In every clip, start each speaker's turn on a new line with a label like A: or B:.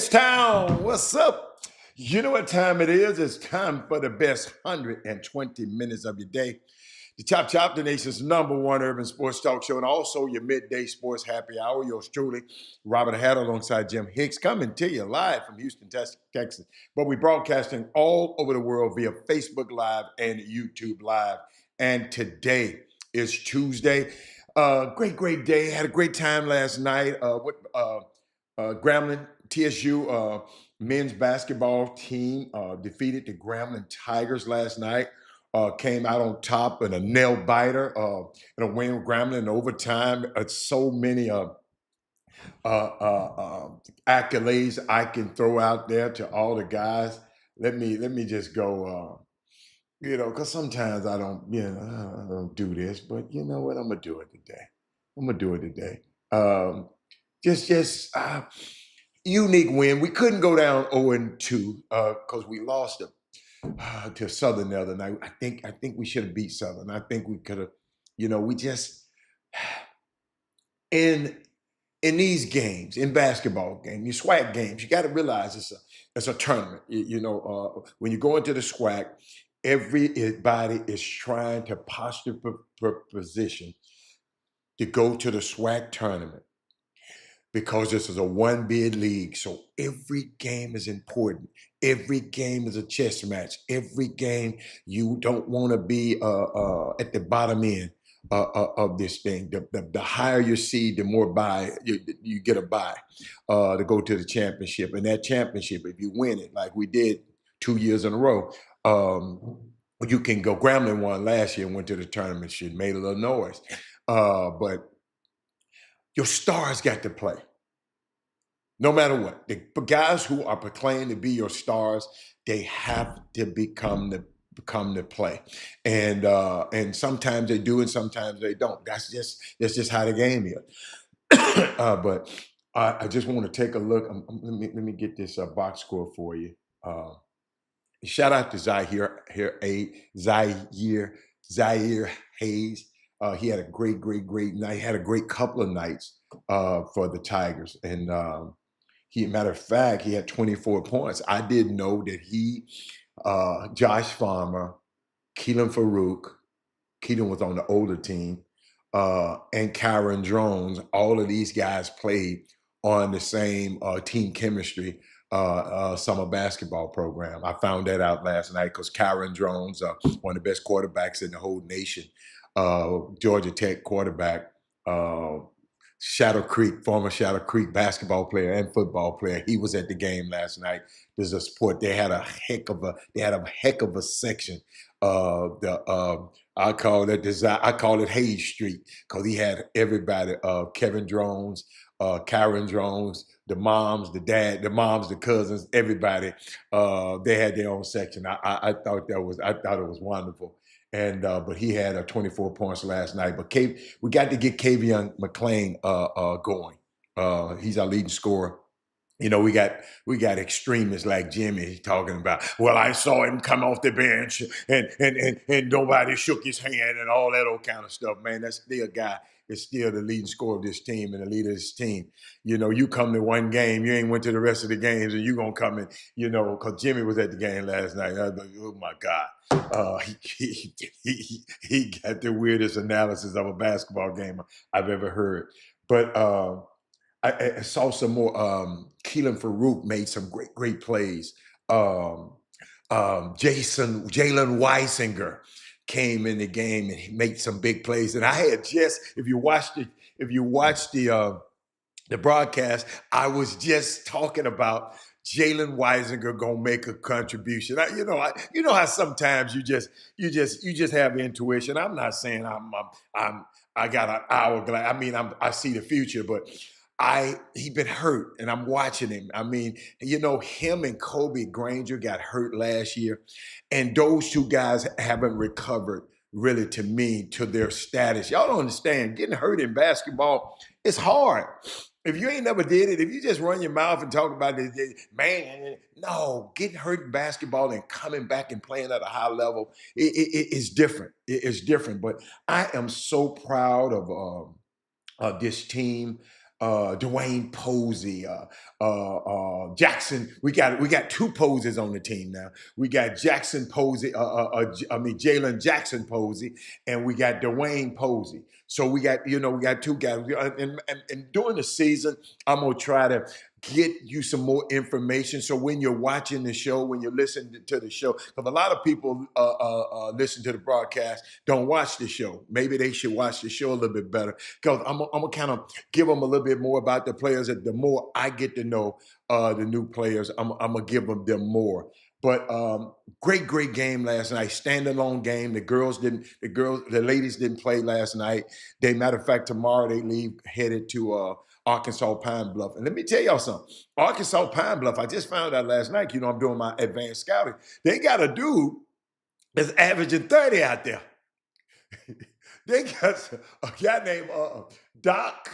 A: H-Town, what's up? You know what time it is? It's time for the best 120 minutes of your day. The Chop Shop, the nation's #1 urban sports talk show, and also your midday sports happy hour. Yours truly, Robert Hatter, alongside Jim Hicks, coming to you live from Houston, Texas. But we're broadcasting all over the world via Facebook Live and YouTube Live. And today is Tuesday. Great day. Had a great time last night with Grambling TSU men's basketball team defeated the Grambling Tigers last night. Came out on top in a nail biter in a win with Grambling in overtime. So many accolades I can throw out there to all the guys. Let me just go. Because sometimes I don't do this, but you know what? I'm gonna do it today. I'm gonna do it today. Just unique win. We couldn't go down 0-2 because we lost to Southern the other night. I think we should have beat Southern. I think we could have. We just in these games, in basketball games, you SWAC games, you got to realize it's a tournament. When you go into the SWAC, everybody is trying to posture position to go to the SWAC tournament because this is a one bid league. So every game is important. Every game is a chess match. Every game you don't want to be at the bottom end of this thing. The higher your seed, the more buy you get a buy to go to the championship. And that championship, if you win it, like we did 2 years in a row, you can go. Grambling won last year and went to the tournament. She made a little noise. But your stars got to play. No matter what. The guys who are proclaimed to be your stars, they have to become the play. And sometimes they do and sometimes they don't. That's just how the game is. But I just want to take a look. Let me get this box score for you. Shout out to Zaire Hayes. He had a great night. He had a great couple of nights for the Tigers. And matter of fact, he had 24 points. I didn't know that Josh Farmer, Keelan Farouk, Keelan was on the older team, and Kyron Jones, all of these guys played on the same team chemistry summer basketball program. I found that out last night because Kyron Jones, one of the best quarterbacks in the whole nation, Georgia Tech quarterback, former Shadow Creek basketball player and football player. He was at the game last night. There's a sport. They had a heck of a section. I call it Hayes Street because he had everybody. Kevin Jones, Kyron Jones, the moms, the dad, the moms, the cousins, everybody. They had their own section. I thought it was wonderful. And but he had 24 points last night. But we got to get Kavion McClain going. He's our leading scorer. We got extremists like Jimmy talking about, well, I saw him come off the bench and nobody shook his hand and all that old kind of stuff. Man, that's still a guy that's still the leading scorer of this team and the leader of this team. You come to one game, you ain't went to the rest of the games, and you gonna come in, because Jimmy was at the game last night. I was like, oh my God. He got the weirdest analysis of a basketball game I've ever heard. But I saw some more. Keelan Farouk made some great plays. Jalen Weisinger came in the game and he made some big plays. And I had if you watched the broadcast, I was just talking about Jalen Weisinger gonna make a contribution. You know how sometimes you just have intuition. I'm not saying I got an hourglass. I mean, I see the future, but he been hurt and I'm watching him. I mean, him and Kobe Granger got hurt last year, and those two guys haven't recovered really to their status. Y'all don't understand. Getting hurt in basketball is hard. If you ain't never did it, if you just run your mouth and talk about it, man, no, getting hurt in basketball and coming back and playing at a high level, it's different. It's different. But I am so proud of this team. Dwayne Posey, Jackson. We got two Posies on the team now. We got Jackson Posey, Jalen Jackson Posey, and we got Dwayne Posey. So we got two guys. And during the season, I'm gonna try to get you some more information. So when you're watching the show, when you're listening to the show, because a lot of people listen to the broadcast, don't watch the show. Maybe they should watch the show a little bit better, because I'm gonna kind of give them a little bit more about the players. That the more I get to know the new players, I'm gonna give them more. But great game last night. Standalone game. The ladies didn't play last night. Matter of fact, tomorrow they leave headed to Arkansas Pine Bluff. And let me tell y'all something. Arkansas Pine Bluff, I just found out last night, I'm doing my advanced scouting. They got a dude that's averaging 30 out there. They got a guy named Doc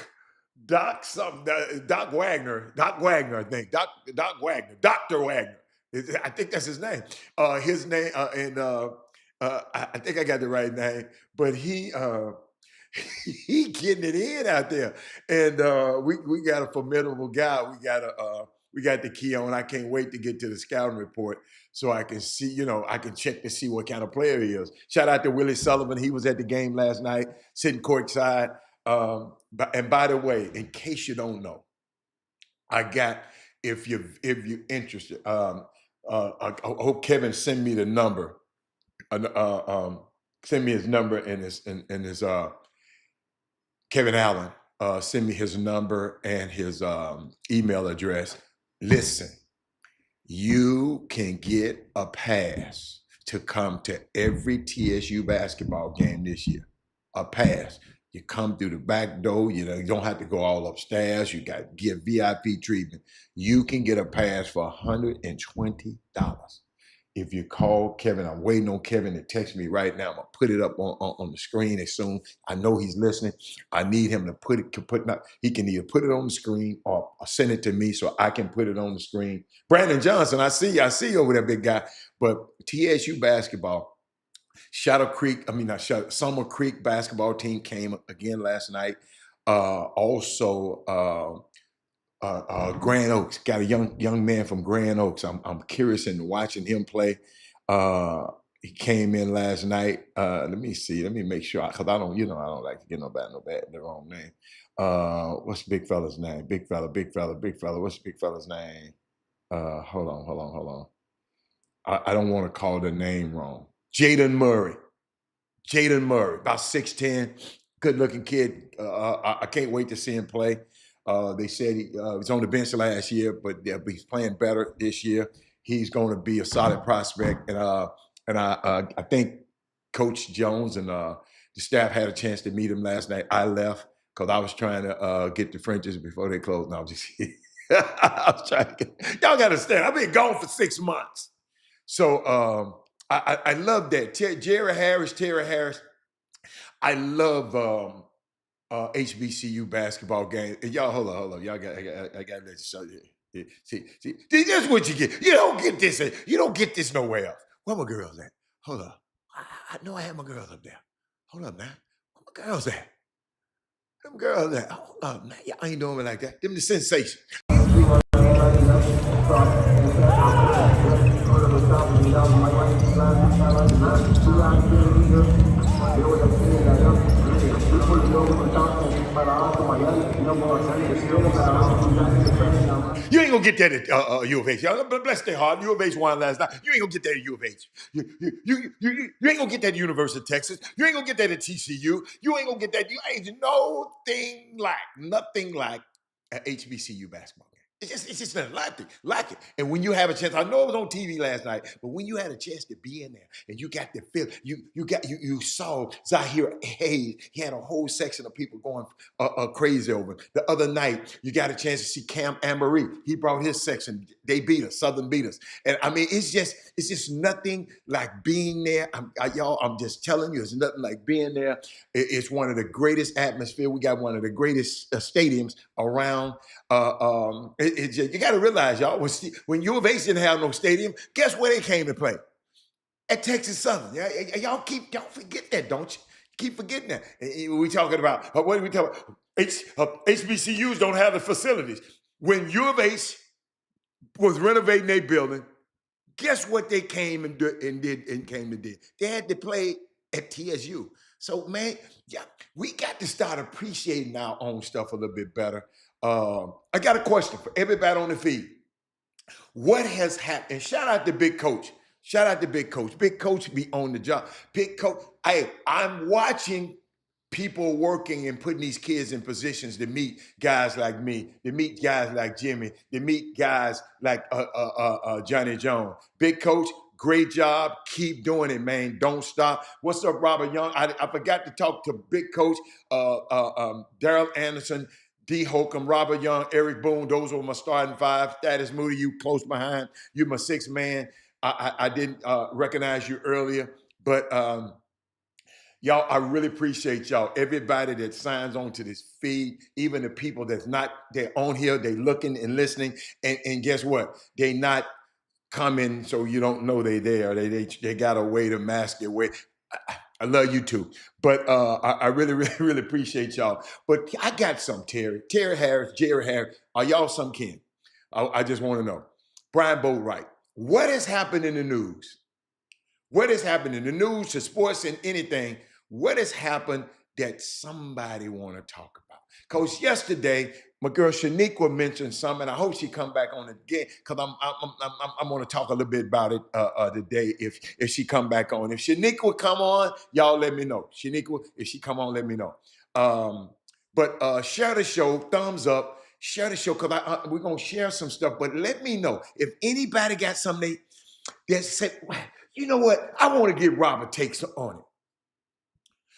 A: Wagner, I think. Doc Wagner, Dr. Wagner. I think that's his name. His name, I think I got the right name, but he getting it in out there, and we got a formidable guy. We got the key on. I can't wait to get to the scouting report so I can see, I can check to see what kind of player he is. Shout out to Willie Sullivan. He was at the game last night, sitting courtside. And by the way, in case you don't know, I got, if you're interested, I hope Kevin send me the number. Send me his number and his Kevin Allen, send me his number and his email address. Listen, you can get a pass to come to every TSU basketball game this year. A pass. You come through the back door. You don't have to go all upstairs. You got to get VIP treatment. You can get a pass for $120. If you call Kevin, I'm waiting on Kevin to text me right now. I'm gonna put it up on the screen as soon. I know he's listening. I need him to he can either put it on the screen or send it to me so I can put it on the screen. Brandon Johnson, I see you over there, big guy. But TSU basketball, Summer Creek basketball team came again last night. Grand Oaks got a young man from Grand Oaks. I'm curious in watching him play. He came in last night. Let me see. Let me make sure, because I don't like to get the wrong name. What's the big fella's name? Big fella. What's the big fella's name? Hold on. I don't want to call the name wrong. Jaden Murray, about 6'10", good-looking kid. I can't wait to see him play. They said he was on the bench last year, but he's playing better this year. He's going to be a solid prospect, and I think Coach Jones and the staff had a chance to meet him last night. I left because I was trying to get the Frenches before they closed. No, I'm just kidding. I was trying to y'all got to understand, I've been gone for 6 months. So I love that. Terry Harris. I love HBCU basketball game. And y'all, hold on. Y'all I got to let you show you. See, this is what you get. You don't get this. You don't get this nowhere else. Where my girls at? Hold up. I know I have my girls up there. Hold up, man. Where my girls at? Them girls at? Hold up, man. Y'all ain't doing it like that. Them the sensation. You ain't gonna get that at U of H. Y'all, bless their heart. U of H won last night. You ain't gonna get that at U of H. You ain't gonna get that at University of Texas. You ain't gonna get that at TCU. You ain't gonna get that. You ain't nothing like an HBCU basketball game. It's just nothing like it. And when you have a chance, I know it was on TV last night, but when you had a chance to be in there and you got to feel, you saw Zahir Hayes. He had a whole section of people going crazy over him. The other night, you got a chance to see Cam Amory. He brought his section. They beat us. Southern beat us. And I mean, it's just nothing like being there. I'm just telling you, it's nothing like being there. It's one of the greatest atmosphere. We got one of the greatest stadiums around. You got to realize, y'all, when U of H didn't have no stadium, guess where they came to play? At Texas Southern. Y'all forget that, don't you? Keep forgetting that. We talking about, what are we talking about? HBCUs don't have the facilities. When U of H was renovating their building, guess what they came and came and did? They had to play at TSU. So man, yeah, we got to start appreciating our own stuff a little bit better. I got a question for everybody on the feed. What has happened? And shout out to Big Coach. Shout out to Big Coach. Big Coach be on the job. Big Coach. Hey, I'm watching people working and putting these kids in positions to meet guys like me, to meet guys like Jimmy, to meet guys like Johnny Jones. Big Coach, great job. Keep doing it, man. Don't stop. What's up, Robert Young? I forgot to talk to Big Coach, Daryl Anderson, D. Holcomb, Robert Young, Eric Boone. Those were my starting five. Status Moody, you close behind. You're my sixth man. I didn't recognize you earlier, but y'all, I really appreciate y'all. Everybody that signs on to this feed, even the people that's not, they're on here, they looking and listening. And guess what? They not coming so you don't know they there. They got a way to mask it way. I love you too. But I really, really, really appreciate y'all. But I got some, Terry. Terry Harris, Jerry Harris. Are y'all some kin? I just want to know. Brian Boatwright, what has happened in the news? What has happened in the news, to sports, and anything? What has happened that somebody want to talk about? Because yesterday, my girl Shaniqua mentioned something, and I hope she come back on again, because I'm going to talk a little bit about it today if she come back on. If Shaniqua come on, y'all let me know. Shaniqua, if she come on, let me know. But share the show, thumbs up, share the show, because we're going to share some stuff. But let me know if anybody got something that said, you know what, I want to get Robert takes on it.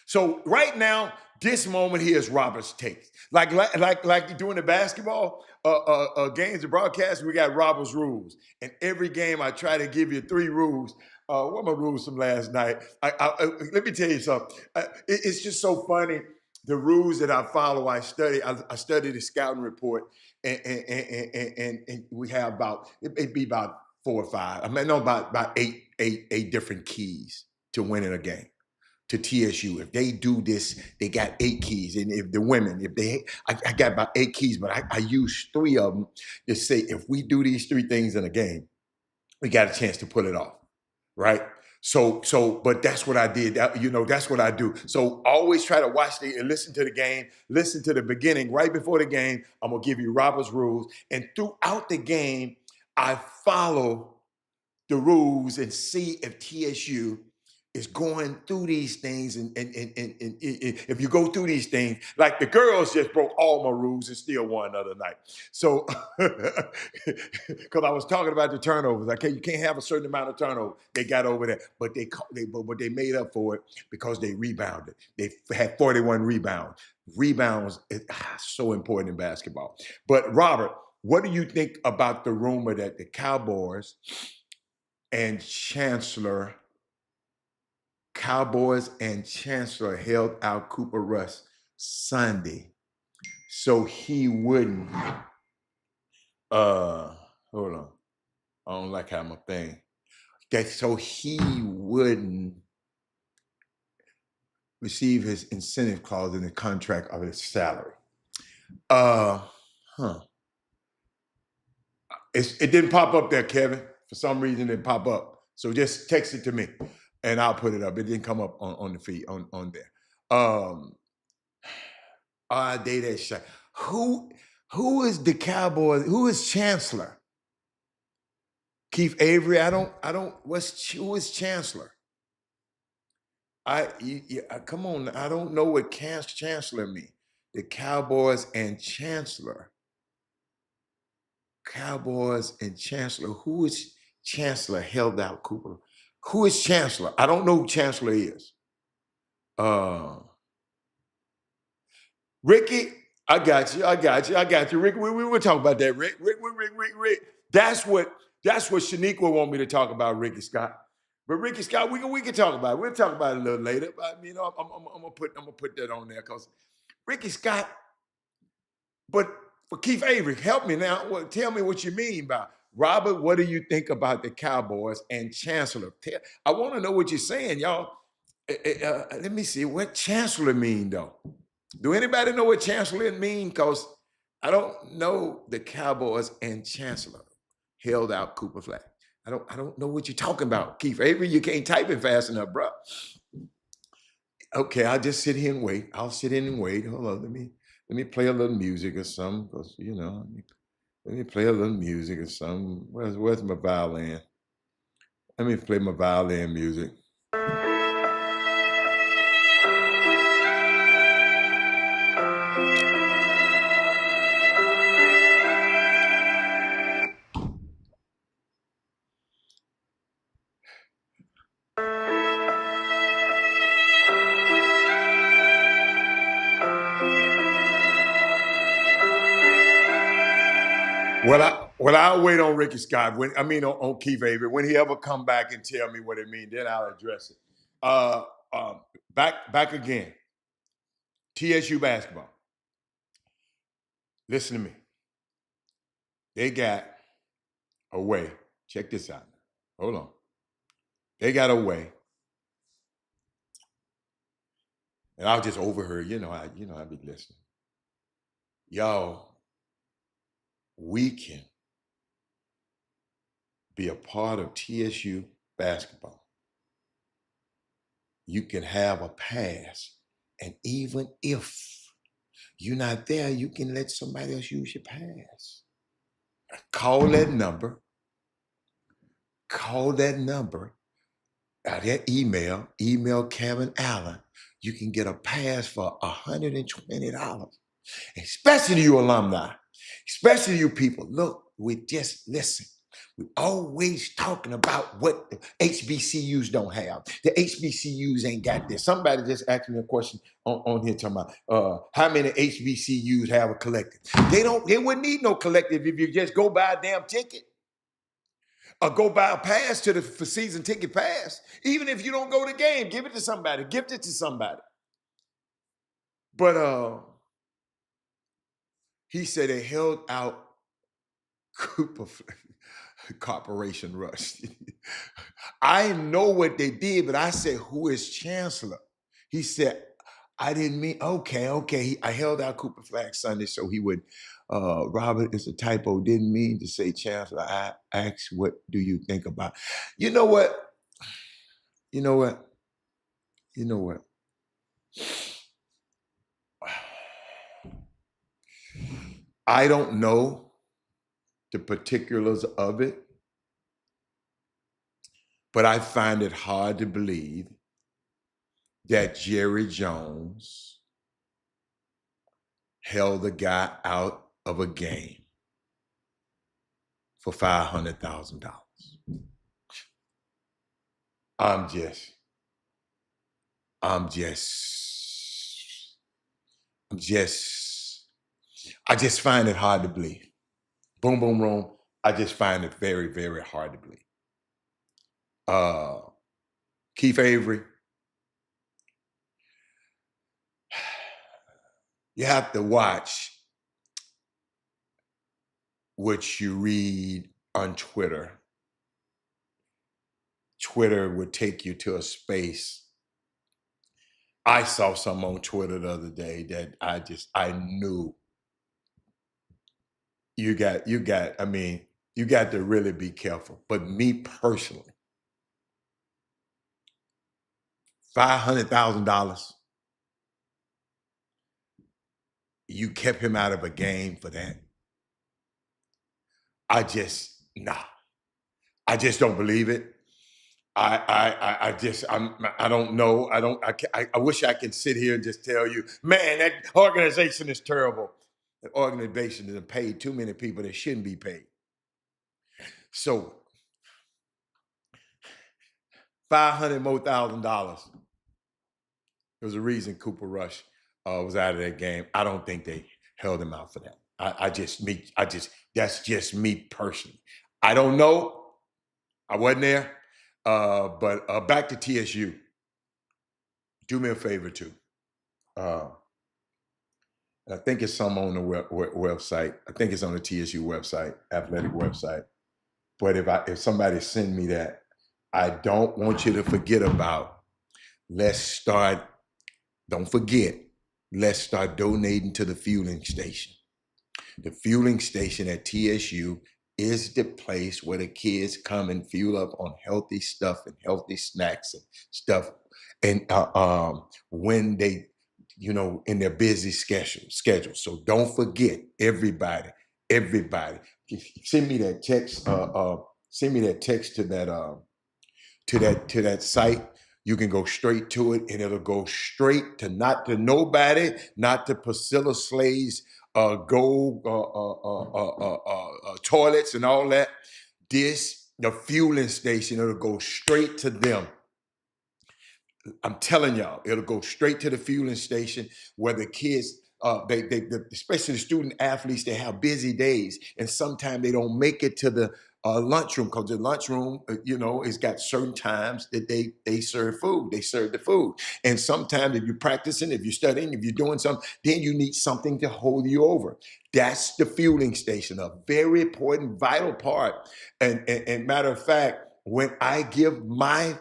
A: So right now, this moment here is Robert's takes. Like doing the basketball games, the broadcast, we got Robert's rules. And every game, I try to give you 3 rules. What are my rules from last night? Let me tell you something. It's just so funny. The rules that I follow, I study the scouting report, and we have it'd be about 4 or 5. I mean, no, about eight different keys to winning a game. To TSU, if they do this, they got 8 keys. And if the women, I got about 8 keys, but I use 3 of them to say, if we do these 3 things in a game, we got a chance to pull it off, right? But that's what I did. That's what I do. So always try to watch and listen to the game, listen to the beginning, right before the game. I'm gonna give you Robert's rules. And throughout the game, I follow the rules and see if TSU is going through these things, and if you go through these things, like the girls just broke all my rules and still won another night. So, because I was talking about the turnovers, you can't have a certain amount of turnover. They got over that, but they made up for it because they rebounded. They had 41 rebounds. Rebounds is so important in basketball. But Robert, what do you think about the rumor that the Cowboys and Chancellor held out Cooper Rush Sunday so he wouldn't hold on, I don't like how my thing, that so he wouldn't receive his incentive clause in the contract of his salary. It didn't pop up there, Kevin. For some reason, it didn't pop up. So just text it to me and I'll put it up. It didn't come up on the feed on there. That shot. Who is the Cowboys? Who is Chancellor? Keith Avery. Who is Chancellor? Come on. I don't know what Chancellor means. The Cowboys and Chancellor. Cowboys and Chancellor. Who is Chancellor held out Cooper? Who is Chancellor? I don't know who Chancellor is. Ricky, I got you. Rick, we will talk about that. Rick. That's what Shaniqua want me to talk about, Ricky Scott. But Ricky Scott, we can talk about it. We'll talk about it a little later. But I'm gonna put that on there because Ricky Scott. But for Keith Avery, help me now. Tell me what you mean by Robert. What do you think about the Cowboys and Chancellor? I want to know what you're saying, y'all. Let me see what Chancellor mean though. Do anybody know what chancellor mean? Because I don't know the Cowboys and chancellor held out Cooper Flag. I don't know what you're talking about, Keith Avery. You can't type it fast enough, bro. Okay, I'll just sit here and wait. I'll sit in and wait. Hold on, let me play a little music or something, because let me play a little music or something. Where's my violin? Let me play my violin music. I'll wait on Ricky Scott. On Keith Avery. When he ever come back and tell me what it means, then I'll address it. Uh, back again. TSU basketball. Listen to me. They got a way. Check this out. Hold on. They got a way. And I'll just overheard. I be listening. Y'all, we can be a part of TSU basketball. You can have a pass, and even if you're not there, you can let somebody else use your pass. Call that number. That email Kevin Allen. You can get a pass for $120. Especially you alumni, especially you people. Look, listen. We're always talking about what the HBCUs don't have. The HBCUs ain't got this. Somebody just asked me a question on here talking about how many HBCUs have a collective. They wouldn't need no collective if you just go buy a damn ticket. Or go buy a pass for season ticket pass. Even if you don't go to the game, give it to somebody. Gift it to somebody. But he said they held out Cooper Corporation Rush. I know what they did, but I said, who is chancellor? He said, I didn't mean, okay. I held out Cooper Flag Sunday so he would, Robert, it's a typo, didn't mean to say chancellor. I asked, what do you think about? You know what? I don't know the particulars of it, but I find it hard to believe that Jerry Jones held a guy out of a game for $500,000. I just find it hard to believe. Boom, boom, boom. I just find it very, very hard to believe. Keith Avery, you have to watch what you read on Twitter. Twitter would take you to a space. I saw some on Twitter the other day that I knew you got to really be careful. But me personally, $500,000, you kept him out of a game for that. I just don't believe it. I don't know. I wish I could sit here and just tell you, man, that organization is terrible. That organization has paid too many people that shouldn't be paid. So $500,000 more. There's a reason Cooper Rush was out of that game. I don't think they held him out for that. That's just me personally. I don't know. I wasn't there. But back to TSU. Do me a favor too. I think it's some on the website. I think it's on the TSU website, athletic website. But if somebody send me that, I don't want you to forget about. Don't forget let's start donating to the fueling station. The fueling station at TSU is the place where the kids come and fuel up on healthy stuff and healthy snacks and stuff. And when they, in their busy schedule. So don't forget, everybody, send me that text. Send me that text to that site. You can go straight to it, and it'll go straight to not to nobody, not to Priscilla Slade's gold toilets and all that. The fueling station, it'll go straight to them. I'm telling y'all, it'll go straight to the fueling station where the kids, especially the student athletes, they have busy days, and sometimes they don't make it to the lunchroom because the lunchroom, it's got certain times that they serve food. They serve the food, and sometimes if you're practicing, if you're studying, if you're doing something, then you need something to hold you over. That's the fueling station, a very important, vital part. And matter of fact, when I give my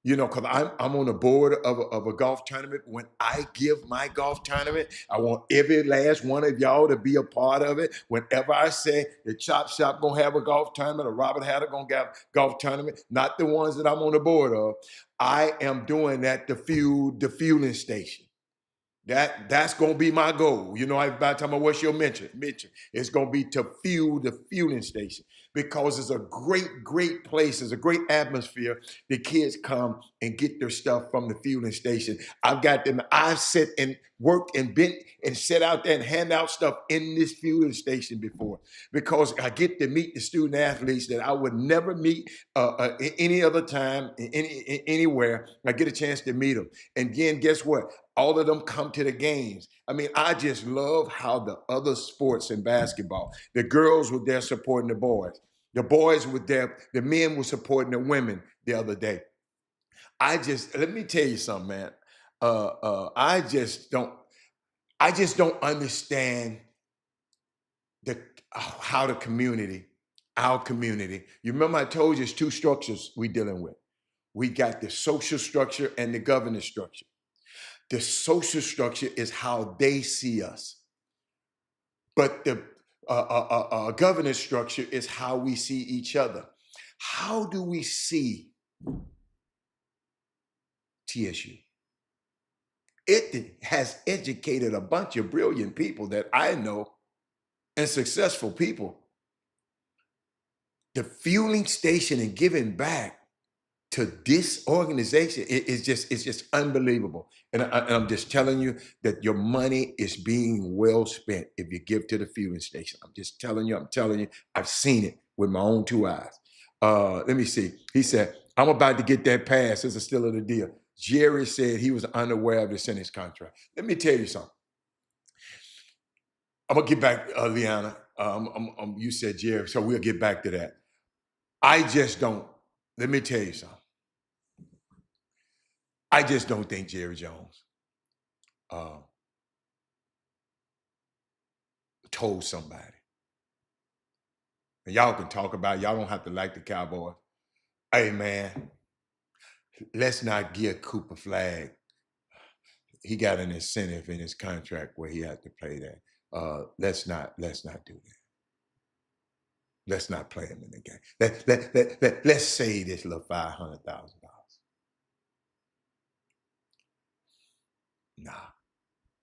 A: because I'm on the board of a golf tournament. When I give my golf tournament, I want every last one of y'all to be a part of it. Whenever I say the Chop Shop gonna have a golf tournament or Robert Hatter gonna have a golf tournament, not the ones that I'm on the board of, I am doing that to fuel the fueling station. That's gonna be my goal. By the time I what's your mention, it's gonna be to fuel the fueling station because it's a great place. It's a great atmosphere. The kids come and get their stuff from the fueling station. I've got them. I've sit and worked and been and sit out there and hand out stuff in this fueling station before because I get to meet the student athletes that I would never meet any other time, anywhere. I get a chance to meet them. And again, guess what? All of them come to the games. I mean, I just love how the other sports in basketball, the girls were there supporting the boys. The boys were there, the men were supporting the women the other day. Let me tell you something, man. I just don't understand the how the community, our community. You remember I told you it's two structures we dealing with. We got the social structure and the governance structure. The social structure is how they see us, but the governance structure is how we see each other. How do we see TSU? It has educated a bunch of brilliant people that I know and successful people. The fueling station and giving back to this organization it's just unbelievable. And I'm just telling you that your money is being well spent if you give to the fueling station. I'm just telling you. I'm telling you. I've seen it with my own two eyes. Let me see. He said, I'm about to get that pass. This is still in the deal. Jerry said he was unaware of this in his contract. Let me tell you something. I'm gonna get back, Liana. You said Jerry, so we'll get back to that. I just don't. Let me tell you something. I just don't think Jerry Jones uh, told somebody. And y'all can talk about it. Y'all don't have to like the Cowboys. Hey, man, let's not give Cooper Flag. He got an incentive in his contract where he had to play that. Let's not do that. Let's not play him in the game. Let's save this little $500,000. Nah,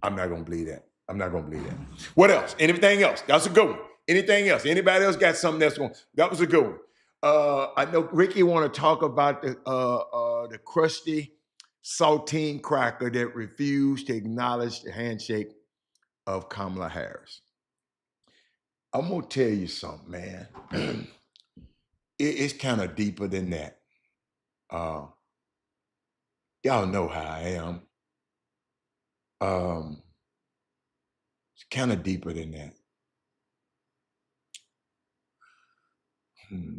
A: I'm not gonna believe that. I'm not gonna believe that. What else? Anything else? That's a good one. Anything else? Anybody else got something that's one? That was a good one. I know Ricky want to talk about the crusty saltine cracker that refused to acknowledge the handshake of Kamala Harris. I'm gonna tell you something, man. It's kind of deeper than that. Uh, y'all know how I am. It's kind of deeper than that.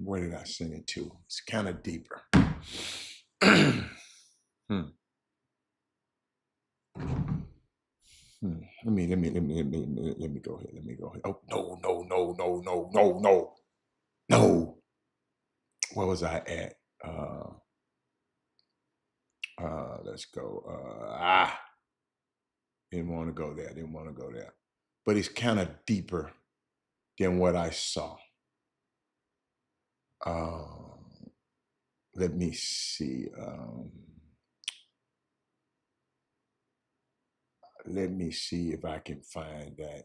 A: Where did I send it to? It's kind of deeper. hmm. Let me go ahead. Let me go ahead. Oh no. Where was I at? Let's go. Didn't want to go there. Didn't want to go there. But it's kind of deeper than what I saw. Let me see. Let me see if I can find that.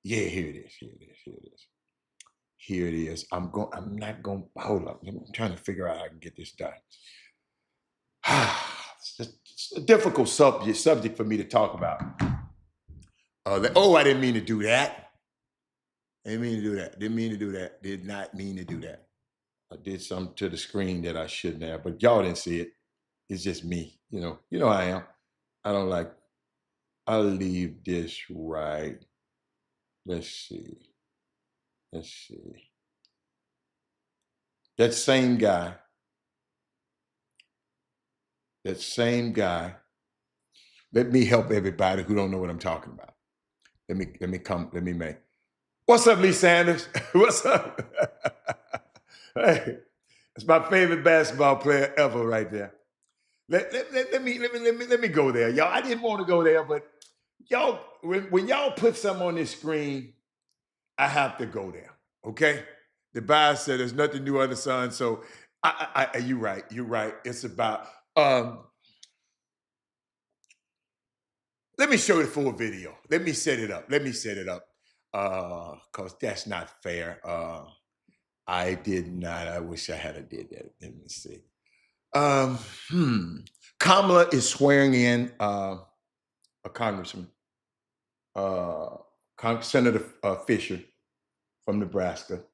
A: Yeah, here it is. Here it is. Here it is. Here it is. I'm not going. Hold up. I'm trying to figure out how I can get this done. It's a difficult subject for me to talk about. I didn't mean to do that. I didn't mean to do that. Didn't mean to do that. Did not mean to do that. I did something to the screen that I shouldn't have, but y'all didn't see it. It's just me. You know how I am. I don't like. I'll leave this right. Let's see. Let's see. That same guy. Let me help everybody who don't know what I'm talking about. Let me make. What's up, Lee Sanders? What's up? Hey, it's my favorite basketball player ever right there. Let me go there, y'all. I didn't want to go there, but y'all, when y'all put something on this screen, I have to go there. Okay? The Bible said there's nothing new under the sun. So you're right. You're right. It's about let me show you the full video. Let me set it up. Because that's not fair. I did not. I wish I had did that. Let me see. Kamala is swearing in a congressman, Senator Fisher from Nebraska.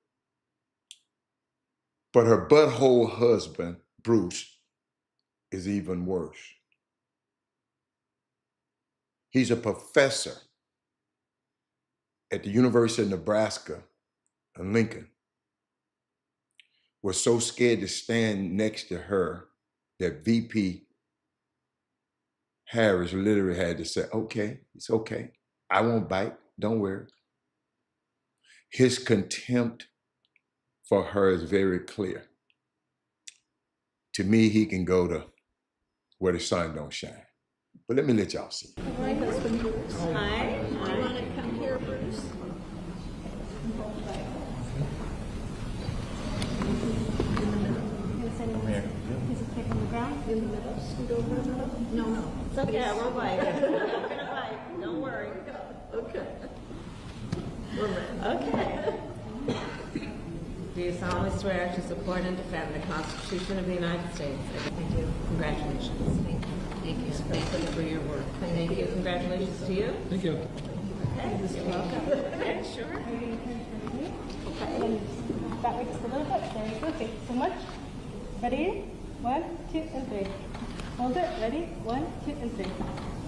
A: But her butthole husband, Bruce, is even worse. He's a professor at the University of Nebraska in Lincoln. Was so scared to stand next to her that VP Harris literally had to say, okay, it's okay. I won't bite. Don't worry. His contempt for her is very clear. To me, he can go to where the sun don't shine. But let me let y'all see.
B: My husband, Bruce. Hi. Do you want to come here, Bruce?
C: Is it kick on the ground?
B: In the middle? Scoot over a little?
C: No.
B: It's okay. Yeah, we're biting. We're gonna bite. Don't worry. Okay. We're ready. Okay.
D: Do you solemnly swear to support and defend the Constitution of the United States?
C: I do.
D: Congratulations.
C: Thank you. Thank you.
D: Especially for your work. Thank you. Congratulations to you.
E: Thank you.
D: Okay. You're welcome. Okay, sure.
C: Are you going to turn to me? Okay. And then that way just a little bit. There you go. Thank you so much. Ready? 1, 2, and 3. Hold it. Ready? 1, 2, and 3.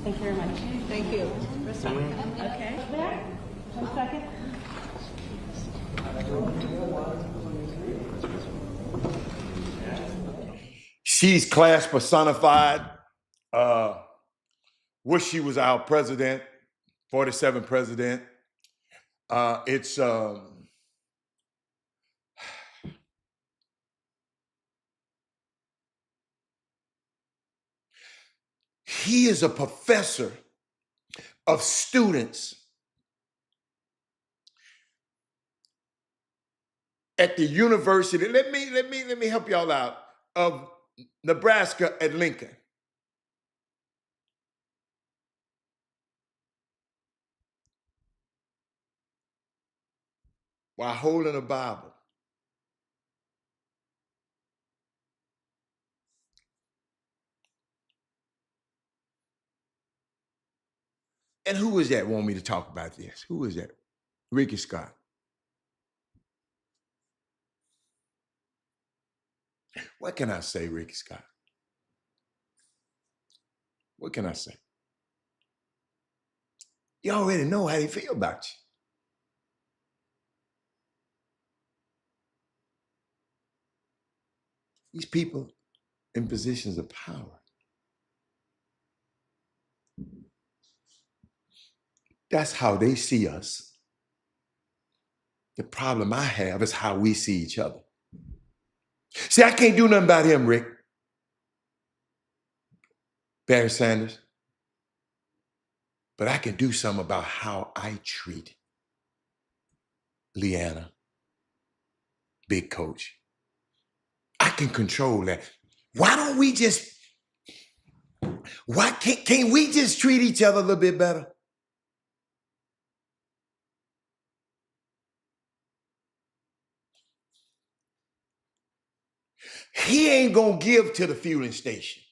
C: Thank you very much.
D: Thank you. Okay.
C: Over there. 1 second.
A: She's class personified. Wish she was our president, 47th president. He is a professor of students at the university. Let me help y'all out, of Nebraska at Lincoln. While holding a Bible. And who is that want me to talk about this? Who is that? Ricky Scott. What can I say, Ricky Scott? What can I say? You already know how they feel about you. These people in positions of power. That's how they see us. The problem I have is how we see each other. See, I can't do nothing about him, Rick. Barry Sanders. But I can do something about how I treat Leanna, big coach. I can control that. Why don't we just, can't we just treat each other a little bit better? He ain't gonna give to the fueling station.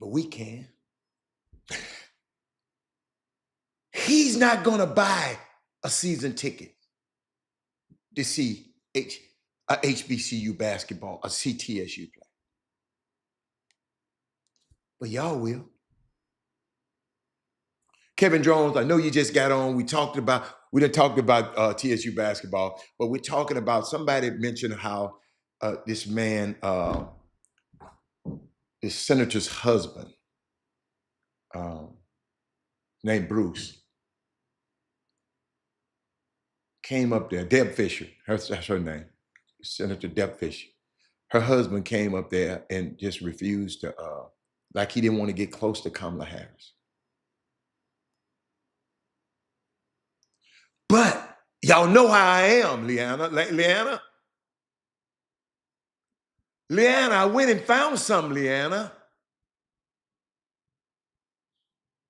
A: But we can. He's not gonna buy a season ticket to see a HBCU basketball, a CTSU play. But y'all will. Kevin Jones, I know you just got on. We done talked about TSU basketball, but we're talking about, somebody mentioned how this man, this senator's husband, named Bruce, came up there. Deb Fisher, that's her name, Senator Deb Fisher. Her husband came up there and just refused to, like he didn't want to get close to Kamala Harris. But y'all know how I am, Leanna. Leanna, I went and found some, Leanna.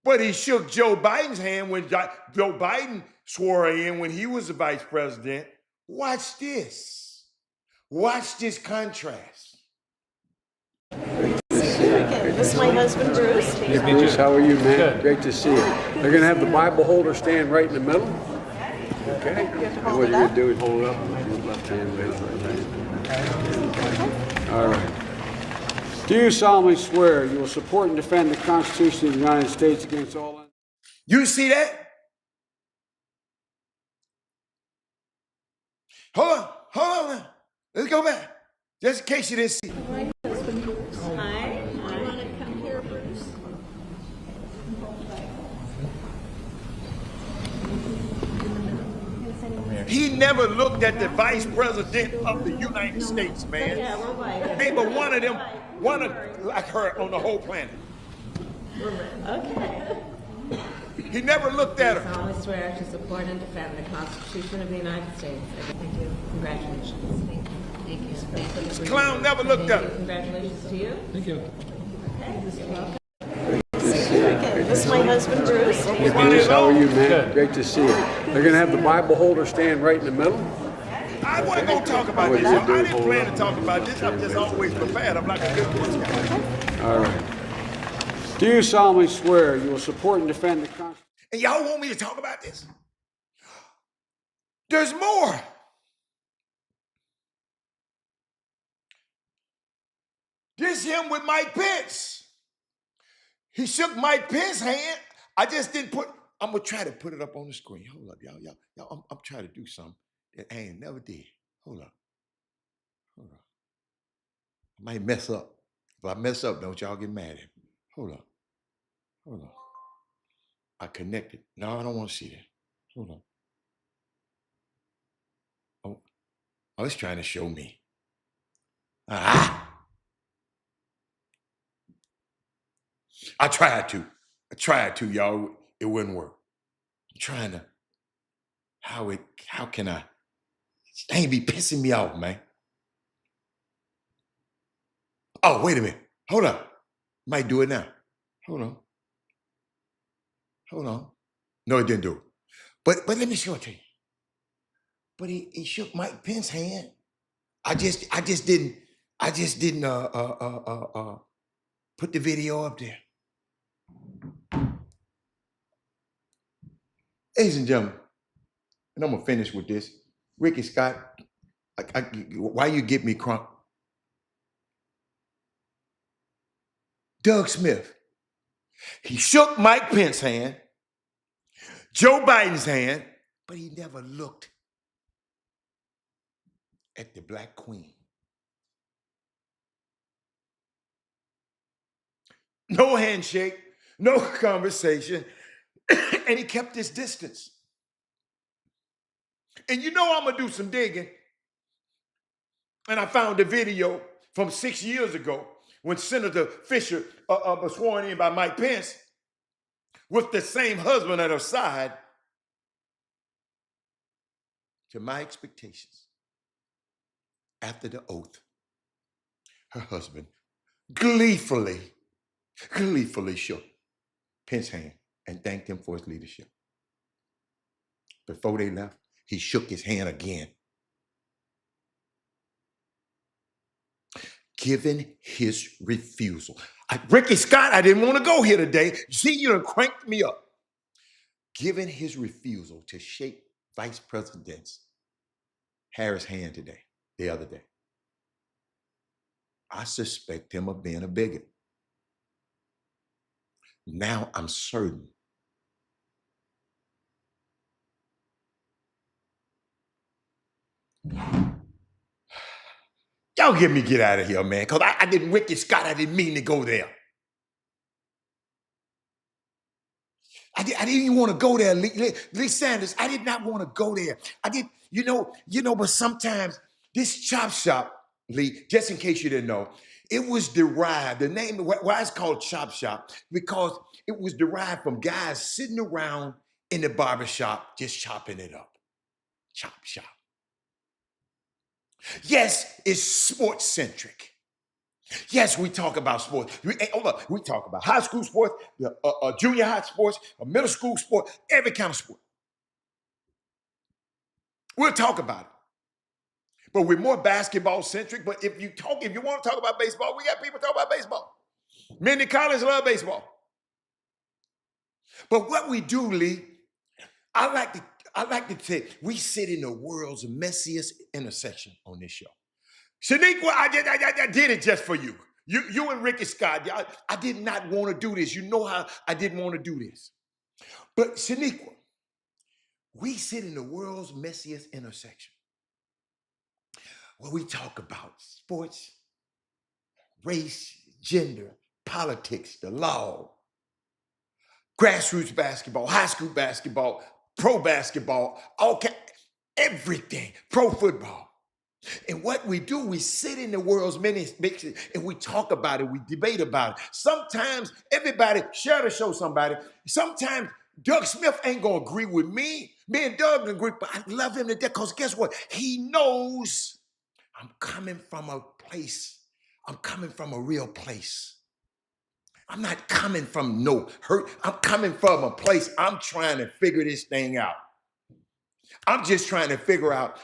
A: But he shook Joe Biden's hand when Joe Biden swore in when he was the vice president. Watch this. Watch this contrast.
B: This is my husband, Bruce.
E: Hey, Bruce, how are you, man? Good. Great to see you. They're going to have the Bible holder stand right in the middle. Okay. And what you're going to do is hold it up with your left hand. All right. Do you solemnly swear you will support and defend the Constitution of the United States against all...
A: You see that? Hold on. Let's go back. Just in case you didn't see.
B: My husband, Bruce. Hi. You want to come here, Bruce?
A: He never looked at the vice president of the United States, man.
B: Yeah, we're white.
A: Hey, but one of like her on the whole planet.
B: Okay.
A: He never looked at
D: I
A: her.
D: solemnly swear to support and defend the Constitution of the United States. Thank you. Congratulations. Thank you.
A: This clown never looked at her.
D: Congratulations to you.
E: Thank you.
D: Okay, you're welcome.
B: This is my husband, Bruce.
E: Hey, Bruce, how are you, man? Good. Great to see you. They're going to have the Bible holder stand right in the middle.
A: I wasn't going to talk about this. I didn't plan to talk about this. I'm just always prepared. I'm like a good Boy Scout.
E: All right. Do you solemnly swear you will support and defend the Constitution?
A: And y'all want me to talk about this? There's more. This him with Mike Pence. He shook Mike Pence's hand. I just didn't I'm going to try to put it up on the screen. Hold up, y'all. I'm trying to do something that I ain't never did. Hold up. I might mess up. If I mess up, don't y'all get mad at me. Hold up. I connected. No, I don't want to see that. Hold on. Oh, it's trying to show me. I tried to, y'all. It wouldn't work. I'm trying to, how can I? They ain't be pissing me off, man. Oh, wait a minute. Hold up. Might do it now. Hold on. No, it didn't do it. But let me show it to you. But he shook Mike Pence's hand. I just didn't put the video up there. Ladies and gentlemen, and I'm gonna finish with this. Ricky Scott, why you get me crunk? Doug Smith. He shook Mike Pence's hand, Joe Biden's hand, but he never looked at the Black Queen. No handshake, no conversation, and he kept his distance. And you know I'm gonna do some digging, and I found a video from 6 years ago when Senator Fisher was sworn in by Mike Pence with the same husband at her side to my expectations. After the oath, her husband gleefully shook Pence's hand and thanked him for his leadership. Before they left, he shook his hand again. Given his refusal. Ricky Scott, I didn't want to go here today. See, you done cranked me up. Given his refusal to shake Vice President Harris' hand the other day, I suspect him of being a bigot. Now I'm certain y'all get out of here, man, because I didn't, Ricky Scott, I didn't mean to go there. I didn't even want to go there, Lee Sanders. I did not want to go there. I did, but sometimes this Chop Shop, Lee, just in case you didn't know, it was derived, the name, why it's called Chop Shop, because it was derived from guys sitting around in the barbershop just chopping it up. Chop Shop. Yes, it's sports centric. Yes, we talk about sports. We talk about high school sports, junior high sports, middle school sports, every kind of sport. We'll talk about it. But we're more basketball centric. But if you want to talk about baseball, we got people talk about baseball. Many colleges love baseball. But what we do, Lee, I like to say we sit in the world's messiest intersection on this show. Shaniqua, I did it just for you. You and Ricky Scott, I did not want to do this. You know how I didn't want to do this. But Shaniqua, we sit in the world's messiest intersection where we talk about sports, race, gender, politics, the law, grassroots basketball, high school basketball, pro basketball, everything, pro football. And what we do, we sit in the world's mixes and we talk about it, we debate about it. Sometimes everybody share to show somebody. Sometimes Doug Smith ain't gonna agree with me. Me and Doug agree, but I love him to death because guess what? He knows I'm coming from a place. I'm coming from a real place. I'm not coming from no hurt. I'm coming from a place I'm trying to figure this thing out. I'm just trying to figure out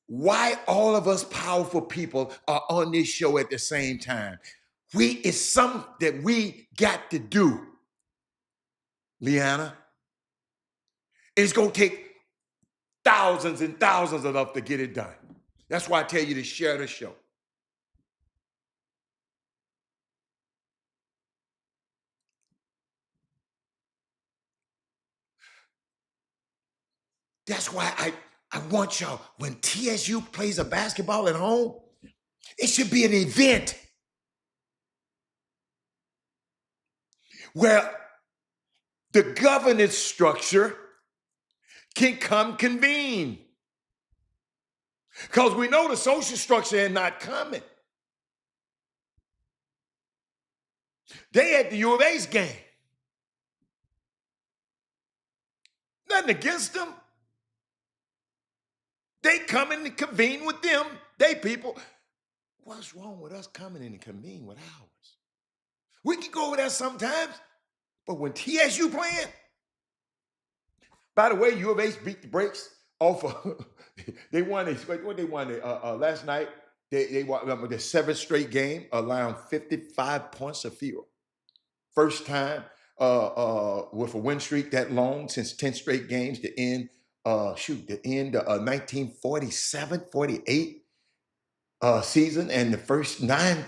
A: why all of us powerful people are on this show at the same time. It's something that we got to do, Leanna. It's going to take thousands and thousands of us to get it done. That's why I tell you to share the show. That's why I want y'all, when TSU plays a basketball at home, it should be an event where the governance structure can come convene. Because we know the social structure is not coming. They at the U of A's game. Nothing against them. They coming to convene with them. They people. What's wrong with us coming in and convene with ours? We can go over there sometimes, but when TSU playing, by the way, U of H beat the brakes off of, they won, last night, they won their seventh straight game, allowing 55 points of field. First time with a win streak that long since 10 straight games to end 1947, 48 season, and the first 9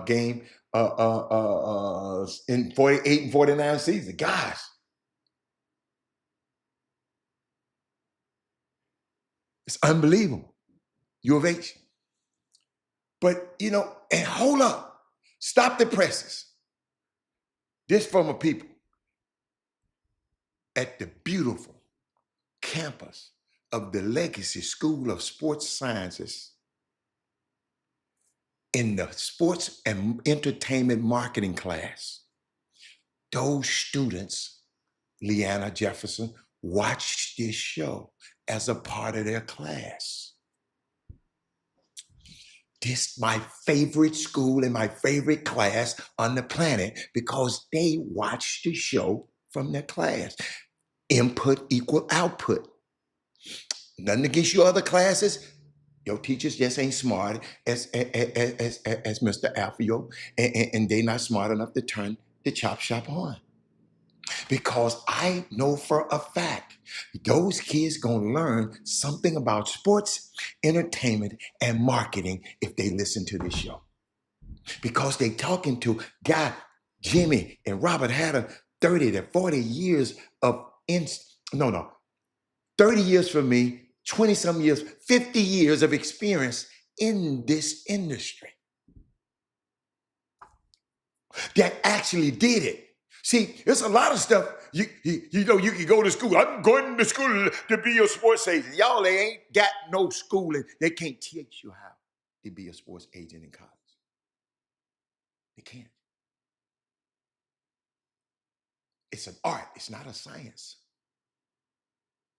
A: game in 48 and 49 season. Gosh. It's unbelievable. U of H. But, and hold up. Stop the presses. This from a people at the beautiful campus of the Legacy School of Sports Sciences in the sports and entertainment marketing class, those students, Leanna Jefferson, watched this show as a part of their class. This my favorite school and my favorite class on the planet because they watched the show from their class. Input equal output. Nothing against your other classes. Your teachers just ain't smart as Mr. Alfio, and they not smart enough to turn the Chop Shop on. Because I know for a fact those kids gonna learn something about sports, entertainment, and marketing if they listen to this show. Because they talking to Guy, Jimmy, and Robert had 30 to 40 years of 30 years for me, 20 some years, 50 years of experience in this industry that actually did it. See, there's a lot of stuff, you know, you can go to school. I'm going to school to be a sports agent. Y'all, they ain't got no schooling. They can't teach you how to be a sports agent in college. They can't. It's an art. It's not a science.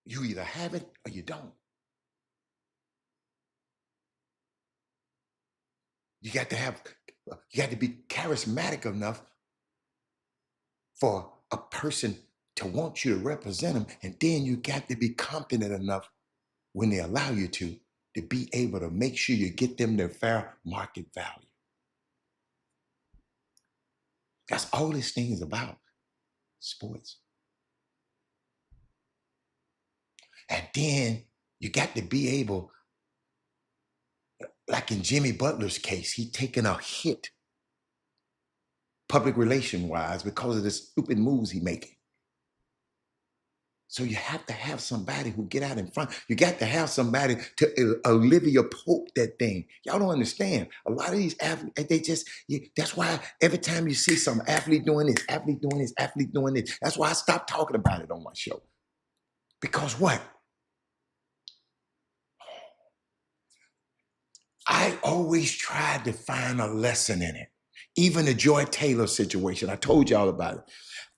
A: You either have it or you don't. You got to be charismatic enough for a person to want you to represent them. And then you got to be confident enough when they allow you to be able to make sure you get them their fair market value. That's all this thing is about, sports. And then you got to be able, like in Jimmy Butler's case, he taken a hit public relation wise because of the stupid moves he making. So you have to have somebody who get out in front. You got to have somebody to Olivia Pope that thing. Y'all don't understand. A lot of these athletes, that's why every time you see some athlete doing this, athlete doing this, athlete doing this, that's why I stopped talking about it on my show. Because what? I always tried to find a lesson in it. Even the Joy Taylor situation, I told y'all about it.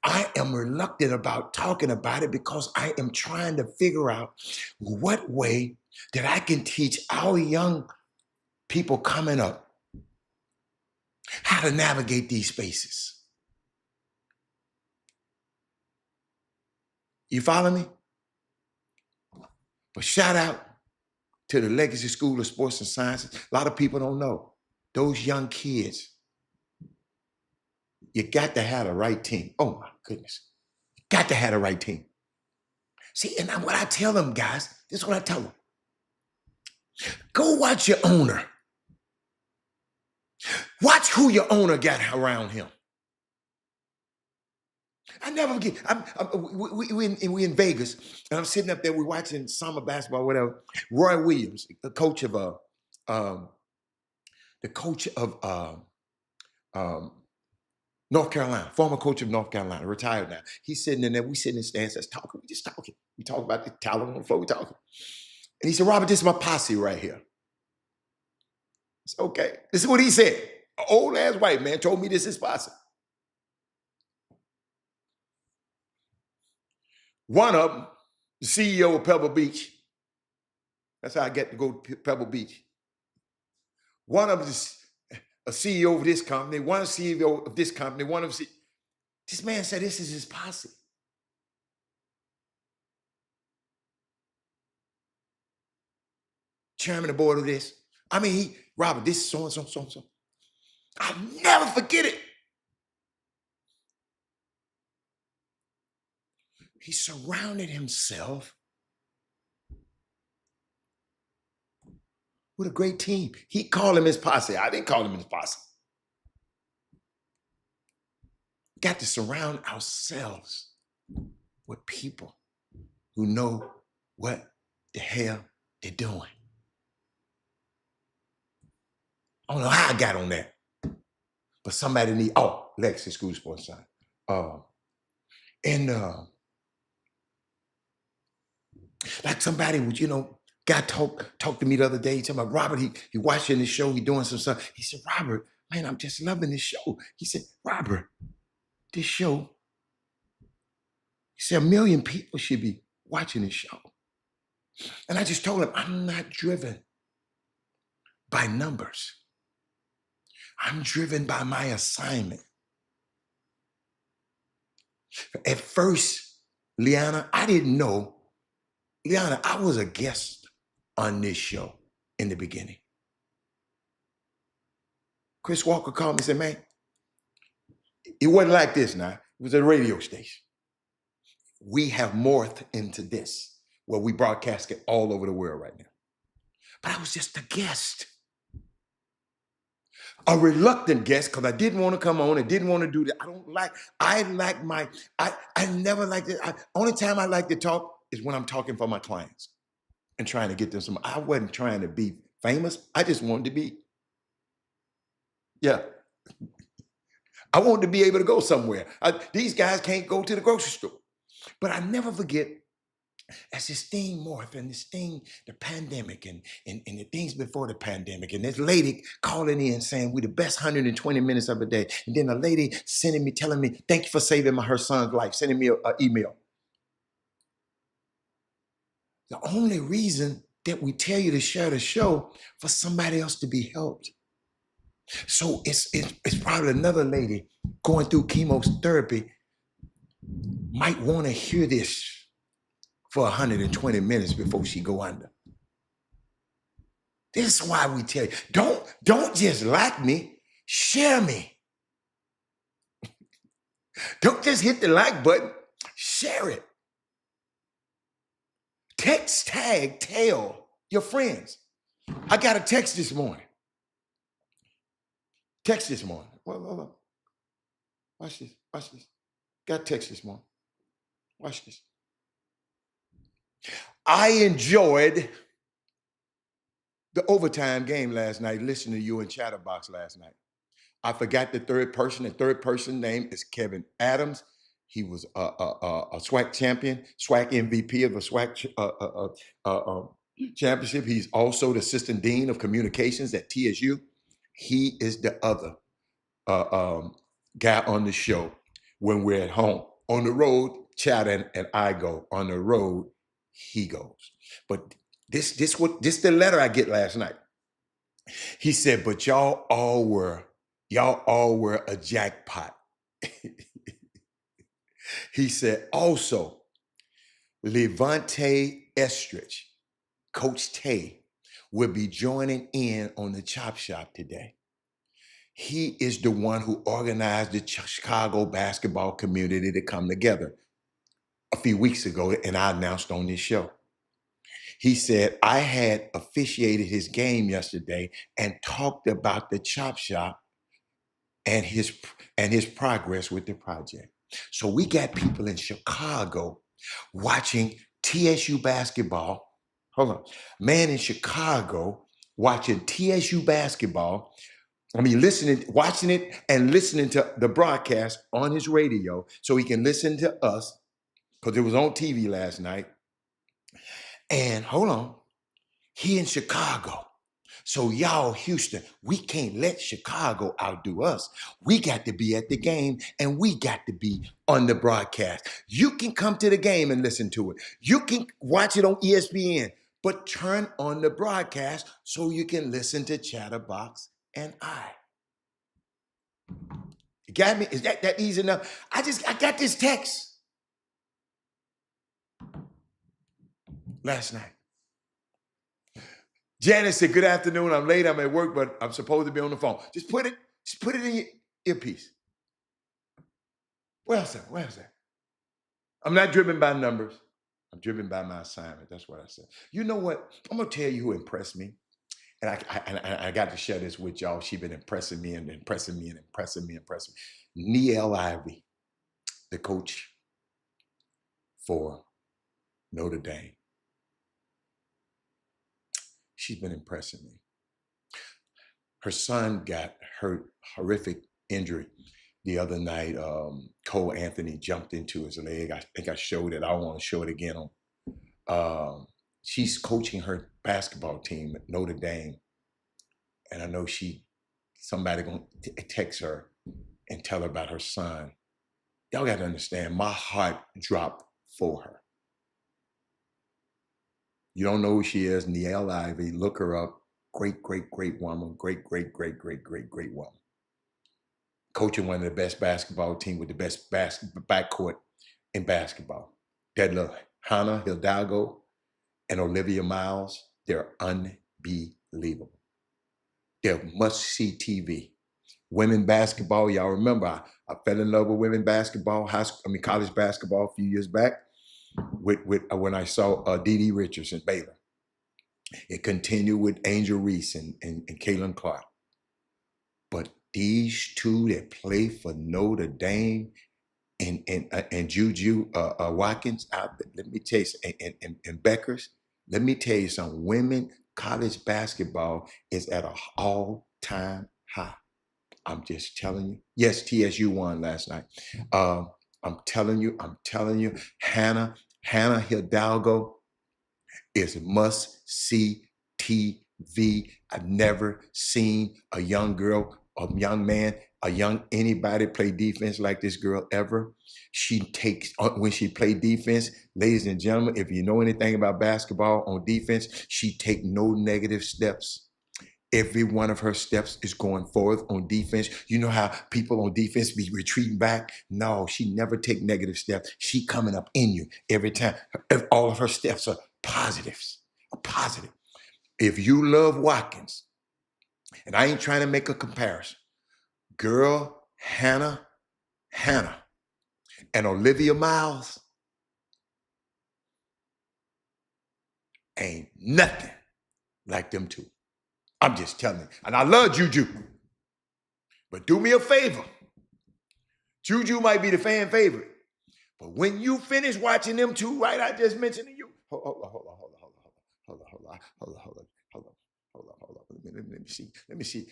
A: I am reluctant about talking about it because I am trying to figure out what way that I can teach our young people coming up how to navigate these spaces. You follow me? But shout out to the Legacy School of Sports and Sciences. A lot of people don't know. Those young kids, you got to have the right team. Oh my goodness. You got to have the right team. See, and what I tell them, guys, this is what I tell them. Go watch your owner. Watch who your owner got around him. I never forget. We in Vegas, and I'm sitting up there. We're watching summer basketball, whatever. Roy Williams, the coach of North Carolina, former coach of North Carolina, retired now. He's sitting in there. We sitting in the stands, just talking. We just talking. We talk about the talent on the floor. We talking. And he said, "Robert, this is my posse right here." I said, "Okay." This is what he said. An old ass white man told me this is posse. One of them, the CEO of Pebble Beach. That's how I get to go to Pebble Beach. One of them is a CEO of this company, one CEO of this company, one of them. This man said this is his posse. Chairman of the board of this. I mean, Robert, this is so-and-so, so-and-so. I'll never forget it. He surrounded himself with a great team. He called him his posse. I didn't call him his posse. Got to surround ourselves with people who know what the hell they're doing. I don't know how I got on that, but somebody need, Legacy School of Sports Science. And like somebody would, Guy talked to me the other day. He told me, Robert, he watching this show, he doing some stuff. He said, Robert, man, I'm just loving this show. He said, Robert, this show, he said, 1 million people should be watching this show. And I just told him, I'm not driven by numbers. I'm driven by my assignment. At first, Liana, I didn't know. Liana, I was a guest on this show in the beginning. Chris Walker called me and said, man, it wasn't like this now. It was a radio station. We have morphed into this, where we broadcast it all over the world right now. But I was just a guest. A reluctant guest, because I didn't want to come on. I didn't want to do that. I never liked it. Only time I like to talk is when I'm talking for my clients and trying to get them some. I wasn't trying to be famous. I just wanted to be, yeah. I wanted to be able to go somewhere. These guys can't go to the grocery store. But I never forget, as this thing morphed and this thing, the pandemic and the things before the pandemic, and this lady calling in saying we're the best 120 minutes of a day. And then a lady sending me, telling me, thank you for saving her son's life, sending me an email. The only reason that we tell you to share the show for somebody else to be helped. So it's probably another lady going through chemotherapy might want to hear this for 120 minutes before she go under. This is why we tell you, don't just like me, share me. Don't just hit the like button, share it. Text, tag, tell your friends. I got a text this morning. Well, watch this. Got a text this morning. Watch this. I enjoyed the overtime game last night, listening to you in Chatterbox last night. I forgot the third person. The third person name is Kevin Adams. He was a SWAC champion, SWAC MVP of the SWAC championship. He's also the assistant dean of communications at TSU. He is the other guy on the show when we're at home. On the road, chatting, and I go. On the road, he goes. But this the letter I get last night. He said, but y'all all were a jackpot. He said, also, Levante Estridge, Coach Tay, will be joining in on the Chop Shop today. He is the one who organized the Chicago basketball community to come together a few weeks ago, and I announced on this show. He said, I had officiated his game yesterday and talked about the Chop Shop and his progress with the project. So we got people in Chicago watching TSU basketball. Hold on. Man in Chicago watching TSU basketball. Watching it and listening to the broadcast on his radio so he can listen to us, because it was on TV last night. And hold on, he in Chicago. So y'all, Houston, we can't let Chicago outdo us. We got to be at the game and we got to be on the broadcast. You can come to the game and listen to it. You can watch it on ESPN, but turn on the broadcast so you can listen to Chatterbox and I. You got me? Is that easy enough? I got this text last night. Janice said, good afternoon. I'm late. I'm at work, but I'm supposed to be on the phone. Just put it in your earpiece. Where else that? I'm not driven by numbers. I'm driven by my assignment. That's what I said. You know what? I'm going to tell you who impressed me. And I got to share this with y'all. She's been impressing me. Niele Ivey, the coach for Notre Dame. She's been impressing me. Her son got hurt, horrific injury the other night. Cole Anthony jumped into his leg. I think I showed it. I want to show it again. she's coaching her basketball team at Notre Dame. And I know somebody gonna text her and tell her about her son. Y'all got to understand, my heart dropped for her. You don't know who she is, Niele Ivey. Look her up. Great, great, great woman. Great, great, great, great, great, great woman. Coaching one of the best basketball team with the best backcourt in basketball. That little Hannah Hidalgo and Olivia Miles, they're unbelievable. They're must-see TV. Women basketball, y'all remember, I fell in love with women basketball, college basketball a few years back when I saw Dee Richards and Baylor. It continued with Angel Reese and Caitlin Clark. But these two that play for Notre Dame and Juju Watkins, let me tell you, and Beckers, let me tell you something. Women college basketball is at an all-time high. I'm just telling you. Yes, TSU won last night. I'm telling you, Hannah Hidalgo is must-see TV. I've never seen a young girl, a young man, anybody play defense like this girl ever. She takes, when she play defense, ladies and gentlemen, if you know anything about basketball on defense, she take no negative steps. Every one of her steps is going forward on defense. You know how people on defense be retreating back? No, she never take negative steps. She coming up in you every time. All of her steps are positives, positive. If you love Watkins, and I ain't trying to make a comparison, girl, Hannah, and Olivia Miles ain't nothing like them two. I'm just telling you. And I love Juju. But do me a favor. Juju might be the fan favorite. But when you finish watching them two, right, I just mentioned to you. Hold on.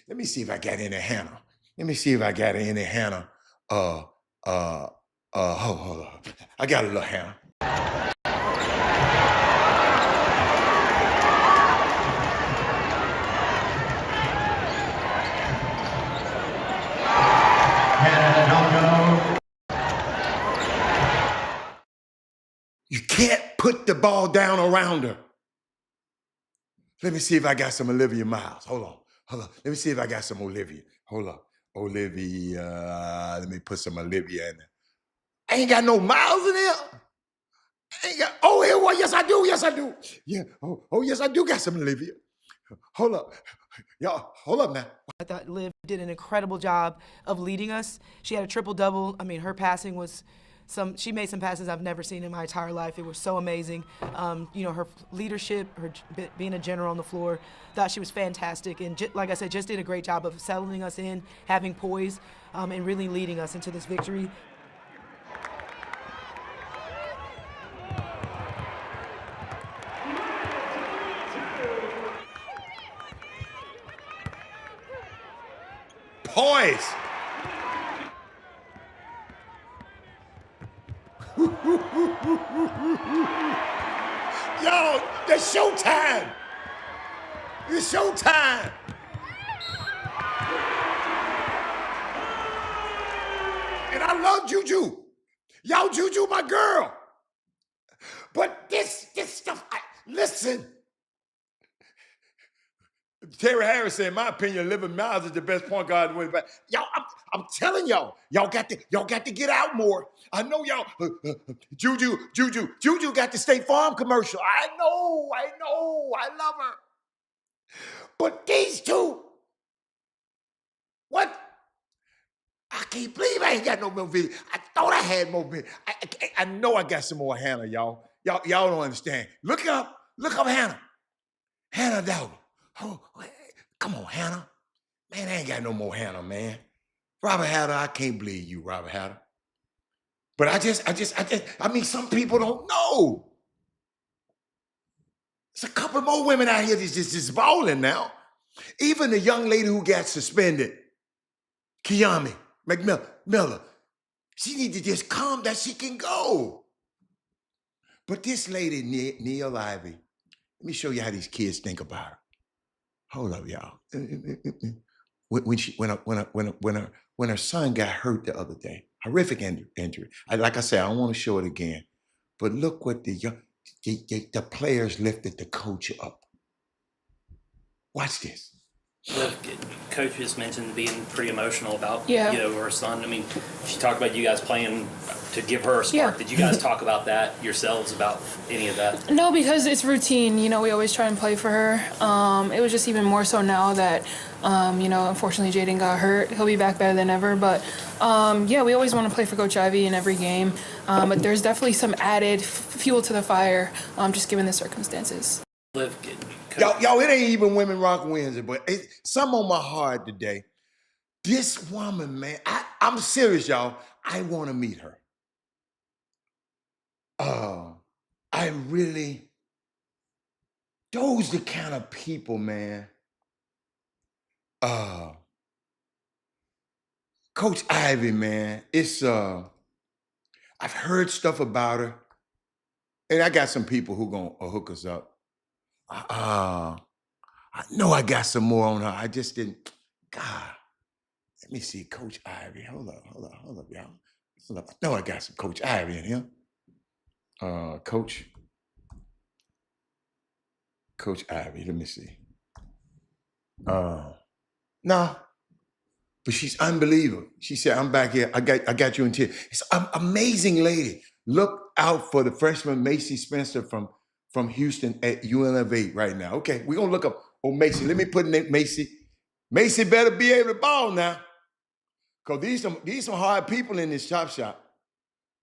A: Let me see if I got any Hannah. Hold on. I got a little Hannah. You can't put the ball down around her. Let me see if I got some Olivia Miles. Hold on. Let me see if I got some Olivia. Hold up. Olivia. Let me put some Olivia in there. I ain't got no Miles in there. Yes, I do. Yeah. Oh, yes, I do got some Olivia. Hold up. Y'all, hold up now.
F: I thought Liv did an incredible job of leading us. She had a triple-double. I mean, her passing was she made some passes I've never seen in my entire life. It was so amazing. Her leadership, her being a general on the floor, thought she was fantastic. And like I said, just did a great job of settling us in, having poise, and really leading us into this victory.
A: Poise. Yo, it's showtime. It's showtime. And I love Juju. Y'all, Juju, my girl. But this stuff, listen. Terry Harris said, in my opinion, Olivia Miles is the best point guard in the way. Y'all, I'm telling y'all got to get out more. I know y'all. Juju got the State Farm commercial. I know. I love her. But these two, what? I can't believe I ain't got no more video. I thought I had more video. I know I got some more Hannah, y'all. Y'all don't understand. Look up Hannah. Hannah Dowd. Oh, come on, Hannah. Man, I ain't got no more Hannah, man. Robert Hatter, I can't believe you, Robert Hatter. But I mean, some people don't know. There's a couple more women out here that's just balling now. Even the young lady who got suspended, Kiami Miller, she need to just calm that she can go. But this lady, Niele Ivey, Let me show you how these kids think about her. Hold up, y'all. When her son got hurt the other day, horrific injury. Like I said, I don't want to show it again, but look what the players lifted the coach up. Watch this.
G: The coach just mentioned being pretty emotional about her son. I mean, she talked about you guys playing to give her a spark. Yeah. Did you guys talk about that yourselves, about any of that?
H: No, because it's routine. We always try and play for her. It was just even more so now that unfortunately Jaden got hurt. He'll be back better than ever. But we always want to play for Coach Ivy in every game. But there's definitely some added fuel to the fire, just given the circumstances.
A: Y'all, it ain't even Women Rock Wednesday, but something on my heart today. This woman, man, I'm serious, y'all. I want to meet her. Those the kind of people, man. Coach Ivy, man, I've heard stuff about her, and I got some people who gonna hook us up. I know I got some more on her. I just didn't. God, let me see, Coach Ivy. Hold up, y'all. Hold up. I know I got some Coach Ivy in here. Coach Ivy. Let me see. No, but she's unbelievable. She said, "I'm back here. I got you in tears." It's an amazing lady. Look out for the freshman Macy Spencer from Houston at UNLV right now. Okay, we're gonna look up Macy. Let me put in Macy. Macy better be able to ball now. Cause these some hard people in this Chop Shop.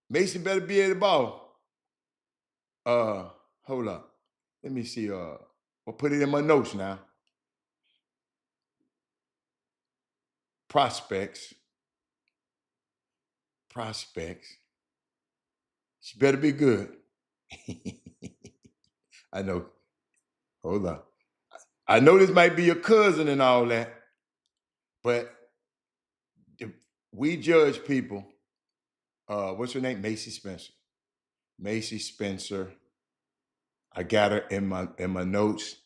A: Macy better be able to ball. Hold up. Let me see. I'll put it in my notes now. Prospects. She better be good. I know. Hold on. I know this might be your cousin and all that, but we judge people. What's her name? Macy Spencer. Macy Spencer. I got her in my notes.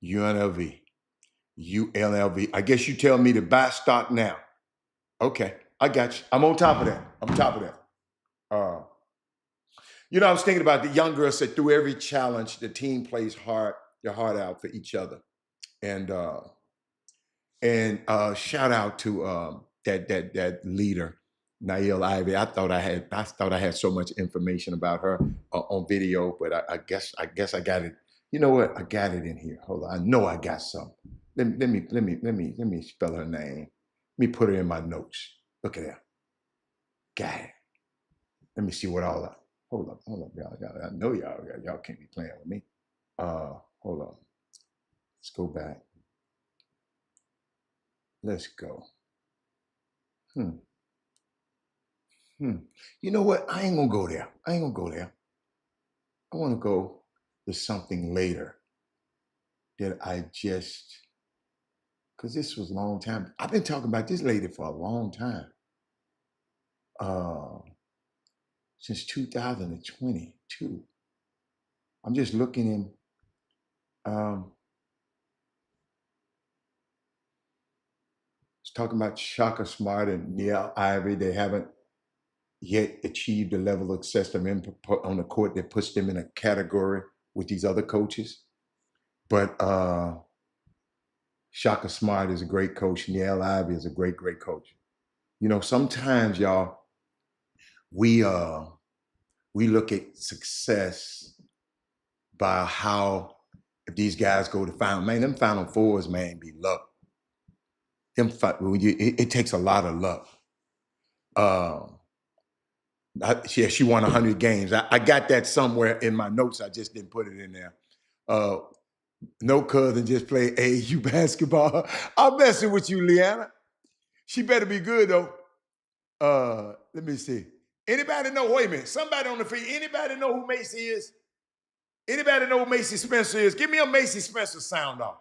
A: UNLV. I guess you tell me to buy stock now. Okay, I got you. I'm on top of that. I was thinking about the young girl said through every challenge, the team plays their heart out for each other. And shout out to that leader, Nail Ivy. I thought I had so much information about her on video, but I guess I got it. You know what? I got it in here. Hold on. I know I got some. Let me spell her name. Let me put her in my notes. Look at that. Got it. Let me see what all that. Hold up, y'all. I know y'all can't be playing with me. Hold on. Let's go back. Let's go. You know what? I ain't gonna go there. I want to go to something later that because this was a long time. I've been talking about this lady for a long time. Since 2022. I'm just looking in. It's talking about Shaka Smart and Neil Ivy. They haven't yet achieved the level of success on the court that puts them in a category with these other coaches. But Shaka Smart is a great coach. Neil Ivy is a great coach. Sometimes, y'all, we look at success by how if these guys go to final. Man, them Final Fours, man, be luck. It takes a lot of luck. She won 100 games. I got that somewhere in my notes. I just didn't put it in there. No cousin just play AAU basketball. I'm messing with you, Leanna. She better be good, though. Let me see. Anybody know? Wait a minute. Somebody on the field. Anybody know who Macy is? Anybody know who Macy Spencer is? Give me a Macy Spencer sound off.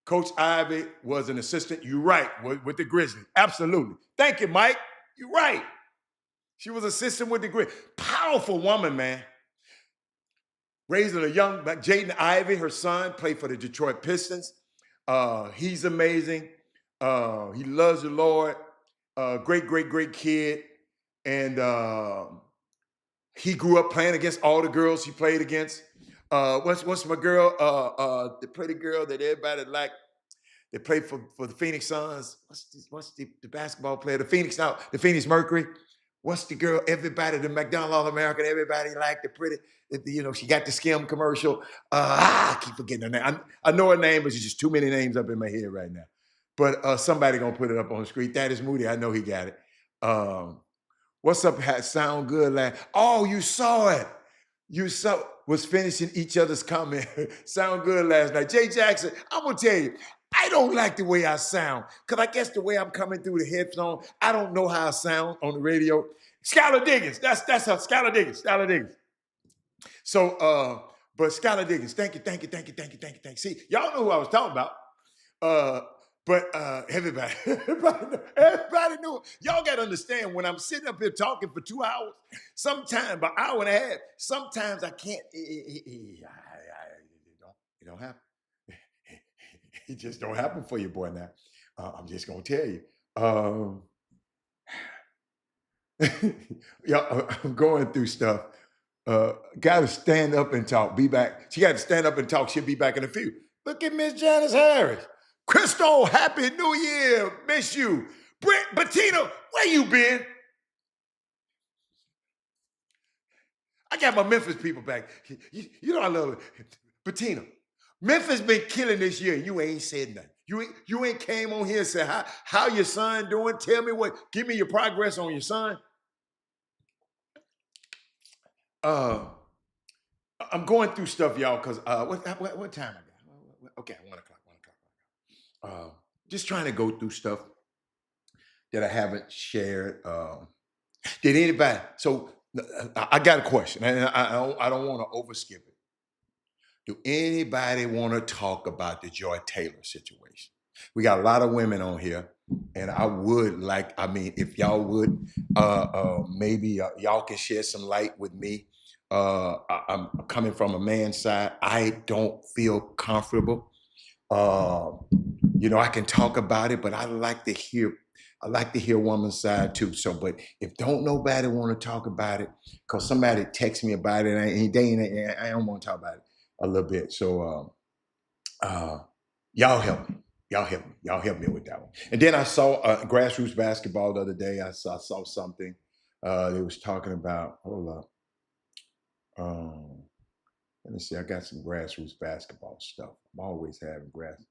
A: Coach Ivy was an assistant. You're right, with the Grizzlies. Absolutely. Thank you, Mike. You're right. She was assistant with the Grizzlies. Powerful woman, man. raising a young Jaden Ivey, her son, played for the Detroit Pistons. He's amazing. He loves the Lord. Great kid. And he grew up playing against all the girls he played against. What's my girl? The pretty girl that everybody liked. They played for the Phoenix Suns. What's the basketball player? The Phoenix Mercury. What's the girl? Everybody, the McDonald's All-American, everybody liked the pretty, she got the Skim commercial. I keep forgetting her name. I know her name, but it's just too many names up in my head right now. But somebody gonna put it up on the screen. That is Moody. I know he got it. What's up? Sound good, lad. Oh, you saw it. You saw was finishing each other's comment. Sound good last night. Jay Jackson, I'm gonna tell you, I don't like the way I sound. Because I guess the way I'm coming through the headphone, I don't know how I sound on the radio. Skylar Diggins, that's her, Skylar Diggins. So, but Skylar Diggins, thank you. See, y'all know who I was talking about. But everybody knew. Y'all got to understand, when I'm sitting up here talking for 2 hours, sometimes an hour and a half, sometimes I can't. It don't happen. It just don't happen for you, boy. Now, I'm just gonna tell you. Yeah, I'm going through stuff. Got to stand up and talk. Be back. She got to stand up and talk. She'll be back in a few. Look at Miss Janice Harris. Crystal, Happy New Year. Miss you. Bettina, where you been? I got my Memphis people back. You know I love it. Bettina, Memphis been killing this year. You ain't said nothing. You ain't came on here and said, how your son doing? Tell me give me your progress on your son. I'm going through stuff, y'all, because what time I got? Okay, 1 o'clock. Just trying to go through stuff that I haven't shared. Did anybody? So I got a question, and I don't want to overskip it. Do anybody want to talk about the Joy Taylor situation? We got a lot of women on here, and I would like, if y'all would, maybe y'all can shed some light with me. I'm coming from a man's side. I don't feel comfortable. I can talk about it, but I like to hear a woman's side too. So, but if don't nobody want to talk about it, because somebody texts me about it, and I don't want to talk about it a little bit. So, y'all help me. Y'all help me with that one. And then I saw grassroots basketball the other day. I saw something. They was talking about. Hold up. Let me see. I got some grassroots basketball stuff. I'm always having grass.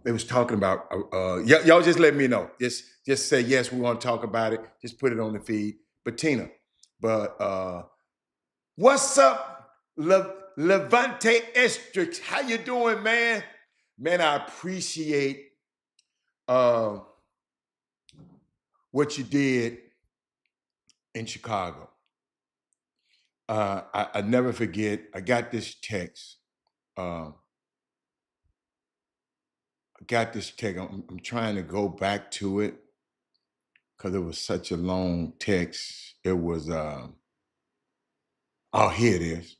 A: They was talking about. Y'all just let me know. Just say yes. We want to talk about it. Just put it on the feed. Bettina. But what's up, Levante Estrix? How you doing, man? Man, I appreciate what you did in Chicago. I never forget. I got this text. I'm trying to go back to it because it was such a long text. It was. Here it is.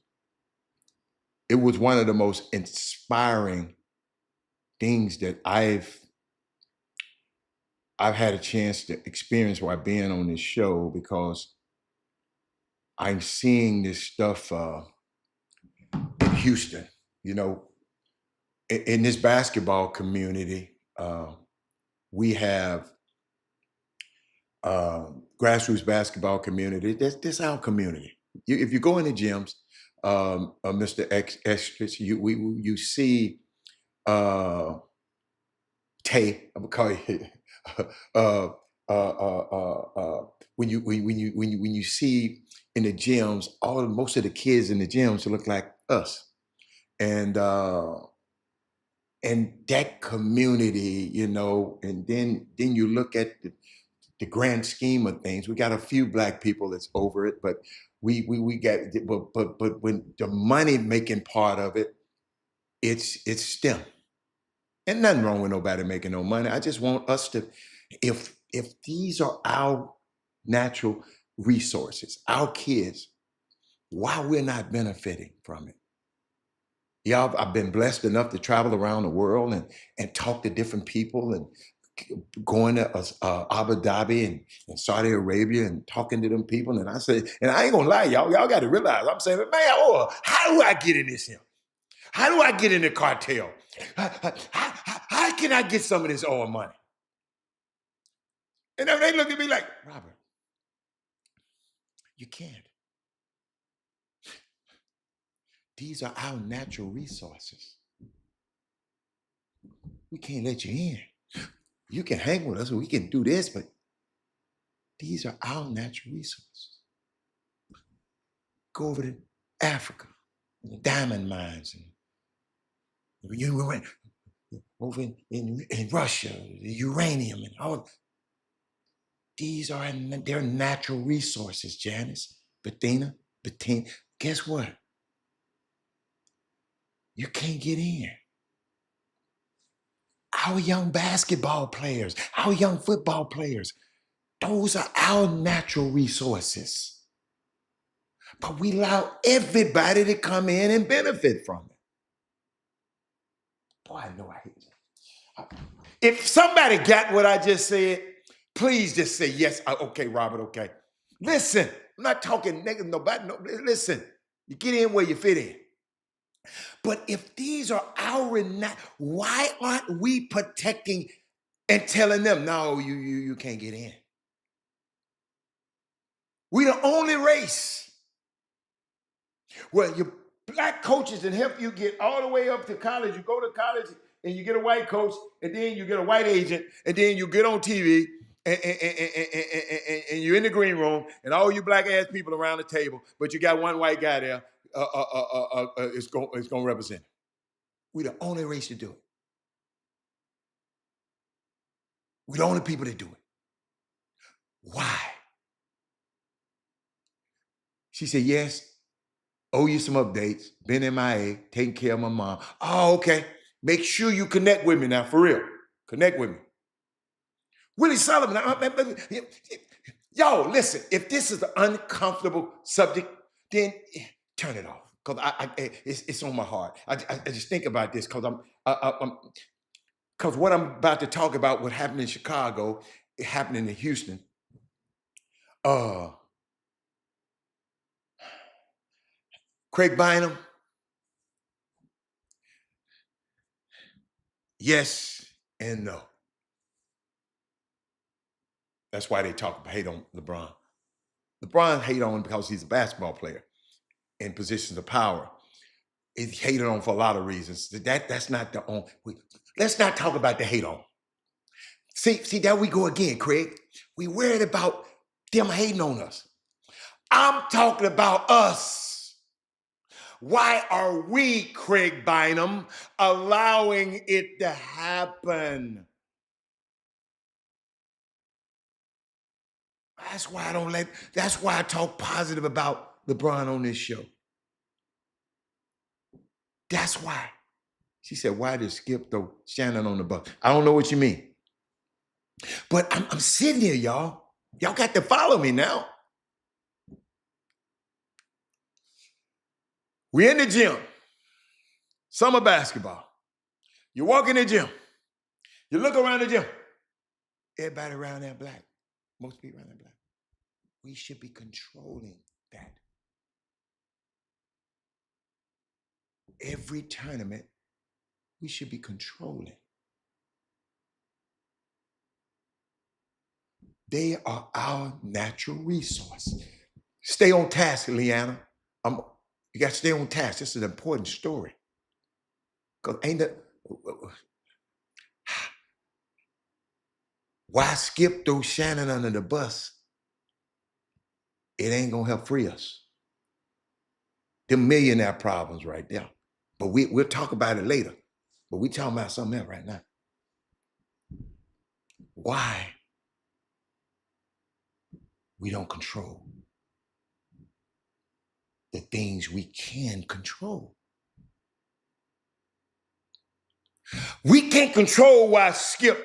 A: It was one of the most inspiring things that I've had a chance to experience while being on this show, because I'm seeing this stuff in Houston, in this basketball community. We have grassroots basketball community. This our community. If you go in the gyms, Mr. X, you see Tay. I'm gonna call you. When you see in the gyms, most of the kids in the gyms look like us, and that community, and then you look at the grand scheme of things. We got a few Black people that's over it, but we got, but when the money making part of it, it's STEM. And nothing wrong with nobody making no money. I just want us to, if these are our natural resources, our kids, why we're not benefiting from it. Yeah, I've been blessed enough to travel around the world and talk to different people and going to Abu Dhabi and Saudi Arabia and talking to them people. And I say, and I ain't gonna lie, y'all got to realize, I'm saying, man, how do I get in this here? How do I get in the cartel? How can I get some of this oil money? And then they look at me like, Robert, you can't. These are our natural resources. We can't let you in. You can hang with us, we can do this, but these are our natural resources. Go over to Africa, the diamond mines, and you went over in Russia, the uranium and all. These are their natural resources, Janice, Bettina. Guess what? You can't get in. Our young basketball players, our young football players, those are our natural resources. But we allow everybody to come in and benefit from it. Boy, I know I hate that. If somebody got what I just said, please just say yes. Okay, Robert, okay. Listen, I'm not talking negative, nobody. No, listen, you get in where you fit in. But if these are our, why aren't we protecting and telling them, no, you can't get in? We're the only race where your black coaches can help you get all the way up to college. You go to college and you get a white coach, and then you get a white agent, and then you get on TV, and you're in the green room, and all you black ass people around the table, but you got one white guy there. It's going to represent. We're the only race to do it. We're the only people that do it. Why? She said, yes, owe you some updates, been MIA, taking care of my mom. Oh, okay. Make sure you connect with me now, for real. Connect with me. Willie Sullivan, yo, listen, if this is an uncomfortable subject, then turn it off. Because it's on my heart. I just think about this because because what I'm about to talk about, what happened in Chicago, it happened in Houston. Craig Bynum, yes and no. That's why they hate on LeBron. LeBron hate on him because he's a basketball player in positions of power. He's hated on for a lot of reasons. That's not the only. Let's not talk about the hate on. See, there we go again, Craig. We worried about them hating on us. I'm talking about us. Why are we, Craig Bynum, allowing it to happen? That's why I talk positive about LeBron on this show. That's why. She said, why did Skip throw Shannon on the bus? I don't know what you mean. But I'm sitting here, y'all. Y'all got to follow me now. We're in the gym. Summer basketball. You walk in the gym. You look around the gym. Everybody around there black. Most people around there black. We should be controlling that. Every tournament, we should be controlling. They are our natural resource. Stay on task, Leanna. You got to stay on task. This is an important story. Because why Skip throw Shannon under the bus? It ain't going to help free us. The millionaire problems right there. But we'll talk about it later. But we're talking about something else right now. Why we don't control the things we can control. We can't control why Skip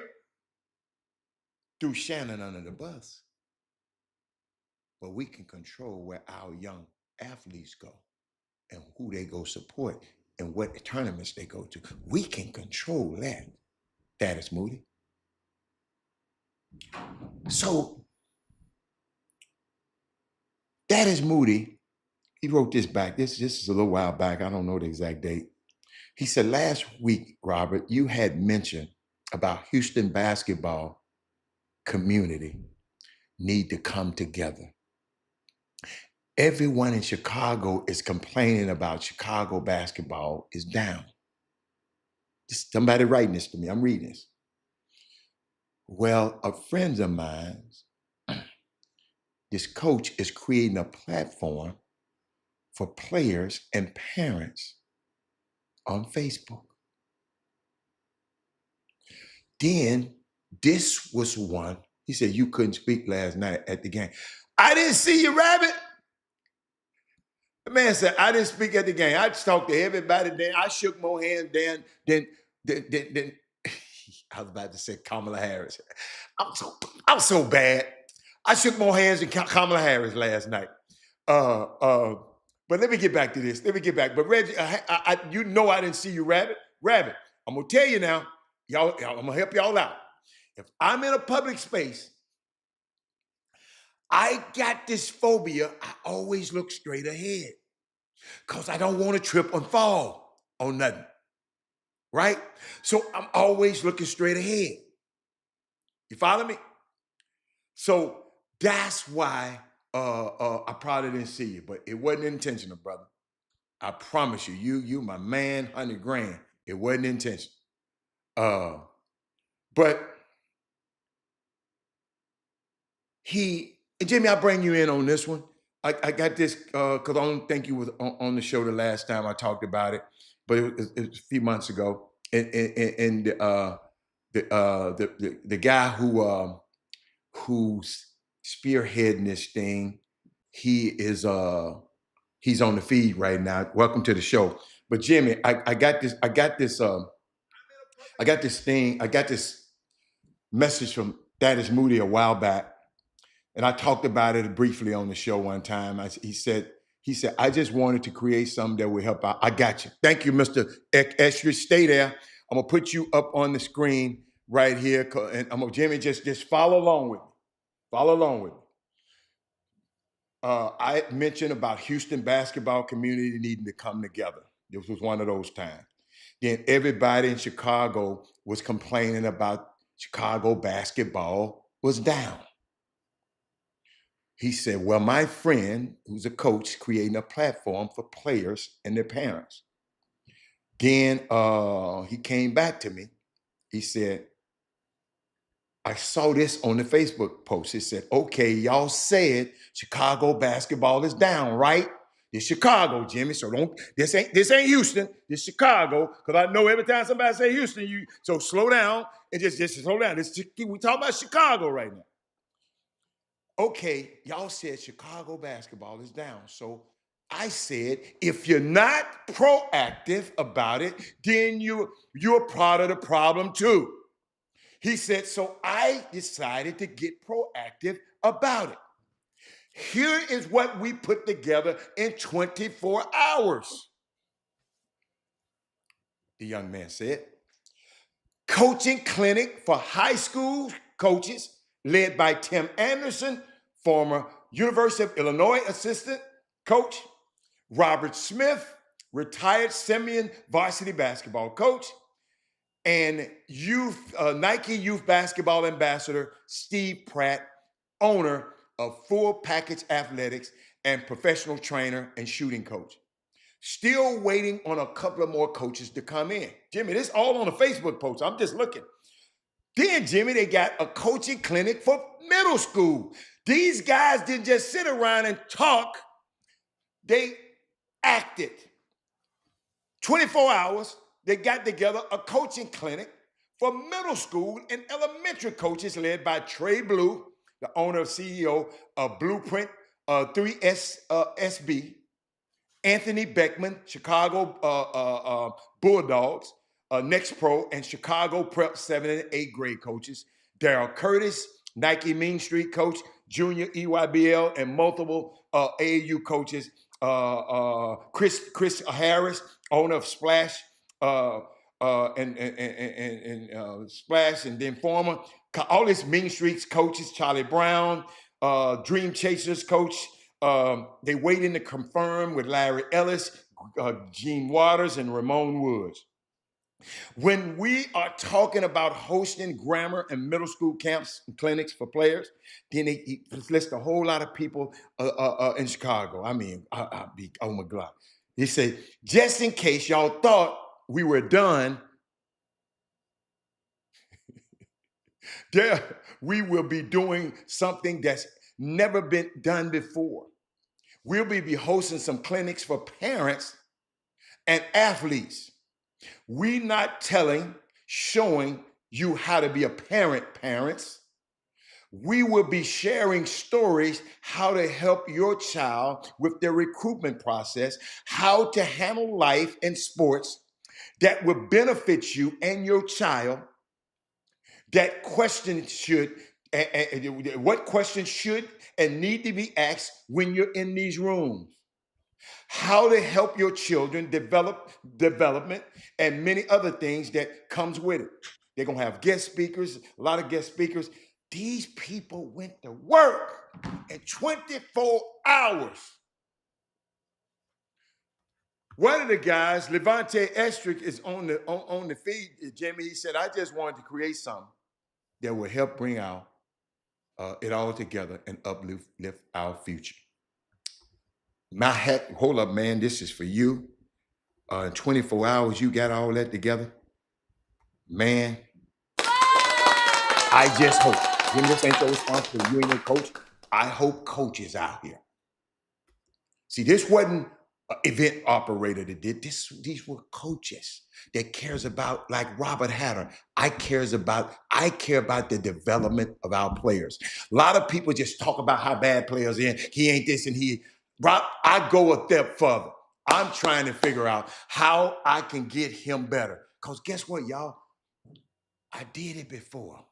A: threw Shannon under the bus. But we can control where our young athletes go and who they go support and what tournaments they go to. We can control that. That is Moody. So that is Moody. He wrote this back. This is a little while back. I don't know the exact date. He said, last week, Robert, you had mentioned about Houston basketball community need to come together. Everyone in Chicago is complaining about Chicago basketball is down. Somebody writing this to me. I'm reading this. Well, a friend of mine, this coach is creating a platform for players and parents on Facebook. Then this was one. He said, you couldn't speak last night at the game. I didn't see you, Rabbit. The man said, I didn't speak at the game. I just talked to everybody. Then I shook more hands than I was about to say Kamala Harris. I'm so bad. I shook more hands than Kamala Harris last night. But let me get back to this. Let me get back. But Reggie, you know I didn't see you, Rabbit. Rabbit, I'm gonna tell you now. Y'all, I'm gonna help y'all out. If I'm in a public space, I got this phobia. I always look straight ahead because I don't want to trip and fall on nothing. Right? So I'm always looking straight ahead. You follow me? So that's why I probably didn't see you, but it wasn't intentional, brother. I promise you, you my man, 100 grand. It wasn't intentional. But Jimmy, I'll bring you in on this one. I got this because I don't think you was on the show the last time I talked about it, but it was a few months ago. And the guy who's spearheading this thing, he's on the feed right now. Welcome to the show. But Jimmy, I got this message from That Is Moody a while back. And I talked about it briefly on the show one time. He said, I just wanted to create something that would help out. I got you. Thank you, Mr. Estridge. Stay there. I'm going to put you up on the screen right here. And I'm going to, Jimmy, just follow along with me. Follow along with me. I mentioned about Houston basketball community needing to come together. This was one of those times. Then everybody in Chicago was complaining about Chicago basketball was down. He said, well, my friend, who's a coach, creating a platform for players and their parents. Then he came back to me. He said, I saw this on the Facebook post. It said, okay, y'all said Chicago basketball is down, right? It's Chicago, Jimmy. So this ain't Houston. This Chicago. Because I know every time somebody say Houston, so slow down and just slow down. We talking about Chicago right now. Okay, y'all said Chicago basketball is down. So I said, if you're not proactive about it, then you're part of the problem too. He said, so I decided to get proactive about it. Here is what we put together in 24 hours. The young man said, coaching clinic for high school coaches led by Tim Anderson, former University of Illinois assistant coach, Robert Smith, retired Simeon varsity basketball coach, and Nike youth basketball ambassador Steve Pratt, owner of Full Package Athletics and professional trainer and shooting coach. Still waiting on a couple of more coaches to come in. Jimmy, this all on a Facebook post. I'm just looking. Then, Jimmy, they got a coaching clinic for middle school. These guys didn't just sit around and talk. They acted. 24 hours, they got together a coaching clinic for middle school and elementary coaches led by Trey Blue, the owner and CEO of Blueprint 3SB, Anthony Beckman, Chicago Bulldogs, Next Pro, and Chicago Prep 7 and 8 grade coaches, Daryl Curtis, Nike Main Street coach, junior EYBL, and multiple AAU coaches Chris Harris, owner of Splash, Splash, and then former all these Mean Streets coaches, Charlie Brown, Dream Chasers coach. They waiting to confirm with Larry Ellis, Gene Waters, and Ramon Woods. When we are talking about hosting grammar and middle school camps and clinics for players, then he lists a whole lot of people in Chicago. I mean, I'll be, oh my God. He said, just in case y'all thought we were done, there we will be doing something that's never been done before. We'll be hosting some clinics for parents and athletes. We're not showing you how to be a parents. We will be sharing stories how to help your child with their recruitment process, how to handle life and sports that will benefit you and your child. That question what questions should and need to be asked when you're in these rooms. How to help your children development, and many other things that comes with it. They're going to have guest speakers, a lot of guest speakers. These people went to work in 24 hours. One of the guys, Levante Estrick, is on the feed, Jimmy. He said, I just wanted to create something that will help bring out it all together and uplift our future. My heck, hold up, man, this is for you. In 24 hours, you got all that together. Man, I just hope. Jim, this ain't your responsibility. You ain't no coach. I hope coaches out here. See, this wasn't an event operator that did this. These were coaches that cares about, like Robert Hatter. I care about the development of our players. A lot of people just talk about how bad players are. He ain't this and he. Rob, I go a step further. I'm trying to figure out how I can get him better. Because guess what, y'all? I did it before.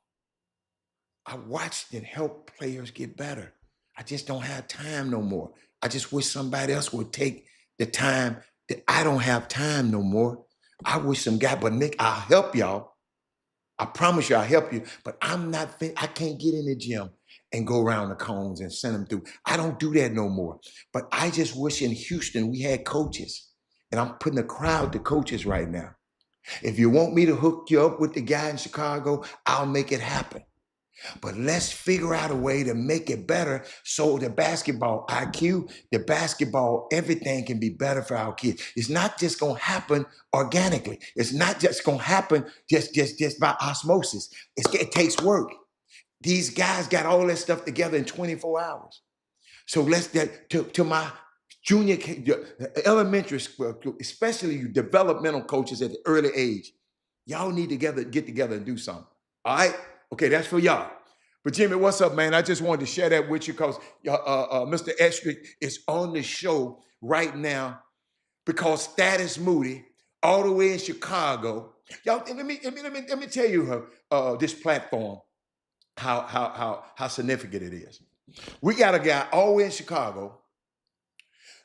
A: I watched and helped players get better. I just don't have time no more. I just wish somebody else would take the time that I don't have time no more. I wish some guy, but Nick, I'll help y'all. I promise you I'll help you, but I can't get in the gym and go around the cones and send them through. I don't do that no more. But I just wish in Houston we had coaches. And I'm putting a crowd to coaches right now. If you want me to hook you up with the guy in Chicago, I'll make it happen. But let's figure out a way to make it better so the basketball IQ, the basketball, everything can be better for our kids. It's not just going to happen organically. It's not just going to happen just by osmosis. It takes work. These guys got all that stuff together in 24 hours. So let's get to my junior, elementary school, especially you developmental coaches at the early age. Y'all need to get together and do something. All right? Okay, that's for y'all. But Jimmy, what's up, man? I just wanted to share that with you because Mr. Estrick is on the show right now because Status Moody, all the way in Chicago. Y'all, let me tell you this platform, how significant it is. We got a guy all the way in Chicago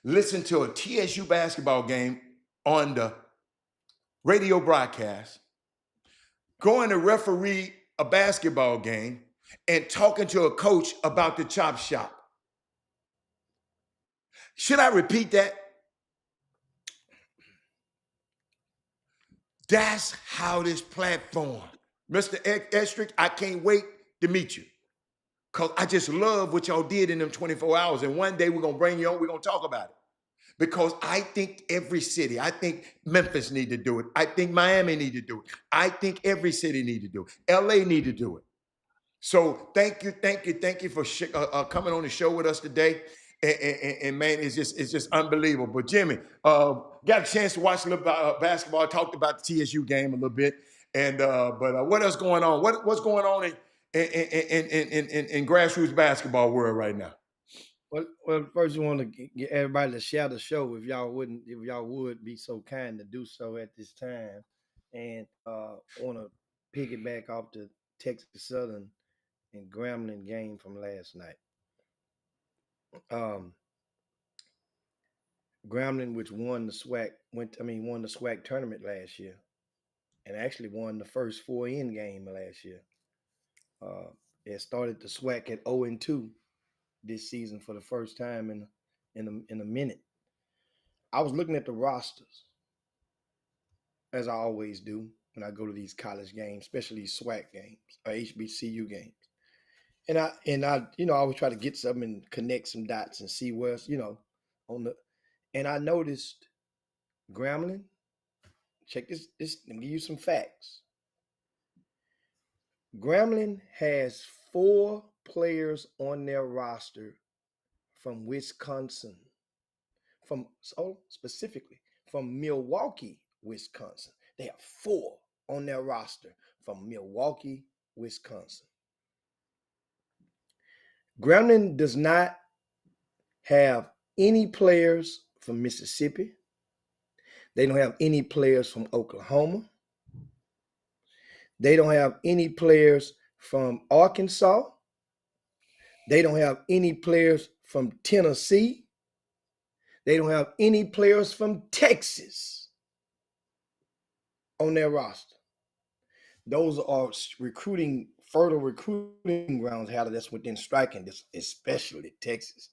A: listen to a TSU basketball game on the radio broadcast, going to referee a basketball game, and talking to a coach about the Chop Shop. Should I repeat that? That's how this platform. Mr. Estrick, I can't wait to meet you. Because I just love what y'all did in them 24 hours. And one day we're going to bring you on, we're going to talk about it. Because I think every city, I think Memphis need to do it. I think Miami need to do it. I think every city need to do it. LA need to do it. So thank you for coming on the show with us today. And man, it's just unbelievable. But Jimmy, got a chance to watch a little basketball. I talked about the TSU game a little bit. And but what else going on? What's going on in grassroots basketball world right now?
I: Well, first, I want to get everybody to share the show if y'all would be so kind to do so at this time. And want to piggyback off the Texas Southern and Grambling game from last night. Grambling, which won the won the SWAC tournament last year, and actually won the first 4-in game last year. They started the SWAC at 0-2 this season for the first time in a minute. I was looking at the rosters, as I always do when I go to these college games, especially these SWAC games or HBCU games. And I always try to get something and connect some dots and see where's, and I noticed Grambling. Check this. Let me give you some facts. Grambling has 4 players on their roster from Wisconsin, specifically from Milwaukee, Wisconsin. They have 4 on their roster from Milwaukee, Wisconsin. Grambling does not have any players from Mississippi. They don't have any players from Oklahoma. They don't have any players from Arkansas. They don't have any players from Tennessee. They don't have any players from Texas on their roster. Those are fertile recruiting grounds, that's within striking distance, especially Texas.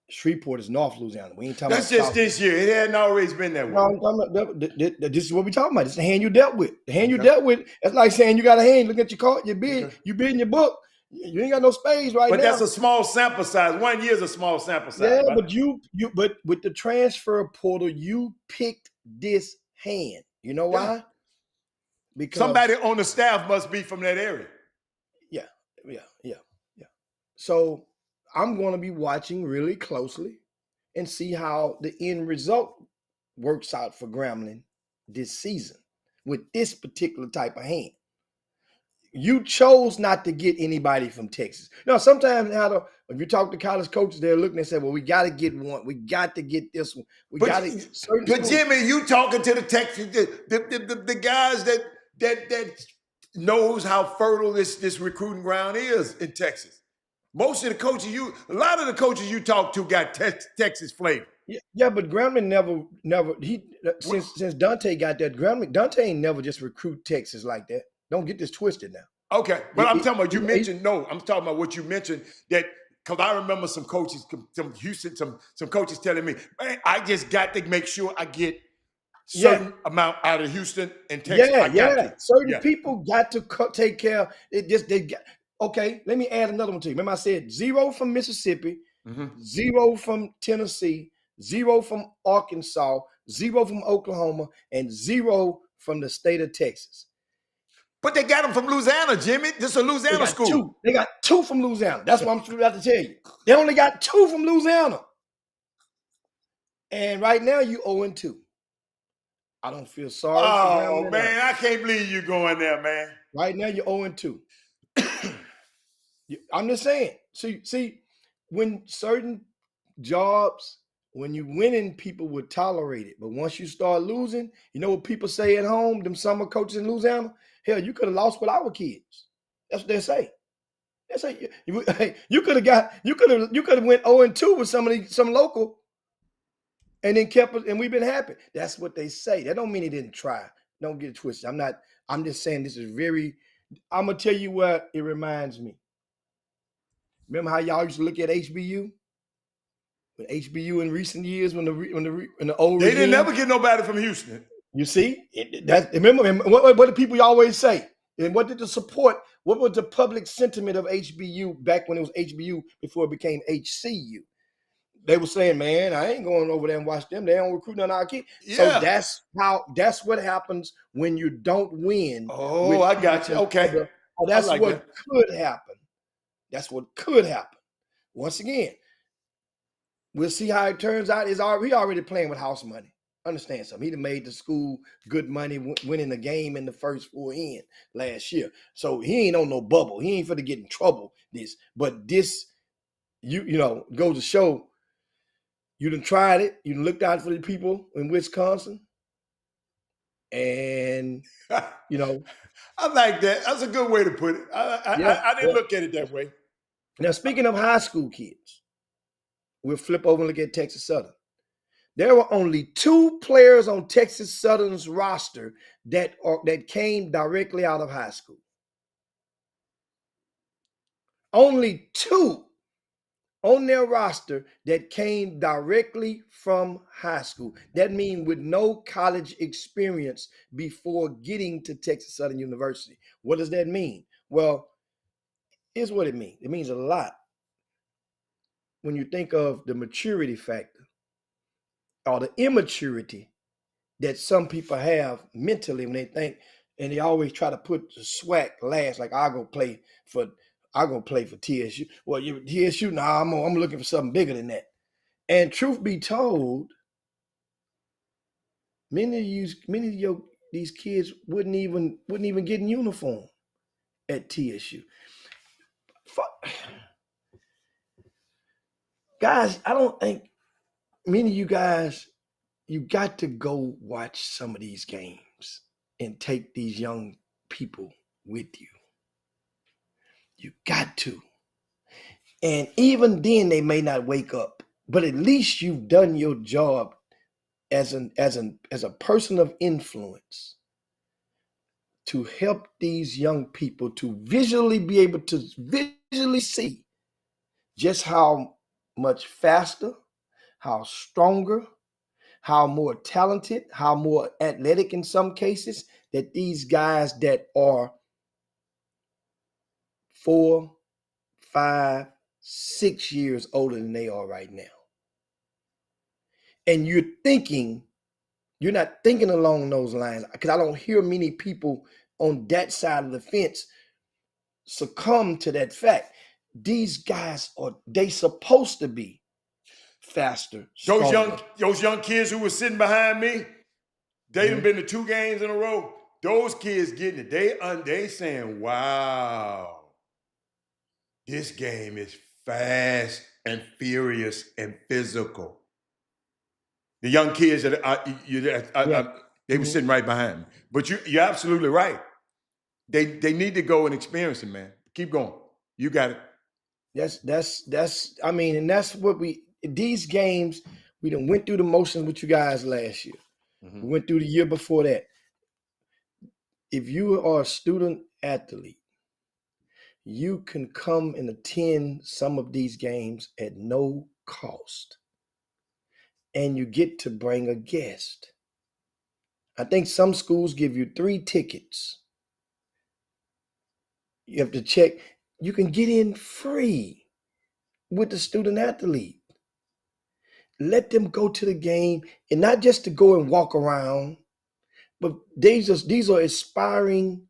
I: Shreveport is North Louisiana. We ain't talking
A: That's
I: about
A: just
I: South.
A: this year. It hadn't always been that way.
I: No, I'm talking about, this is what we're talking about. It's the hand you dealt with. The hand you dealt with, that's like saying you got a hand, look at your card, your bid, you bid in your book. You ain't got no spades right now.
A: But that's a small sample size. 1 year is a small sample size.
I: Yeah,
A: right?
I: but with the transfer portal, you picked this hand. You know why? Because
A: somebody on the staff must be from that area.
I: Yeah. So I'm going to be watching really closely and see how the end result works out for Grambling this season with this particular type of hand. You chose not to get anybody from Texas. Now, sometimes if you talk to college coaches, they're looking and say, well, we got to get one. We got to get this one.
A: But Jimmy, you talking to the Texas, the guys that knows how fertile this recruiting ground is in Texas. Most of the coaches a lot of the coaches you talk to got Texas flavor.
I: Yeah, but Grambling never since Dante got that, Dante ain't never just recruit Texas like that. Don't get this twisted now.
A: Okay, but I'm talking about I'm talking about what you mentioned, that because I remember some coaches, some coaches telling me, man, I just got to make sure I get certain amount out of Houston and Texas.
I: Certain people got to take care of it. Okay, let me add another one to you. Remember I said 0 from Mississippi, 0 from Tennessee, 0 from Arkansas, 0 from Oklahoma, and 0 from the state of Texas.
A: But they got them from Louisiana, Jimmy. This is a Louisiana school.
I: They got 2 from Louisiana. That's what I'm about to tell you. They only got 2 from Louisiana. And right now you 0-2. I don't feel sorry for them.
A: Oh, man, I can't believe you're going there, man.
I: Right now you're 0-2. I'm just saying. See, when certain jobs, when you winning, people would tolerate it. But once you start losing, you know what people say at home, them summer coaches in Louisiana? Hell, you could have lost with our kids. That's what they say. They say you could have went 0-2 with some local and then kept it, and we've been happy. That's what they say. That don't mean he didn't try. Don't get it twisted. I'm just saying this is I'm gonna tell you what it reminds me. Remember how y'all used to look at HBU? When HBU in recent years, when the old
A: they didn't never get nobody from Houston.
I: You see, remember what do people always say? And what was the public sentiment of HBU back when it was HBU before it became HCU? They were saying, man, I ain't going over there and watch them. They don't recruit none of our kids. Yeah. So that's what happens when you don't win.
A: Oh, I got you. Okay.
I: That's what could happen. That's what could happen. Once again, we'll see how it turns out. He already playing with house money. Understand something. He done made the school good money winning the game in the first 4-in last year. So he ain't on no bubble. He ain't finna get in trouble. But this, goes to show you done tried it. You done looked out for the people in Wisconsin. And,
A: I like that. That's a good way to put it. I didn't look at it that way.
I: Now, speaking of high school kids, we'll flip over and look at Texas Southern. There were only 2 players on Texas Southern's roster that came directly out of high school. Only 2 on their roster that came directly from high school. That means with no college experience before getting to Texas Southern University. What does that mean? Well, here's what it means. It means a lot when you think of the maturity factor or the immaturity that some people have mentally when they think, and they always try to put the SWAC last, like I'll go play for TSU. Well, TSU, nah, I'm looking for something bigger than that. And truth be told, many of these kids wouldn't even get in uniform at TSU. Guys, I don't think many of you guys, you got to go watch some of these games and take these young people with you. You got to. And even then they may not wake up, but at least you've done your job as a person of influence to help these young people to be able to visually see just how much faster, how stronger, how more talented, how more athletic in some cases that these guys that are 4, 5, 6 years older than they are right now. And you're not thinking along those lines, because I don't hear many people on that side of the fence succumb to that fact. These guys they supposed to be faster, stronger.
A: Those young kids who were sitting behind me, they done been to 2 games in a row. Those kids getting it. They saying, wow, this game is fast and furious and physical. The young kids they were sitting right behind me. But you're absolutely right. They need to go and experience it, man. Keep going. You got it.
I: That's I mean, and that's what these games, we done went through the motions with you guys last year. Mm-hmm. We went through the year before that. If you are a student athlete, you can come and attend some of these games at no cost. And you get to bring a guest. I think some schools give you 3 tickets. You have to check. You can get in free with the student athlete. Let them go to the game, and not just to go and walk around, but these are aspiring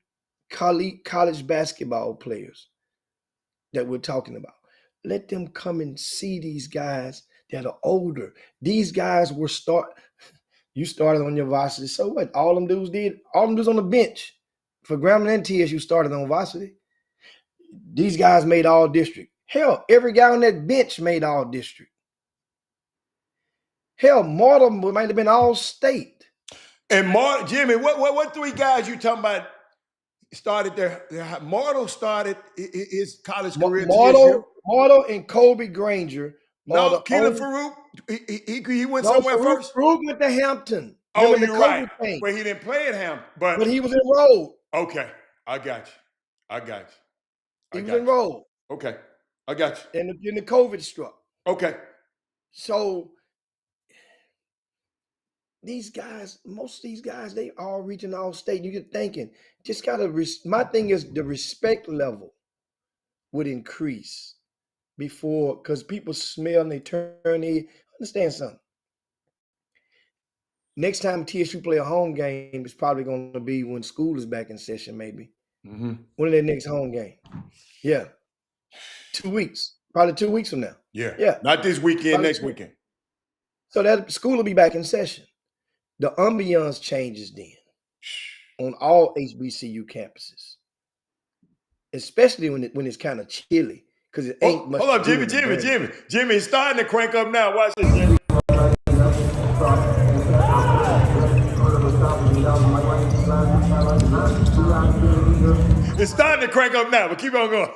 I: college basketball players that we're talking about. Let them come and see these guys that are older. These guys you started on your varsity. So what? All them dudes on the bench for Grambling and TSU started on varsity. These guys made all district. Hell, every guy on that bench made all district. Hell, Marta might have been all state.
A: And Jimmy, what 3 guys you talking about started their Marta started his college career?
I: Marta and Kobe Granger.
A: No, Keelan Farouk, he went somewhere first.
I: Farouk went to Hampton.
A: Oh, you're right. But he didn't play at Hampton.
I: But he was enrolled.
A: Okay, I got you.
I: He was enrolled.
A: Okay, I got you.
I: And then the COVID struck.
A: Okay.
I: So these guys, most of these guys, they all reaching all state. You get thinking, just gotta. My thing is the respect level would increase before, because people smell and they turn. They understand something. Next time TSU play a home game, it's probably going to be when school is back in session, maybe. Mm-hmm. When is their next home game? Yeah. 2 weeks. Probably 2 weeks from now.
A: Yeah. Not this weekend, probably next weekend.
I: So that school will be back in session. The ambiance changes then on all HBCU campuses, especially when it's kind of chilly, because it ain't much.
A: Hold up, Jimmy, it's starting to crank up now. Watch this, Jimmy. It's starting to crank up now, but keep on going.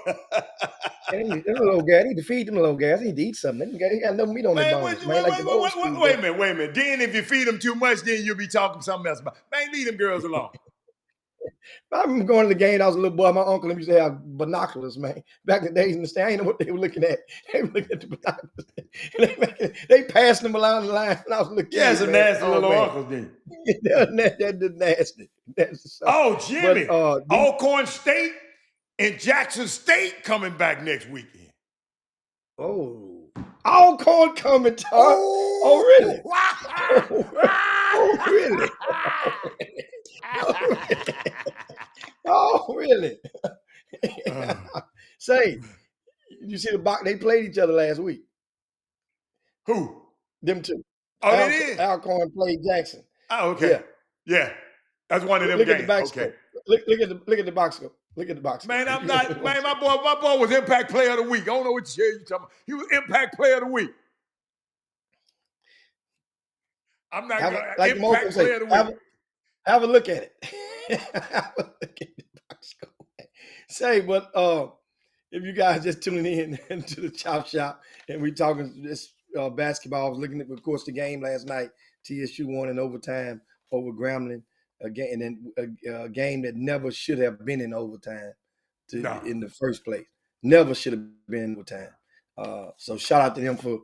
I: Them little guys, I need to feed them little guys. I need to eat something. They got no meat on their
A: Man,
I: bones, man. Like the old school.
A: wait a minute. Then if you feed them too much, then you'll be talking something else about. Man, leave them girls alone.
I: I remember going to the game. I was a little boy. My uncle used to have binoculars, man. Back in the days in the stand, I didn't know what they were looking at. They were looking at the binoculars. They passed them along the line, and I was looking.
A: Yeah, it's a nasty little uncle, then.
I: That's nasty.
A: Oh, Jimmy. Alcorn State and Jackson State coming back next weekend.
I: Oh, Alcorn coming, Todd. Oh, really? Oh, really? Oh, really? Say, you see the box? They played each other last week.
A: Who?
I: Them two.
A: Oh, they did?
I: Alcorn played Jackson.
A: Oh, okay. Yeah. That's one of them games.
I: At the box
A: okay.
I: Look at the box score. Look at the box score.
A: Man, I'm not. Man, my boy was Impact Player of the Week. I don't know what you talking about. He was Impact Player of the Week. I'm not going to Impact Player of the Week.
I: Have a look at it. Have a look at the box score. Say, but if you guys just tuning in into the Chop Shop and we talking this basketball, I was looking at, of course, the game last night. TSU won in overtime over Grambling, a game that never should have been in overtime in the first place. Never should have been in overtime. So shout out to them for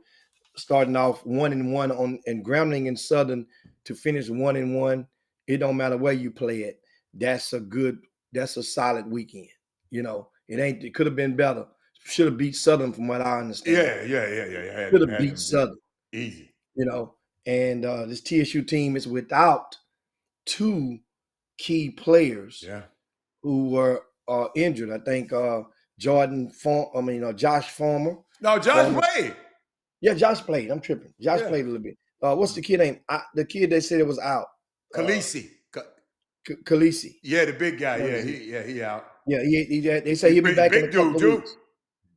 I: starting off 1-1 and Grambling and Southern to finish 1-1. It don't matter where you play it. That's a solid weekend. You know, it could have been better. Should have beat Southern from what I understand.
A: Yeah.
I: Could have beat Southern.
A: Easy.
I: You know, and this TSU team is without two key players who were injured. I think Josh Farmer.
A: No, Josh played.
I: Yeah, Josh played. I'm tripping. Josh played a little bit. What's the kid name? The kid they said it was out.
A: Khaleesi.
I: Khaleesi.
A: Yeah, the big guy. He out.
I: Yeah, they say he'll be back in a couple of weeks.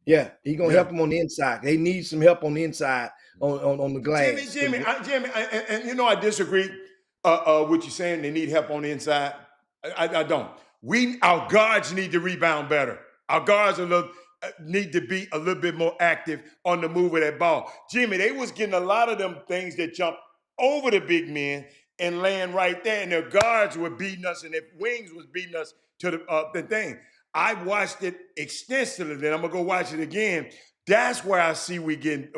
I: Yeah, he's gonna help him on the inside. They need some help on the inside on the glass.
A: Jimmy, and you know I disagree with you saying they need help on the inside. I don't. Our guards need to rebound better. Our guards need to be a little bit more active on the move of that ball. Jimmy, they was getting a lot of them things that jump over the big men and laying right there, and their guards were beating us, and their wings was beating us to the thing. I watched it extensively, then I'm gonna go watch it again. That's where I see we getting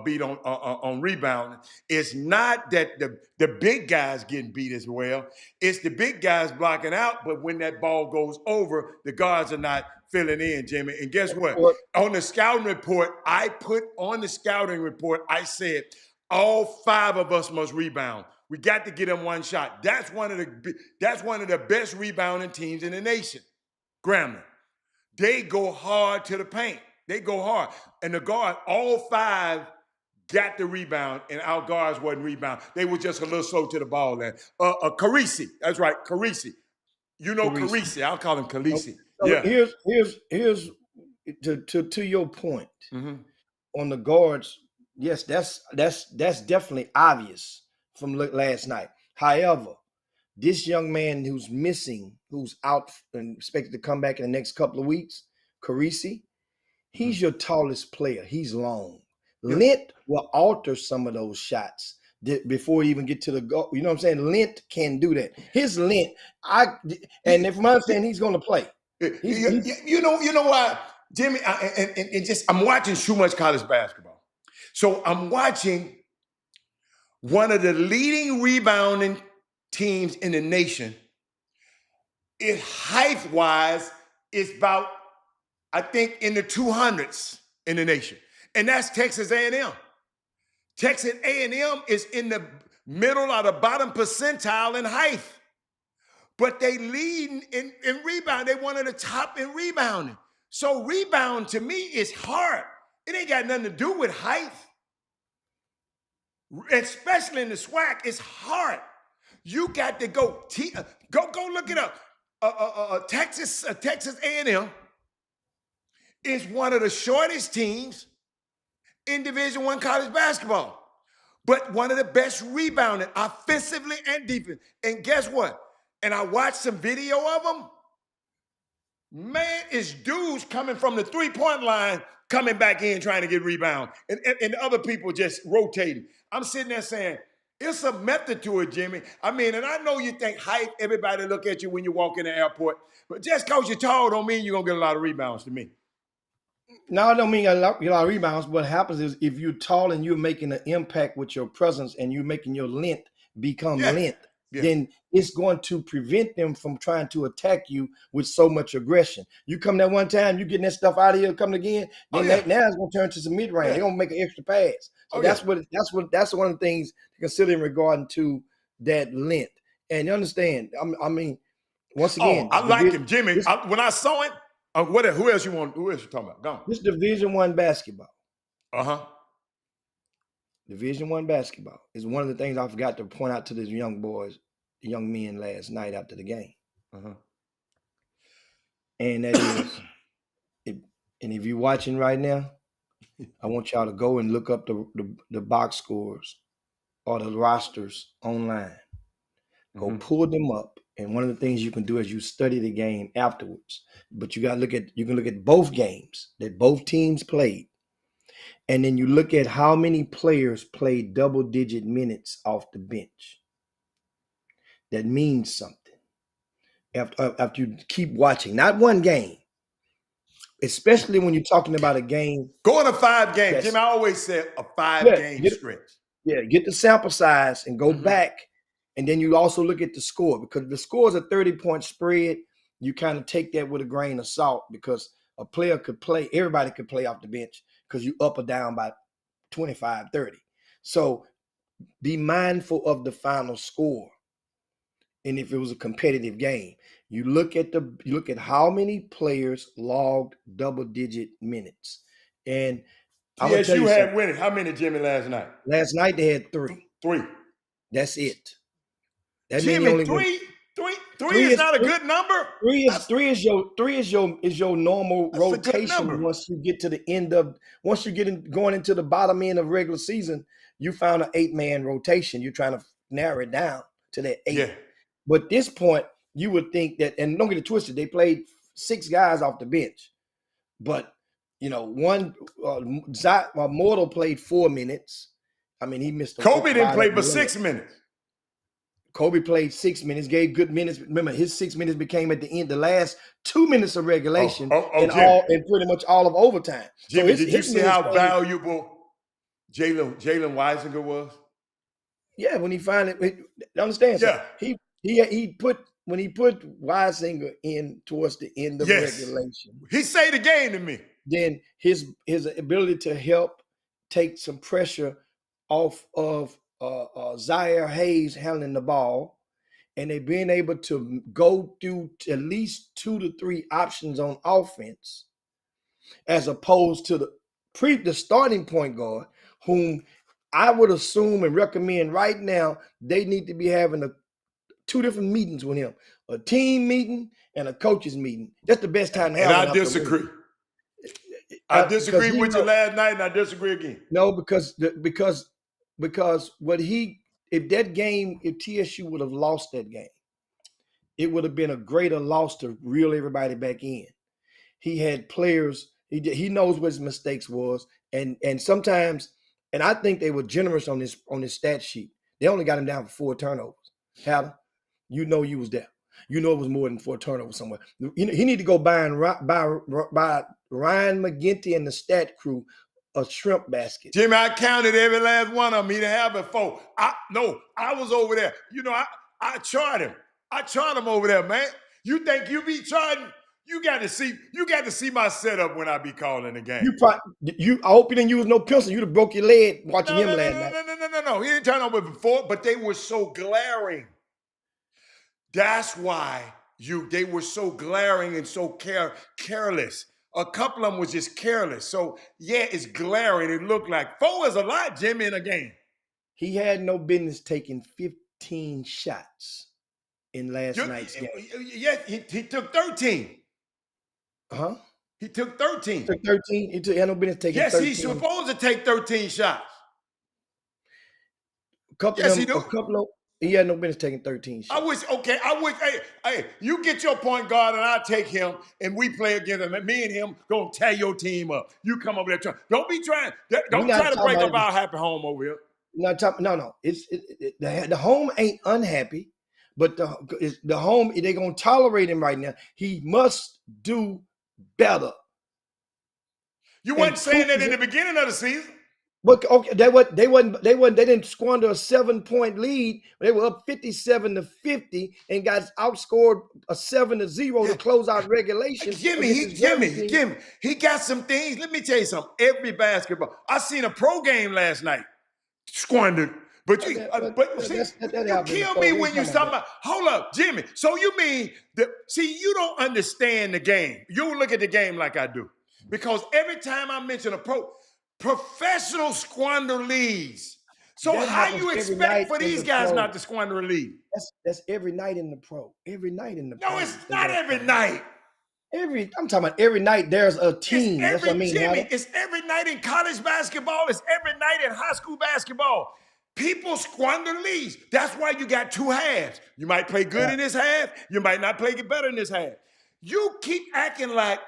A: beat on rebounding. It's not that the big guys getting beat as well. It's the big guys blocking out, but when that ball goes over, the guards are not filling in, Jimmy. And guess what? On the scouting report, I said all 5 of us must rebound. We got to get them one shot. That's one of the best rebounding teams in the nation. Grambling. They go hard to the paint. They go hard. And the guard, all 5 got the rebound, and our guards wasn't rebound. They were just a little slow to the ball there. Carisi. That's right, Carisi. You know Carisi. I'll call him Khaleesi.
I: So here's to your point on the guards. Yes, that's definitely obvious from last night. However, this young man who's missing, who's out and expected to come back in the next couple of weeks, Carisi, he's your tallest player. He's long. Length will alter some of those shots before you even get to the goal. You know what I'm saying? Length can do that. His length, and if I'm understanding, he's going to play.
A: You know why, Jimmy? I'm watching too much college basketball, so I'm watching one of the leading rebounding teams in the nation. It height-wise is about, I think, in the 200s in the nation, and that's Texas A&M. Texas A&M is in the middle or the bottom percentile in height, but they lead in rebound. They're one of the top in rebounding. So rebound to me is hard. It ain't got nothing to do with height, especially in the SWAC. It's hard. You got to go look it up. Texas A&M is one of the shortest teams in Division I college basketball, but one of the best rebounding offensively and defense. And guess what? And I watched some video of them. Man, it's dudes coming from the 3-point line, coming back in trying to get rebound, and other people just rotating. I'm sitting there saying, it's a method to it, Jimmy. I mean, and I know you think hype, everybody look at you when you walk in the airport, but just because you're tall don't mean you're going to get a lot of rebounds to me.
I: No, I don't mean a lot of rebounds. What happens is if you're tall and you're making an impact with your presence and you're making your length become length, then it's going to prevent them from trying to attack you with so much aggression. You come that one time, you getting that stuff out of here, coming again, then now it's going to turn to some mid-range. They're going to make an extra pass. So that's one of the things to consider in regard to that length. And you understand, I mean, once again,
A: I like him, Jimmy. When I saw it, who else you talking about? Go on.
I: This Division I basketball. Division I basketball is one of the things I forgot to point out to these young men last night after the game. And that is, and if you're watching right now, I want y'all to go and look up the box scores or the rosters online. Go pull them up. And one of the things you can do is you study the game afterwards. But you can look at both games that both teams played. And then you look at how many players played double-digit minutes off the bench. That means something. After you keep watching, not one game, especially when you're talking about a game.
A: Going to 5 games. Jim, I always said a 5-game stretch.
I: Yeah, get the sample size and go back. And then you also look at the score, because the score is a 30-point spread. You kind of take that with a grain of salt, because a player could play, everybody could play off the bench because you up or down by 25, 30. So be mindful of the final score. And if it was a competitive game, you look at how many players logged double-digit minutes. And
A: TSU had winning. How many, Jimmy, last night?
I: Last night they had 3.
A: 3.
I: That's it. That
A: Jimmy, three is not a good number.
I: Three is your normal rotation. Once you get to the end of, going into the bottom end of regular season, you found an 8-man rotation. You're trying to narrow it down to that 8.
A: Yeah.
I: But at this point, you would think that, and don't get it twisted, they played 6 guys off the bench. But Mortal played 4 minutes. I mean, he missed.
A: Kobe didn't play but 6 minutes.
I: Kobe played 6 minutes, gave good minutes. Remember, his 6 minutes became at the end, the last 2 minutes of regulation, and pretty much all of overtime.
A: Jimmy, did you see how valuable Jalen Weisinger was?
I: Yeah, when he finally understand. Yeah, when he put Weisinger in towards the end of regulation,
A: he saved the game to me.
I: Then his ability to help take some pressure off of Zaire Hayes handling the ball, and they being able to go through at least 2 to 3 options on offense, as opposed to the starting point guard, whom I would assume and recommend right now they need to be having 2 different meetings with him, a team meeting and a coaches meeting. That's the best time to have.
A: And I disagree. I disagree with you last night, and I disagree again.
I: No, because if TSU would have lost that game, it would have been a greater loss to reel everybody back in. He had players, he knows what his mistakes was, and sometimes, and I think they were generous on this stat sheet. They only got him down for 4 turnovers. Haller, you know you was there. You know it was more than 4 turnovers somewhere. He need to go buy Ryan McGinty and the stat crew a shrimp basket.
A: Jimmy, I counted every last one of them. He didn't have before. I was over there. I charted him. I charted him over there, man. You think you be charting? You got to see my setup when I be calling the game.
I: I hope you didn't use no pencil. You'd have broke your leg watching him last night.
A: No. He didn't turn over before, but they were so glaring. That's why they were so glaring and so careless. A couple of them was just careless. So, yeah, it's glaring. It looked like 4 is a lot, Jimmy, in a game.
I: He had no business taking 15 shots in last night's game.
A: Yeah, he took 13.
I: Huh?
A: He took 13.
I: He took 13? He had no business taking 13.
A: Yes, he's supposed to take 13 shots.
I: A couple He had no business taking 13 shots.
A: Hey, you get your point guard and I take him and we play against him. And me and him gonna tear your team up. You come over there don't try to break up our happy home over here.
I: No. The home ain't unhappy, but the home, they're gonna tolerate him right now. He must do better.
A: You wasn't saying that in the beginning of the season.
I: But okay, they didn't squander a 7-point lead. They were up 57-50 and got outscored a 7-0 to close out regulation.
A: Jimmy, he got some things. Let me tell you something. Every basketball, I seen a pro game last night, squandered. But you kill me when you talking about. Hold up, Jimmy. So you mean you don't understand the game. You don't look at the game like I do, because every time I mention a professional squander leads. So how you expect for these guys not to squander a lead?
I: That's every night in the pro. Every night in the pro.
A: No, it's not every night.
I: I'm talking about every night there's a team. That's what I mean.
A: Jimmy, it's every night in college basketball. It's every night in high school basketball. People squander leads. That's why you got two halves. You might play good in this half. You might not play better in this half. You keep acting like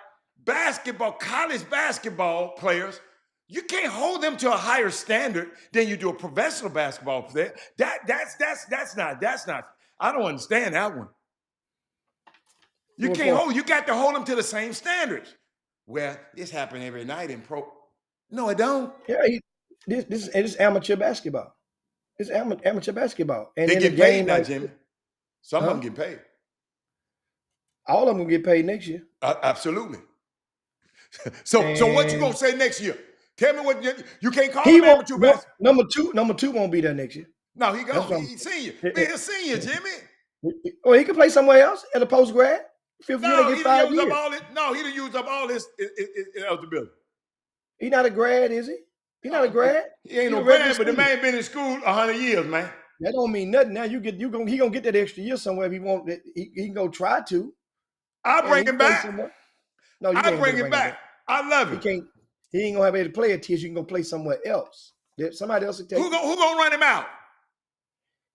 A: college basketball players. You can't hold them to a higher standard than you do a professional basketball player. That's not. I don't understand that one. You got to hold them to the same standards. Well, this happens every night in pro. No, it don't.
I: Yeah, this is amateur basketball. It's amateur basketball. And
A: they get paid now, Jimmy. Some of them get paid.
I: All of them get paid next year.
A: Absolutely. So what you gonna say next year? Tell me what you can't call him amateur basketball.
I: Number two won't be there next year.
A: No, he goes. He's senior. Be a senior, Jimmy.
I: Well, he can play somewhere else at a post grad.
A: He done used up all his eligibility.
I: He not a grad, is he? He not a grad.
A: He ain't no grad, but the man been in school 100 years, man.
I: That don't mean nothing. Now he gonna get that extra year somewhere if he want. He can go try to.
A: I'll bring him back.
I: No, you
A: I'll bring him back. I love him.
I: He ain't gonna have able to play at TSU. You can go play somewhere else. Somebody else will take.
A: Who gonna run him out?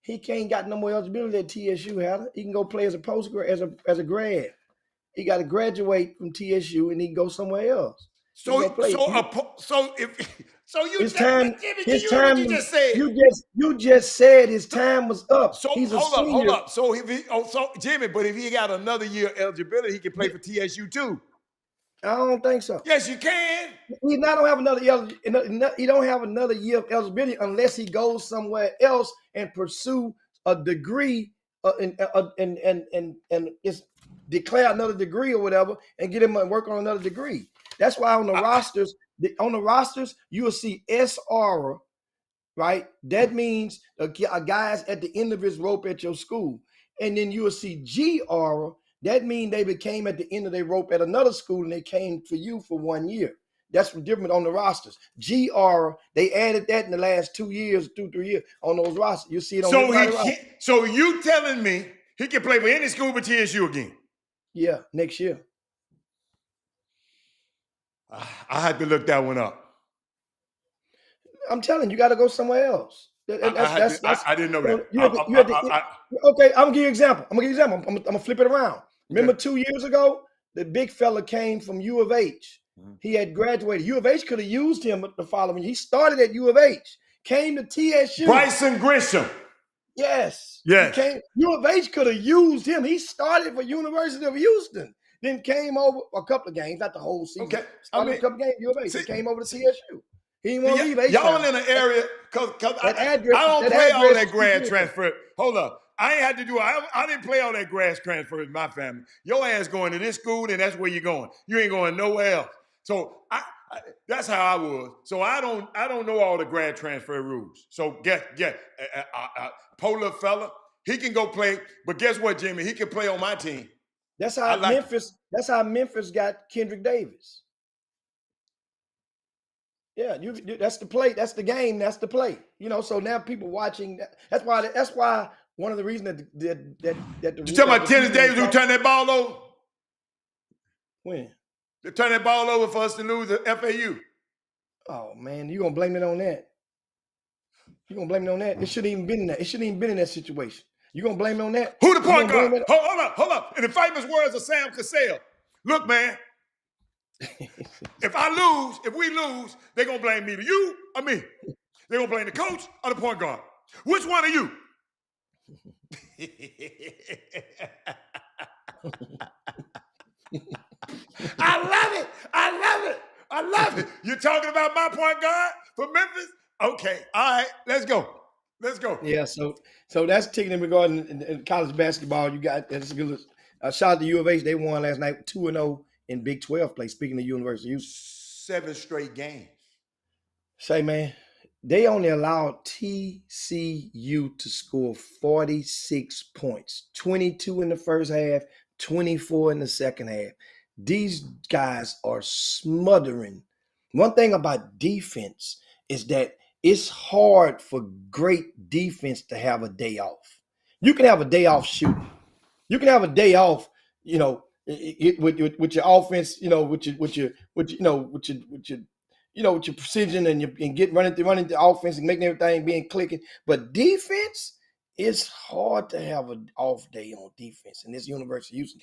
I: He can't got no more eligibility at TSU, Howard. He can go play as a postgrad, as a grad. He got to graduate from TSU and he can go somewhere else.
A: You
I: just said his time was up.
A: So
I: he's
A: hold up. So Jimmy, but if he got another year eligibility, he can play for TSU too.
I: I don't think so.
A: Yes, you can.
I: He don't have another year of eligibility unless he goes somewhere else and pursue a degree and just declare another degree or whatever and get him to work on another degree. That's why on the rosters, you will see SR, right? That means a guy's at the end of his rope at your school. And then you will see GR. That means they became at the end of their rope at another school and they came for you for 1 year. That's different on the rosters. GR, they added that in the last 2 years, 2-3 years on those rosters. You see it on
A: So you telling me he can play for any school but TSU again?
I: Yeah, next year.
A: I had to look that one up.
I: I'm telling you, got to go somewhere else.
A: I didn't know that.
I: Okay, I'm gonna give you an example. I'm gonna flip it around. Remember 2 years ago, the big fella came from U of H. He had graduated. U of H could have used him the following year. He started at U of H, came to TSU.
A: Bryson Grisham.
I: Yes.
A: Yes.
I: U of H could have used him. He started for University of Houston. Then came over a couple of games, not the whole season.
A: Okay.
I: Started a couple games, U of H. He came over to TSU. He didn't want to leave.
A: Y'all in an area, because I don't play all that grad transfer. Hold up. I ain't had to do it. I didn't play all that grad transfer in my family. Your ass going to this school, and that's where you're going. You ain't going nowhere else. So that's how I was. So I don't know all the grad transfer rules. So Polar fella, he can go play. But guess what, Jimmy? He can play on my team.
I: That's how Memphis got Kendrick Davis. Yeah, that's the play. That's the game. That's the play. So now people watching. That's why one of the reasons that you
A: talking about Tennis Davis who turned that ball over?
I: When?
A: They turned that ball over for us to lose the FAU.
I: Oh man, you gonna blame it on that? You gonna blame it on that? It shouldn't even been in that. It shouldn't even been in that situation. You gonna blame it on that?
A: Who the point
I: blame
A: guard?
I: it-
A: Hold up. In the famous words of Sam Cassell, look, man, if we lose, they're gonna blame me to you or me. They're gonna blame the coach or the point guard. Which one are you? I love it. You're talking about my point guard for Memphis? Okay, all right, let's go.
I: Yeah, so that's taking regarding in college basketball. You got that's a good. Shout out to U of H. They won last night, 2-0 in Big 12 play. Speaking of University of Houston,
A: 7 straight games.
I: Say, man, they only allowed TCU to score 46 points, 22 in the first half, 24 in the second half. These guys are smothering. One thing about defense is that it's hard for great defense to have a day off. You can have a day off shooting. You can have a day off, with your offense, with your precision and get running the offense and making everything being clicking. But defense, it's hard to have an off day on defense in this University of Houston.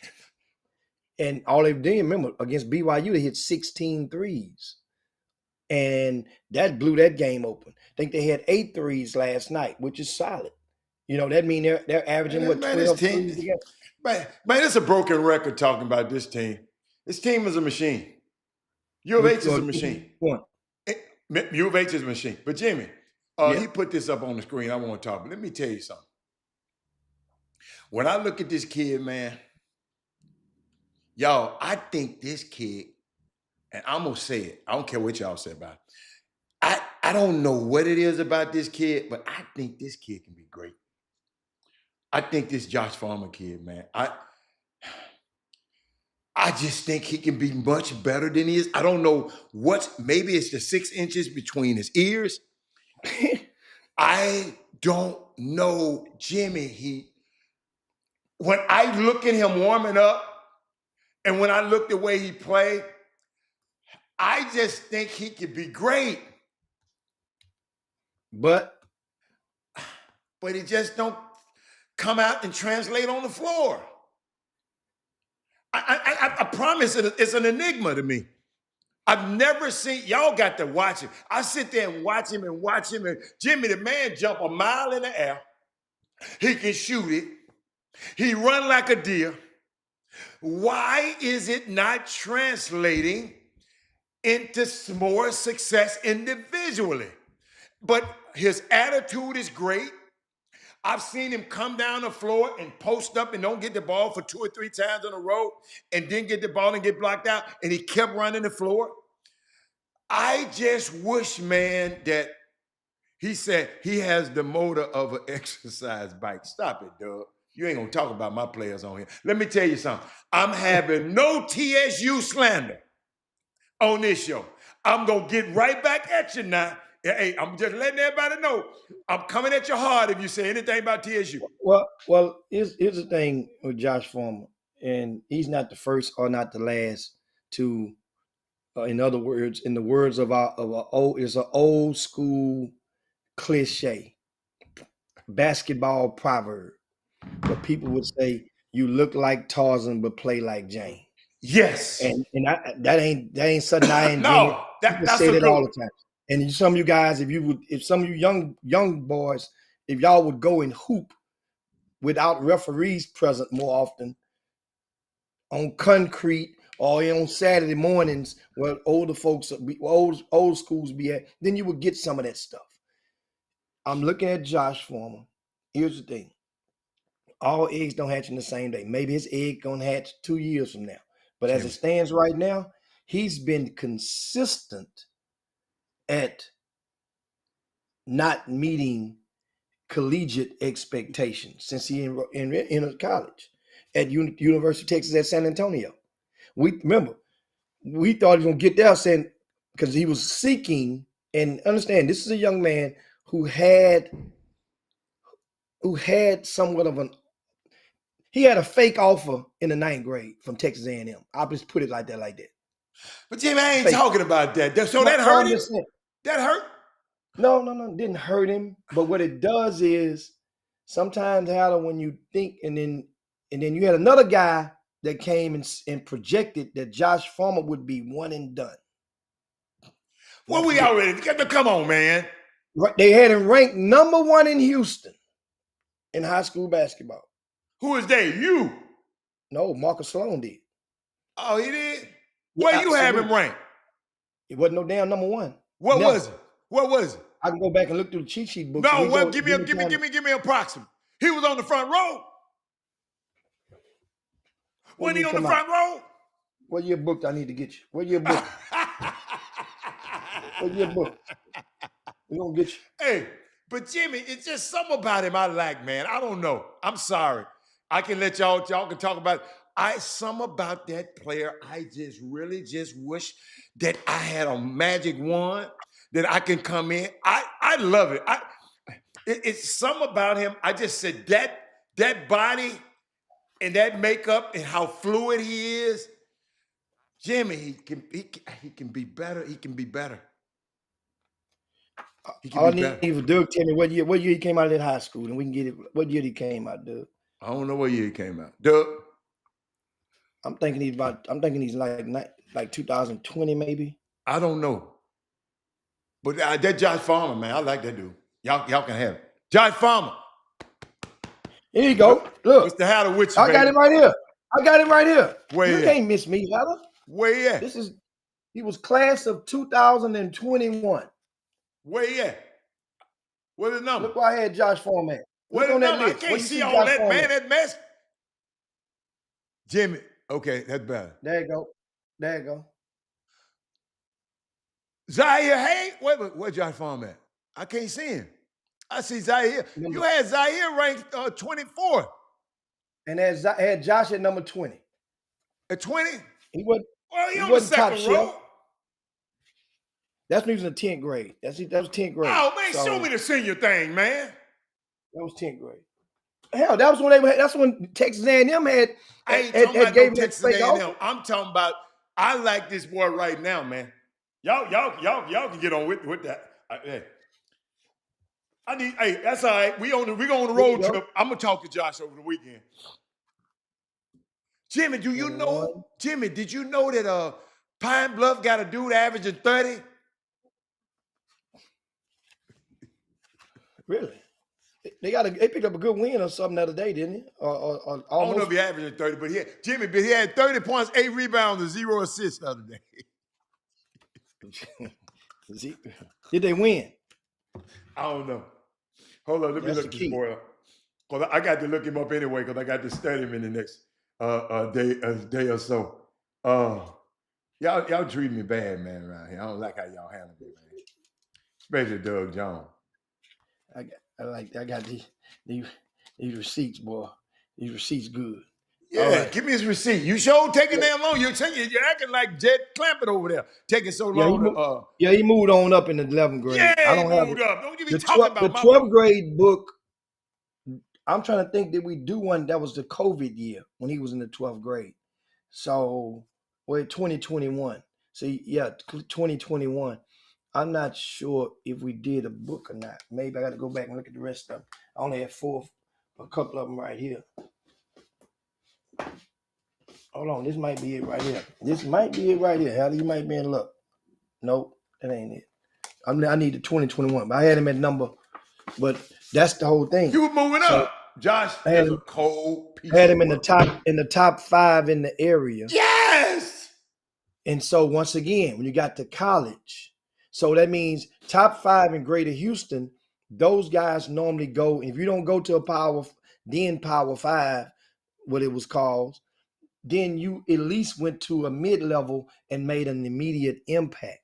I: And all they did, remember, against BYU, they hit 16 threes. And that blew that game open. I think they had 8 threes last night, which is solid. That means they're averaging 12 threes a game.
A: Man, it's a broken record talking about this team. This team is a machine. U of H is a machine. U of H is a machine. But Jimmy, he put this up on the screen. I want to talk. But let me tell you something. When I look at this kid, man, y'all, I think this kid, and I'm going to say it. I don't care what y'all say about it. I don't know what it is about this kid, but I think this kid can be great. I think this Josh Farmer kid, man, I just think he can be much better than he is. I don't know maybe it's the 6 inches between his ears. I don't know, Jimmy. When I look at him warming up and when I look the way he played, I just think he could be great. But it just don't come out and translate on the floor. I promise it's an enigma to me. I've never seen, y'all got to watch him. I sit there and watch him and Jimmy, the man jump a mile in the air. He can shoot it. He run like a deer. Why is it not translating into more success individually? But his attitude is great. I've seen him come down the floor and post up and don't get the ball for 2 or 3 times in a row and then get the ball and get blocked out, and he kept running the floor. I just wish, man, that he said he has the motor of an exercise bike. Stop it, Doug. You ain't gonna talk about my players on here. Let me tell you something. I'm having no TSU slander on this show. I'm gonna get right back at you now. Hey, I'm just letting everybody know I'm coming at you hard if you say anything about TSU.
I: Well, here's the thing with Josh Farmer, and he's not the first or not the last to, in other words, in the words of it's an old school cliche, basketball proverb, but people would say, "You look like Tarzan but play like Jane."
A: Yes,
I: and that ain't something I invented.
A: No, that's
I: say that all the time. And some of you guys, if some of you young boys, if y'all would go and hoop without referees present more often on concrete or on Saturday mornings where older folks, old schools be at, then you would get some of that stuff. I'm looking at Josh Farmer. Here's the thing. All eggs don't hatch in the same day. Maybe his egg gonna hatch 2 years from now. But as it stands right now, he's been consistent at not meeting collegiate expectations since he in college at University of Texas at San Antonio. We thought he was gonna get there, saying because he was seeking, and understand this is a young man who had somewhat of he had a fake offer in the 9th grade from Texas A&M. I'll just put it like that.
A: But Jimmy, I ain't talking about that. So that hurt him? That hurt?
I: No, didn't hurt him. But what it does is sometimes, Harold, when you think, and then you had another guy that came and projected that Josh Farmer would be one and done.
A: Well, we already come on, man.
I: They had him ranked #1 in Houston in high school basketball.
A: Who is they? You?
I: No, Marcus Sloan did.
A: Oh, he did?
I: Yeah,
A: Where you have him ranked?
I: It wasn't no damn #1.
A: What was it? What was it?
I: I can go back and look through the cheat sheet book.
A: No, well, give me approximate. He was on the front row. Wasn't he on the front row?
I: What year book I need to get you? What year book? What year book? We're gonna get you.
A: Hey, but Jimmy, it's just something about him I like, man. I don't know. I'm sorry. I can let y'all can talk about it. Some about that player, I just really just wish that I had a magic wand that I can come in. I love it. It's something about him. I just said that body and that makeup and how fluid he is. Jimmy, he can be better. He can be better.
I: All I need for Doug, tell me what year he came out of that high school, and we can get it. What year he came out, Doug?
A: I don't know what year he came out. Doug?
I: I'm thinking he's like 2020 maybe.
A: I don't know. But that Josh Farmer, man, I like that dude. Y'all can have it. Josh Farmer.
I: Here you go. Look.
A: Mr. Hatter with you,
I: I got him right here.
A: Where
I: you can't miss me, Hatter.
A: Where he at?
I: He was class of 2021.
A: Where he at? What's the number?
I: Look where I had Josh Farmer at.
A: Look on that list. I can't see all that, man. That mess. Jimmy. Okay, that's better.
I: There you go.
A: Zaire Hay? Where Josh Farmer at? I can't see him. I see Zaire. You had Zaire ranked 24th.
I: And had Josh at number 20.
A: At 20?
I: He wasn't.
A: Well, he on the second row.
I: That's when he was in the 10th grade. That was 10th grade.
A: Oh man, show me the senior thing, man.
I: That was 10th grade. Hell, that was when that's when Texas A&M had.
A: I ain't talking about no Texas A&M. I'm talking about. I like this boy right now, man. Y'all can get on with that. Hey, that's all right. We going on the road trip. I'm gonna talk to Josh over the weekend. Jimmy, do you know? Jimmy, did you know that Pine Bluff got a dude averaging 30?
I: Really? They picked up a good win or something the other day, didn't he? Or
A: I don't know if he averaged 30, but he had 30 points, 8 rebounds, and 0 assists the other day.
I: Did they win?
A: I don't know. Hold on, let me look this boy up. Because I got to look him up anyway, because I got to study him in the next day or so. Y'all treat me bad, man, around here. I don't like how y'all handle me, man. Especially Doug Jones.
I: I got these receipts, boy. These receipts good.
A: Yeah, give me his receipt. You sure taking damn long. You're acting like Jed Clampett over there, taking so long.
I: He moved on up in the 11th grade.
A: Yeah,
I: I don't
A: moved up. Don't you be talking about
I: the 12th grade book. I'm trying to think, did we do one that was the COVID year when he was in the 12th grade? So, 2021. So, yeah, 2021. I'm not sure if we did a book or not. Maybe I got to go back and look at the rest of them. I only had a couple of them right here. Hold on, this might be it right here. Hal, you might be in luck. Nope, that ain't it. I need the 2021, but I had him at number. But that's the whole thing.
A: You were moving up. Josh is a cold piece.
I: Had him in the top 5 in the area.
A: Yes.
I: And so once again, when you got to college, so that means top 5 in Greater Houston, those guys normally go. If you don't go to a Power 5, what it was called, then you at least went to a mid-level and made an immediate impact.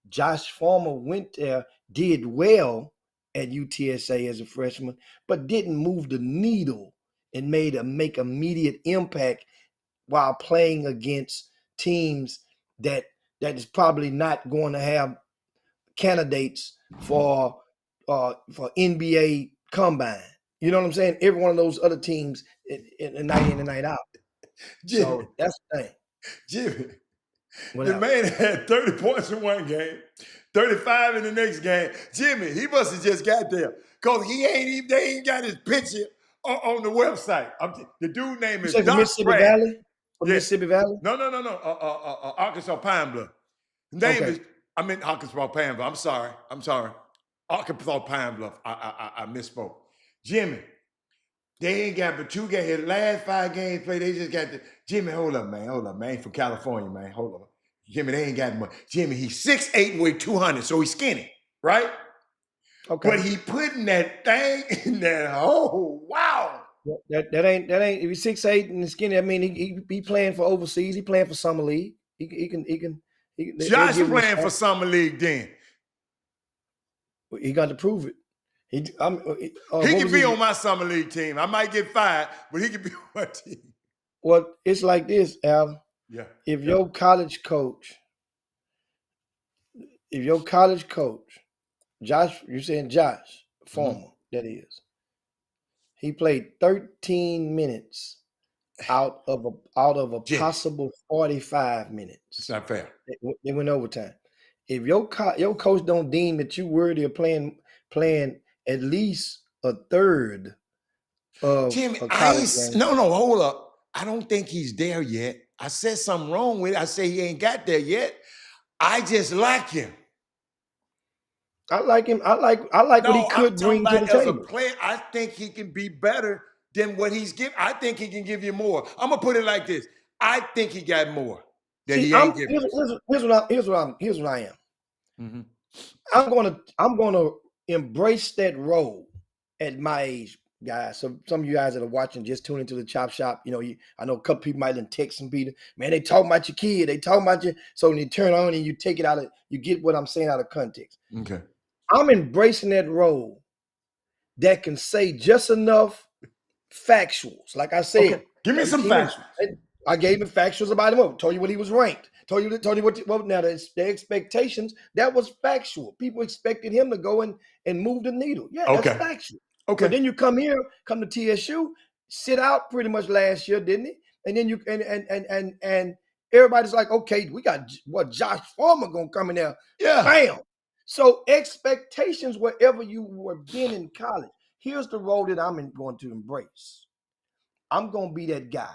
I: Josh Farmer went there, did well at UTSA as a freshman, but didn't move the needle and make immediate impact while playing against teams that is probably not going to have candidates for NBA combine. You know what I'm saying? Every one of those other teams in night in and night out.
A: Jimmy,
I: so that's the thing.
A: Jimmy, the man had 30 points in one game, 35 in the next game. Jimmy, he must have just got there. Because they ain't got his picture on the website. The dude name
I: You
A: is
I: say from
A: Doc
I: Mississippi
A: Pratt.
I: Valley? From
A: Yeah.
I: Mississippi Valley?
A: No. Arkansas Pine Bluff. The name
I: Okay.
A: is, I meant Arkansas Pine Bluff. I'm sorry. Arkansas Pine Bluff. I misspoke. Jimmy, they ain't got but 2 games. The last 5 games played, they just got the. Jimmy, hold up, man. Ain't from California, man. Hold up. Jimmy, they ain't got much. Jimmy, he's 6'8" and weigh 200, so he's skinny, right?
I: Okay.
A: But he putting that thing in there. Oh, wow.
I: That ain't if he's 6'8" and skinny, I mean he playing for overseas, he playing for summer league. He can
A: Josh playing for summer league then.
I: He got to prove it. He
A: can be on my summer league team. I might get fired, but he can be on my team.
I: Well, it's like this, Al.
A: Yeah.
I: If your college coach, Josh, you're saying Josh, former, that is. He played 13 minutes out of a possible 45 minutes.
A: It's not fair.
I: They went overtime. If your coach don't deem that you worthy of playing at least a third of
A: Jimmy,
I: a college game.
A: No, hold up. I don't think he's there yet. I said something wrong with it. I say he ain't got there yet. I just like him.
I: I like him. I like what he could bring to the table.
A: As a player, I think he can be better than what he's giving. I think he can give you more. I'm gonna put it like this. I think he got more that he ain't giving.
I: Here's what I am.
A: Mm-hmm.
I: I'm gonna embrace that role at my age, guys. So some of you guys that are watching, just tune into the Chop Shop. I know a couple people might have text some people. Man, they talking about your kid. They talking about you. So when you turn on and you take it out of, you get what I'm saying out of context.
A: Okay.
I: I'm embracing that role that can say just enough factuals. Like I said,
A: okay. Give me some factuals.
I: I gave him factuals about him. Told you what he was ranked. Told you what now the expectations. That was factual. People expected him to go and move the needle. Yeah, that's factual.
A: Okay.
I: But then you come to TSU, sit out pretty much last year, didn't he? And then you and everybody's like, okay, we got Josh Farmer gonna come in there.
A: Yeah.
I: Bam. So expectations wherever you were been in college. Here's the role that I'm going to embrace. I'm gonna be that guy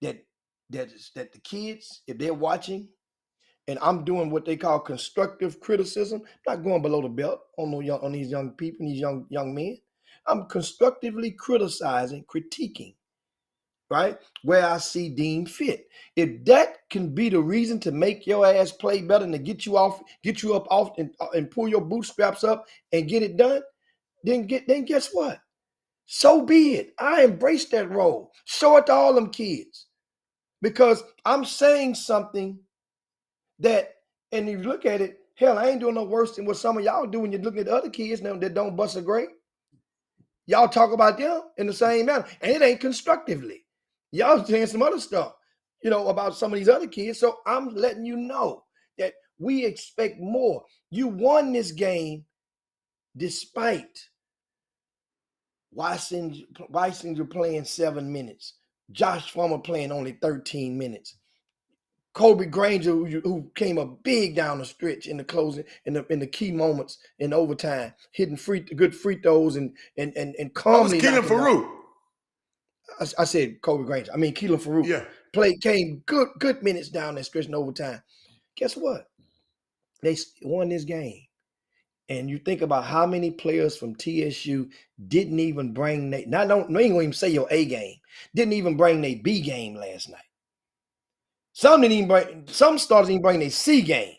I: that the kids, if they're watching, and I'm doing what they call constructive criticism, not going below the belt on these young people, these young men. I'm constructively critiquing, right? Where I see deemed fit. If that can be the reason to make your ass play better and to get you up off and pull your bootstraps up and get it done, then guess what? So be it. I embrace that role. Show it to all them kids. Because I'm saying something that, and if you look at it, hell, I ain't doing no worse than what some of y'all do when you're looking at other kids now that don't bust a grape. Y'all talk about them in the same manner, and it ain't constructively. Y'all saying some other stuff, about some of these other kids. So I'm letting you know that we expect more. You won this game despite Weisinger playing 7 minutes. Josh Farmer playing only 13 minutes. Kobe Granger, who came up big down the stretch in the closing, in the key moments in overtime, hitting good free throws and calmly.
A: That was Keelan Farouk.
I: I said Kobe Granger. I mean Keelan Farouk.
A: Yeah.
I: Came good minutes down that stretch in overtime. Guess what? They won this game. And you think about how many players from TSU didn't even bring they ain't gonna even say your A game, didn't even bring their B game last night. Some starters didn't bring their C game.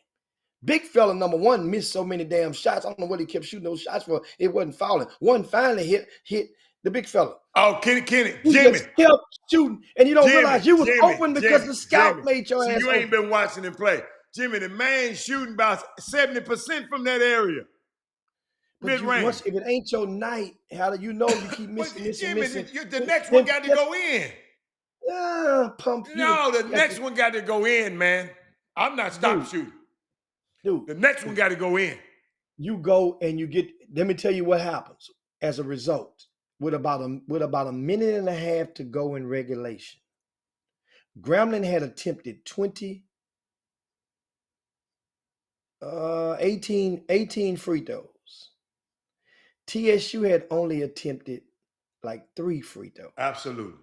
I: Big fella number one missed so many damn shots. I don't know what he kept shooting those shots for. It wasn't fouling. One finally hit the big fella.
A: Oh, Kenny, Jimmy.
I: Just kept shooting, and you don't realize you was open because the scout made your ass
A: you
I: open.
A: ain't been watching him play. Jimmy, the man shooting about 70% from that area. Mid-range.
I: If it ain't your night, how do you know you keep missing?
A: The next one got to go in.
I: Pump.
A: No, the next one got to go in, man. I'm not stop shooting.
I: Dude,
A: the next one got to go in.
I: You go and you get. Let me tell you what happens as a result. With about a minute and a half to go in regulation, Grambling had attempted 20 18 free throws. TSU had only attempted like 3 free throws.
A: Absolutely.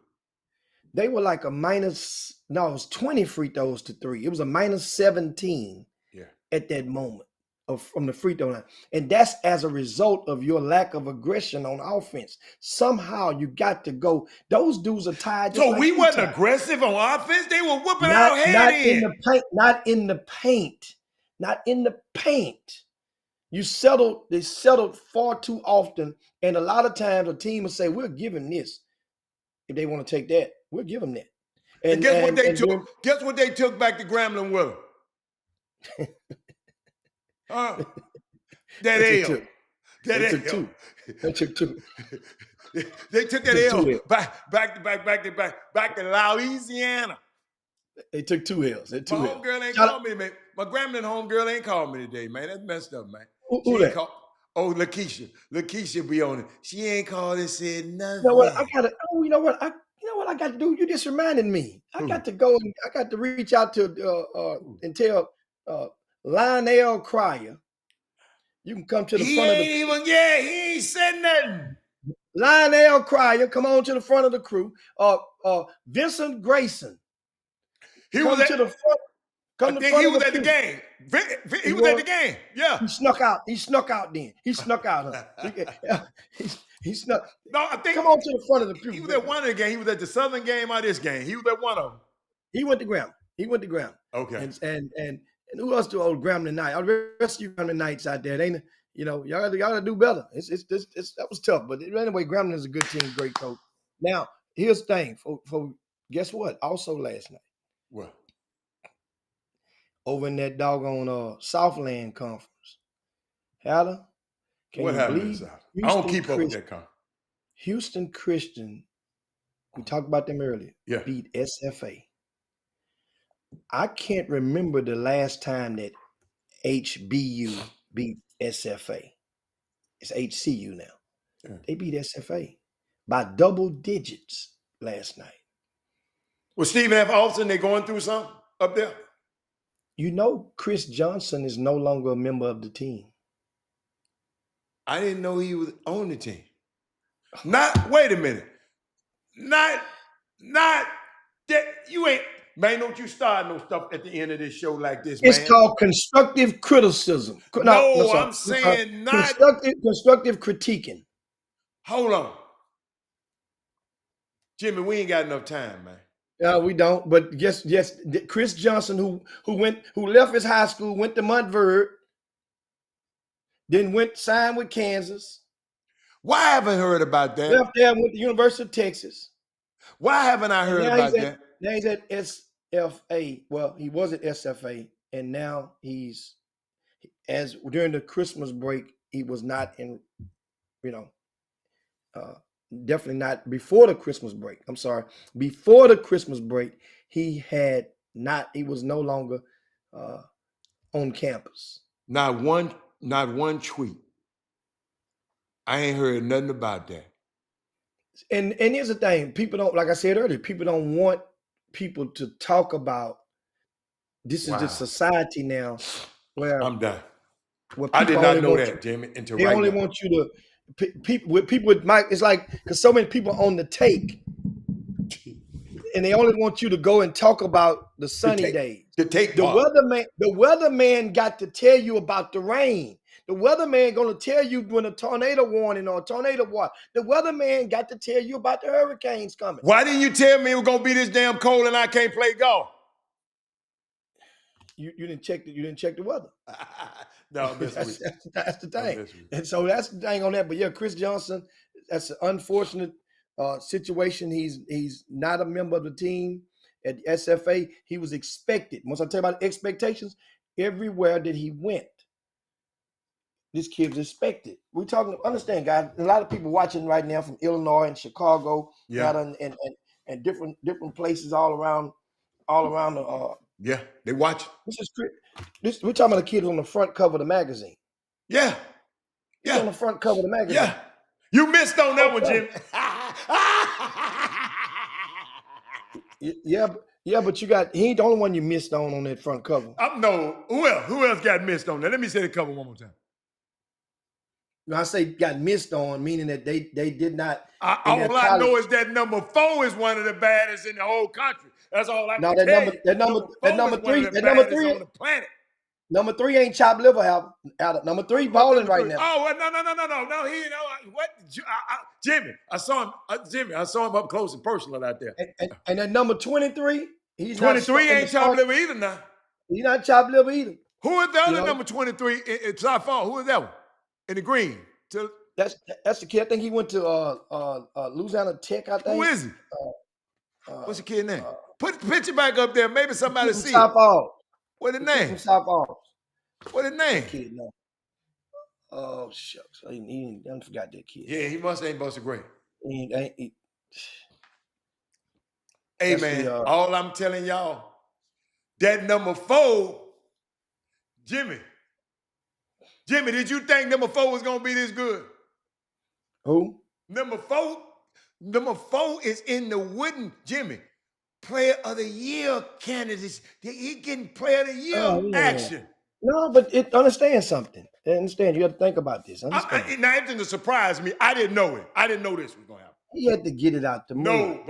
I: They were like a minus, no, it was 20 free throws to 3. It was a minus 17 at that moment from the free throw line. And that's as a result of your lack of aggression on offense. Somehow you got to go. Those dudes are tired.
A: So we wasn't aggressive on offense. They were whooping our head
I: not
A: in.
I: In the paint, not in the paint. Not in the paint. They settled far too often. And a lot of times a team will say, we're giving this. If they want to take that, we'll give them that.
A: And guess what they took? Guess what they took back to Grambling with them? That L.
I: They took 2. They took 2.
A: They took that L back to Louisiana.
I: They took 2 L's.
A: My homegirl ain't called me, man. My Grambling homegirl ain't called me today, man. That's messed up, man.
I: Who that?
A: Lakeisha. Lakeisha be on it. She ain't called and said nothing.
I: You know what? You know what I got to do? You just reminded me. I got to go and I got to reach out to and tell Lionel Cryer. You can come to the front of the crew.
A: He ain't said nothing.
I: Lionel Cryer, come on to the front of the crew. Vincent Grayson.
A: He was at the game. He was at the game. Yeah.
I: He snuck out. He snuck out then. He snuck out. Huh? he snuck.
A: No, I think.
I: Come on to the front of the crew.
A: He was at one of the game. He was at the Southern game or this game. He was at one of them.
I: He went to Grambling.
A: Okay.
I: And who else do old Grambling night? All the rest of you Grambling nights out there, ain't y'all gotta do better. That was tough. But anyway, Grambling is a good team, great coach. Now, here's the thing. For guess what? Also last night.
A: What?
I: Over in that doggone Southland conference. Howler,
A: what happened in South? I don't keep up with that conference.
I: Houston Christian, we talked about them earlier, beat SFA. I can't remember the last time that HBU beat SFA. It's HCU now. Yeah. They beat SFA by double digits last night.
A: Well, Stephen F. Austin, they going through something up there?
I: You know, Chris Johnson is no longer a member of the team.
A: I didn't know he was on the team. Wait a minute. Not that you ain't, man, don't you start no stuff at the end of this show like this, man.
I: It's called constructive criticism.
A: No, I'm saying not.
I: Constructive critiquing.
A: Hold on. Jimmy, we ain't got enough time, man.
I: No, we don't. But yes, Chris Johnson, who left his high school, went to Montverde, then signed with Kansas.
A: Why haven't I heard about that?
I: Left there, went to the University of Texas.
A: Why haven't I heard about that?
I: Now he's at SFA. Well, he was at SFA, and now during the Christmas break, he was not in, definitely not before the Christmas break. I'm sorry. Before the Christmas break, he was no longer on campus.
A: Not one tweet. I ain't heard nothing about that.
I: And here's the thing. People don't, like I said earlier, people don't want people to talk about this is the society now where
A: I'm done. I did not know that, Jimmy.
I: They only want you to people with Mike. It's like because so many people on the take, and they only want you to go and talk about the sunny days.
A: The
I: weatherman got to tell you about the rain. The weatherman going to tell you when a tornado warning or a tornado watch. The weatherman got to tell you about the hurricanes coming.
A: Why didn't you tell me it was going to be this damn cold and I can't play golf?
I: You didn't check the weather.
A: No,
I: that's the thing. And so that's the thing on that. But yeah, Chris Johnson, that's an unfortunate situation. He's not a member of the team at the SFA. He was expected. Once I tell you about expectations, everywhere that he went, this kid was expected. We're talking, understand, guys, a lot of people watching right now from Illinois and Chicago, and different places all around the
A: yeah, they watch.
I: We're talking about a kid on the front cover of the magazine.
A: Yeah.
I: He's on the front cover of the magazine.
A: Yeah. You missed on that one, Jim.
I: Yeah, but he ain't the only one you missed on that front cover.
A: No, who else got missed on that? Let me say the cover one more time.
I: No, I say got missed on, meaning that they did not.
A: All I know is that number 4 is one of the baddest in the whole country. That's all I can tell you. Number 4 is one of the baddest on the planet.
I: Number 3 ain't Chop Liver out. Number 3 balling right now.
A: Oh, no. He, what? Jimmy, I saw him up close and personal out there.
I: And then number 23, he's
A: 23 ain't Chop Liver either now.
I: He's not Chop Liver either.
A: Who is the other number 23 in South Fall? Who is that one? In the green.
I: That's the kid. I think he went to Louisiana Tech, I think.
A: Who is he? What's the kid name? Put the picture back up there. Maybe somebody see
I: South Fall.
A: What's his name?
I: South Fall.
A: What's his name?
I: Kid, no. Oh shucks, I forgot that kid.
A: Yeah, he must ain't Buster Gray.
I: Hey
A: man, all I'm telling y'all, that number 4, Jimmy, did you think number 4 was gonna be this good?
I: Who?
A: Number 4 is in the wooden, Jimmy, Player of the Year candidates. He getting Player of the Year action.
I: No, but understand something. Understand, you have to think about this.
A: Now, everything that surprised me, I didn't know it. I didn't know this was gonna happen.
I: He had to get it out the mud.
A: No,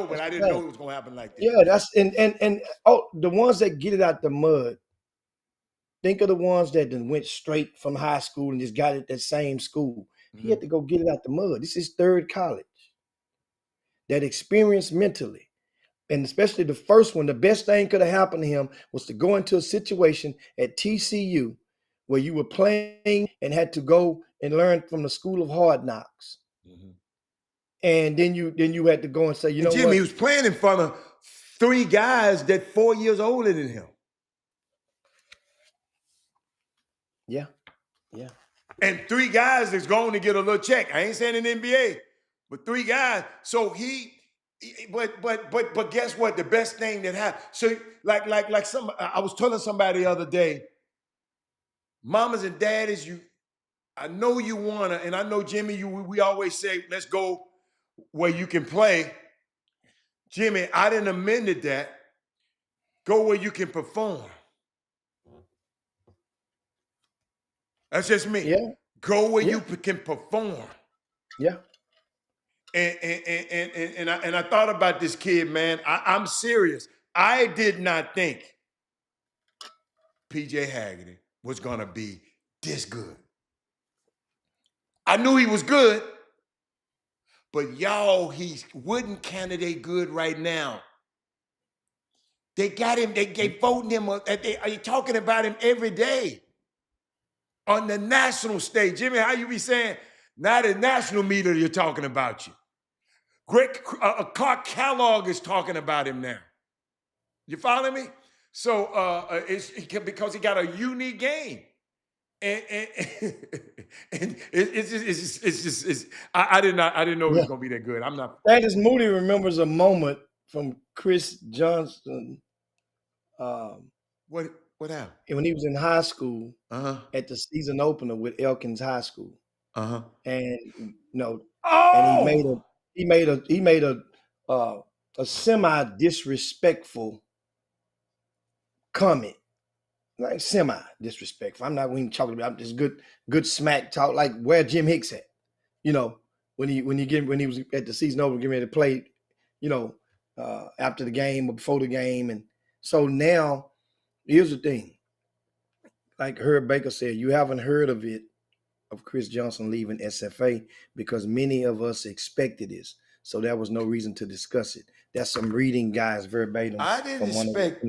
A: but I didn't know it was gonna happen like that.
I: Yeah, that's and the ones that get it out the mud. Think of the ones that then went straight from high school and just got it at that same school. He had to go get it out the mud. This is third college. That experience mentally. And especially the first one, the best thing could have happened to him was to go into a situation at TCU where you were playing and had to go and learn from the school of hard knocks. And then you had to go and say, you know
A: Jimmy,
I: what?
A: he was playing in front of 3 guys that 4 years older than him.
I: Yeah.
A: And 3 guys that's going to get a little check. I ain't saying in the NBA, but 3 guys. So but guess what? The best thing that happened. So I was telling somebody the other day, mamas and daddies, I know you wanna, and I know Jimmy, we always say, let's go where you can play. Jimmy, I didn't amended that. Go where you can perform. That's just me.
I: Yeah.
A: Go where you can perform.
I: Yeah.
A: And I thought about this kid, man. I'm serious. I did not think PJ Haggerty was gonna be this good. I knew he was good, but y'all, he's wooden candidate good right now. They got him, they voting him, they talking about him every day on the national stage. Jimmy, how you be saying, not a national media, you're talking about you. Clark Kellogg is talking about him now. You follow me? So because he got a unique game. And I didn't know he was gonna be that good. I'm not.
I: Thaddeus Moody remembers a moment from Chris Johnson.
A: What happened?
I: When he was in high school at the season opener with Elkins High School. And and he made a semi disrespectful comment. Like semi disrespectful. I'm not even talking about just good smack talk, like where Jim Hicks at. When he was at the season opener getting ready to play, after the game or before the game. And so now here's the thing. Like Herb Baker said, you haven't heard of Chris Johnson leaving SFA because many of us expected this. So there was no reason to discuss it. That's some reading guys verbatim.
A: I didn't expect.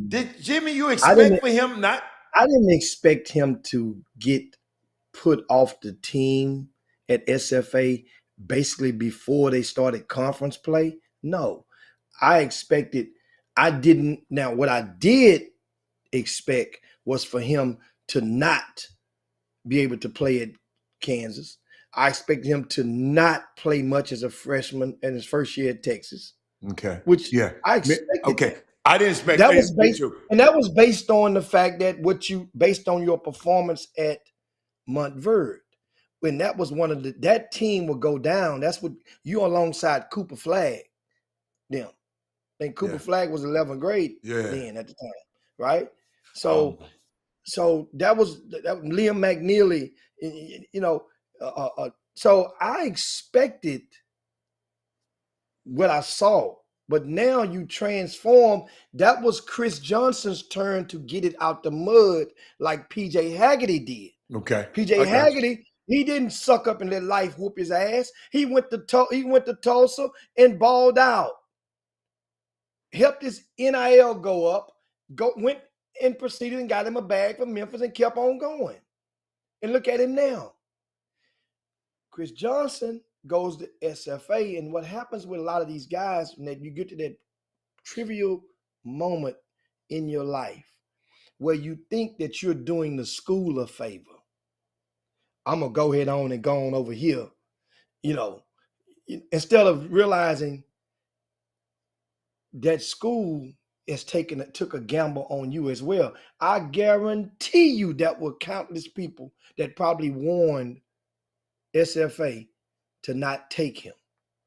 A: Did Jimmy, you
I: expect
A: for him not?
I: I didn't expect him to get put off the team at SFA basically before they started conference play. No, I didn't. Now, what I did expect was for him to not be able to play at Kansas. I expected him to not play much as a freshman in his first year at Texas.
A: Okay.
I: Which I expected.
A: Okay. I didn't expect
I: that was based, and that was based on the fact that based on your performance at Montverde. When that was that team would go down. That's what you alongside Cooper Flagg, them. And Cooper
A: Yeah.
I: Flagg was 11th grade
A: Yeah.
I: then at the time, right?
A: Oh.
I: So that was Liam McNeely, you know. So I expected what I saw, but now you transform. That was Chris Johnson's turn to get it out the mud, like PJ Haggerty did.
A: Okay.
I: PJ Haggerty, he didn't suck up and let life whoop his ass. He went to Tulsa and balled out. Helped his NIL go up, went and proceeded and got him a bag from Memphis and kept on going. And look at him now. Chris Johnson goes to SFA, and what happens with a lot of these guys when you get to that trivial moment in your life where you think that you're doing the school a favor. I'm gonna go ahead on and go on over here, you know, instead of realizing that school took a gamble on you as well. I guarantee you that were countless people that probably warned SFA to not take him.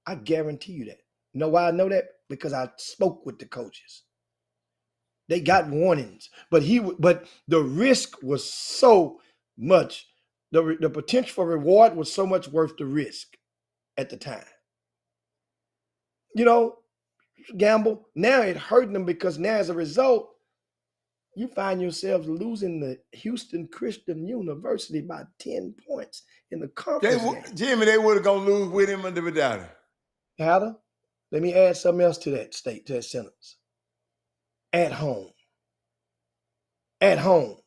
I: I guarantee you that. You know why I know that? Because I spoke with the coaches. They got warnings, but the risk was so much. The potential for reward was so much worth the risk at the time. You know, gamble. Now it hurt them because now as a result, you find yourselves losing the Houston Christian University by 10 points in the conference game.
A: Jimmy, they would have gone lose with him under without him.
I: Hatter, let me add something else to that sentence. At home. At home.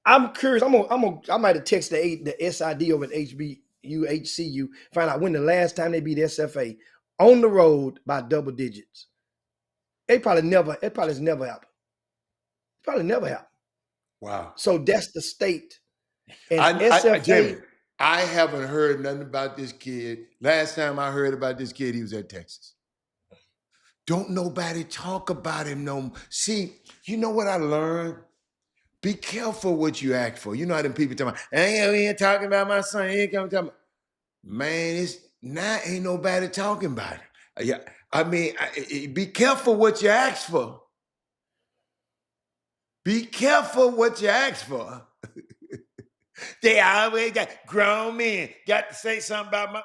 I: I'm curious. I might have texted the SID over at HCU, find out when the last time they beat SFA on the road by double digits. It probably never happened. Probably never happened.
A: Wow.
I: So that's the state. And
A: SFA, Jimmy, I haven't heard nothing about this kid. Last time I heard about this kid, he was at Texas. Don't nobody talk about him no more. See, you know what I learned? Be careful what you ask for. You know how them people talking about, ain't here talking about my son. Ain't talking about. Man, ain't nobody talking about it. Yeah, I mean, be careful what you ask for. Be careful what you ask for. They always got grown men got to say something about my.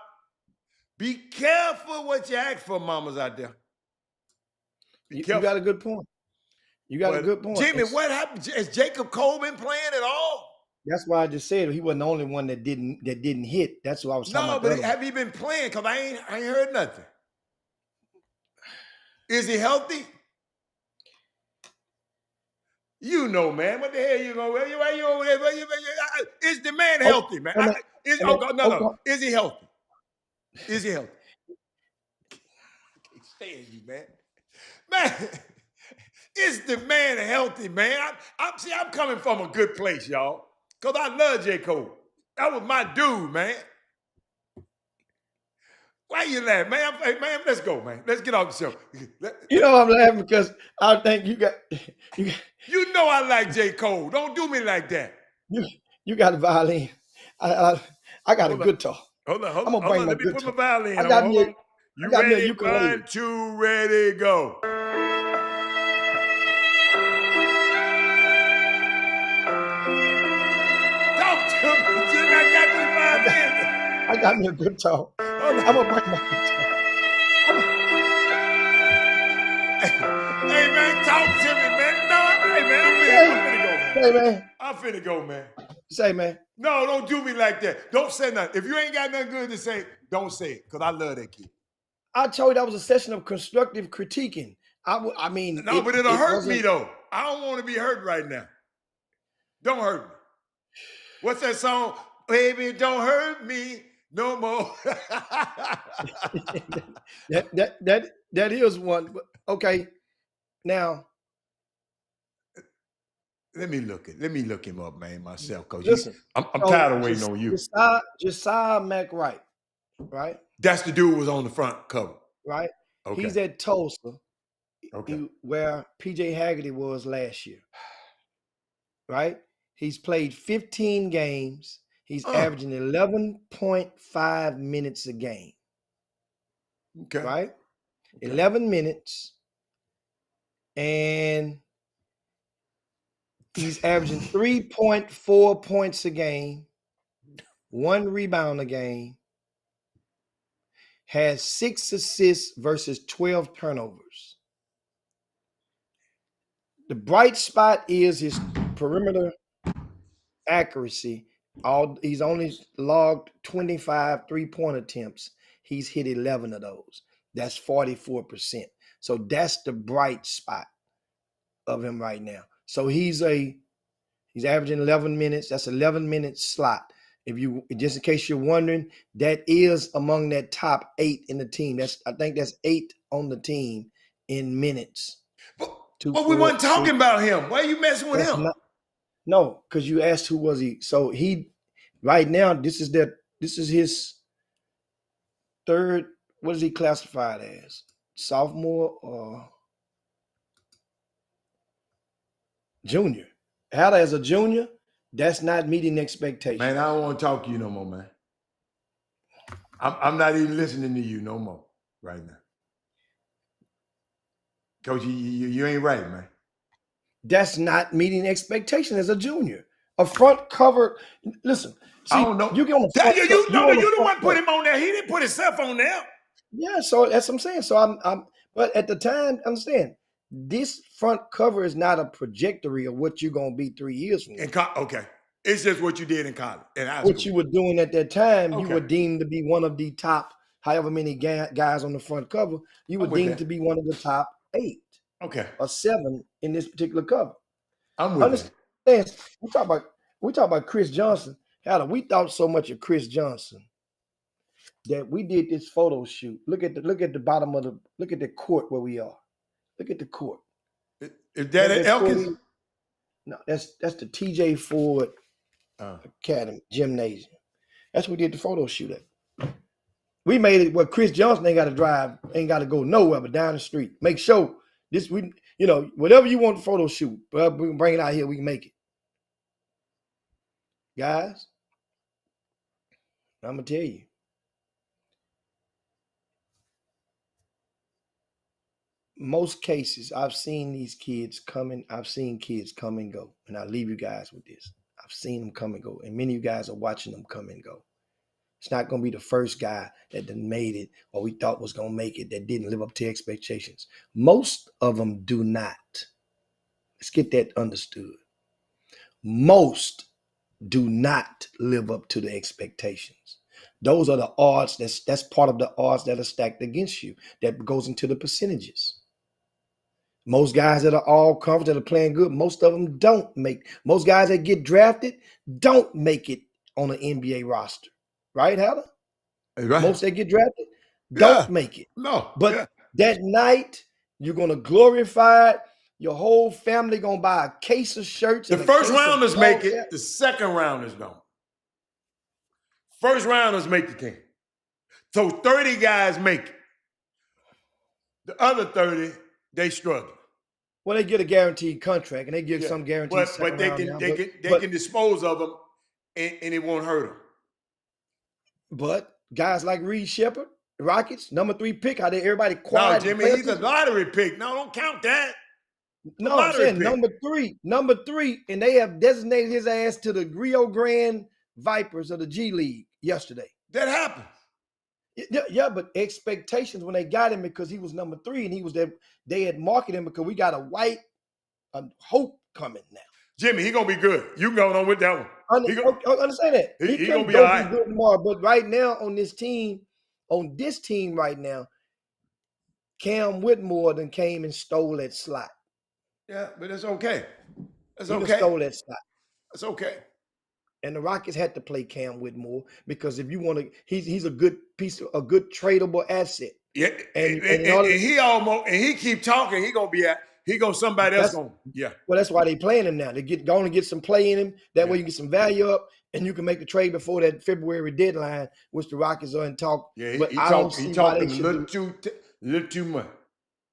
A: Be careful what you ask for, mamas out there.
I: You got a good point. You got a good point.
A: Jimmy, what happened? Is Jacob Coleman playing at all?
I: That's why I just said he wasn't the only one that didn't hit. That's what I was talking about.
A: No, but have he been playing? Because I ain't heard nothing. Is he healthy? You know, man. What the hell you going? Why you over there? Is the man healthy, man? Is he healthy? Is he healthy? I can't stand you, man. Man, is the man healthy, man? I'm coming from a good place, y'all. Because I love J. Cole. That was my dude, man. Why you laughing, man? Hey, man, let's go, man. Let's get off the show.
I: You know I'm laughing because I think you got.
A: You know I like J. Cole. Don't do me like that.
I: You got a violin. I got a guitar.
A: Hold on.
I: I'm gonna bring my
A: Let me put my violin
I: on. Hold on.
A: You ready? 1, 2, ready, go. Talk to me, Jimmy. I got this violin.
I: I got me a guitar. I'm gonna bring my guitar.
A: Hey man, talk to me, man. No, hey man, I'm finna go, man.
I: Hey man.
A: I'm finna go, man.
I: Say, man.
A: No, don't do me like that. Don't say nothing. If you ain't got nothing good to say, don't say it, because I love that kid.
I: I told you that was a session of constructive critiquing. I mean,
A: no, but it'll hurt me though. I don't want to be hurt right now. Don't hurt me. What's that song? Baby, don't hurt me no more.
I: that is one. Okay, now
A: let me look him up, man, myself, because
I: listen,
A: I'm tired of waiting on you.
I: Josiah McWright, right?
A: That's the dude who was on the front cover,
I: right?
A: Okay.
I: He's at Tulsa,
A: okay,
I: where PJ Haggerty was last year, right? He's played 15 games. He's averaging 11.5 minutes a game.
A: Okay.
I: Right?
A: Okay.
I: 11 minutes. And he's averaging 3.4 points a game, 1 rebound a game, has 6 assists versus 12 turnovers. The bright spot is his perimeter accuracy. He's only logged 25 3-point attempts. He's hit 11 of those. That's 44%. So that's the bright spot of him right now. So he's averaging 11 minutes. That's 11 minute slot. If you, just in case you're wondering, that is among that top 8 in the team. I think that's 8 on the team in minutes.
A: But we weren't talking about him. Why are you messing with him?
I: No, because you asked who was he. So he, right now, this is his third. What is he classified as? Sophomore or junior? How as a junior, that's not meeting expectations.
A: Man, I don't want to talk to you no more, man. I'm not even listening to you no more right now. Coach, you ain't right, man.
I: That's not meeting expectations as a junior. A front cover. Listen, see,
A: I don't know.
I: You
A: the one put him on there. He didn't put himself on there.
I: Yeah, so that's what I'm saying. So I'm but at the time, understand, this front cover is not a trajectory of what you're gonna be 3 years from now.
A: Okay. It's just what you did in college.
I: What you were doing at that time, you were deemed to be one of the top, however many guys on the front cover, you were deemed to be one of the top 8.
A: Okay.
I: Or 7 in this particular cover.
A: I'm with
I: Understand? We talk about Chris Johnson. We thought so much of Chris Johnson that we did this photo shoot. Look at the bottom of look at the court where we are. Look at the court.
A: Is that at Elkins?
I: No, that's the TJ Ford Academy Gymnasium. That's where we did the photo shoot at. We made it where Chris Johnson ain't got to drive, ain't got to go nowhere but down the street. Make sure whatever you want the photo shoot, we can bring it out here, we can make it. Guys, I'm gonna tell you. Most cases, I've seen kids come and go. And I'll leave you guys with this. I've seen them come and go. And many of you guys are watching them come and go. It's not going to be the first guy that done made it or we thought was going to make it that didn't live up to expectations. Most of them do not. Let's get that understood. Most do not live up to the expectations. Those are the odds. That's part of the odds that are stacked against you. That goes into the percentages. Most guys that are all conference that are playing good, most of them don't make. Most guys that get drafted don't make it on an NBA roster. Right, Howard?
A: Right.
I: Most that get drafted don't make it.
A: No.
I: But that night, you're going to glorify it. Your whole family going to buy a case of shirts.
A: The first rounders make it. The second rounders don't. First rounders make the team. So 30 guys make it. The other 30, they struggle.
I: Well, they get a guaranteed contract, and they get some guaranteed.
A: But they can dispose of them, and it won't hurt them.
I: But guys like Reed Shepard, Rockets, number 3 pick, everybody quiet.
A: No, Jimmy, he's a lottery pick. No, don't count that.
I: No, I'm saying number three, and they have designated his ass to the Rio Grande Vipers of the G League yesterday.
A: That happens.
I: Yeah, but expectations when they got him because he was number 3 and he was there. They had marketed him because we got a white hope coming now.
A: Jimmy, he gonna be good. You going on with that one?
I: I understand that.
A: He gonna be all right.
I: Good tomorrow, but right now on this team right now, Cam Whitmore then came and stole that slot.
A: Yeah, but it's okay. It's
I: he
A: okay.
I: Stole that slot.
A: It's okay.
I: And the Rockets had to play Cam Whitmore because if you want to, he's a good tradable asset.
A: Yeah, and he keep talking. Somebody else gonna. Yeah.
I: Well, that's why they playing him now. They going to get some play in him. That way you get some value up, and you can make the trade before that February deadline, which the Rockets are in talk.
A: Yeah,
I: but
A: he talking a little too much.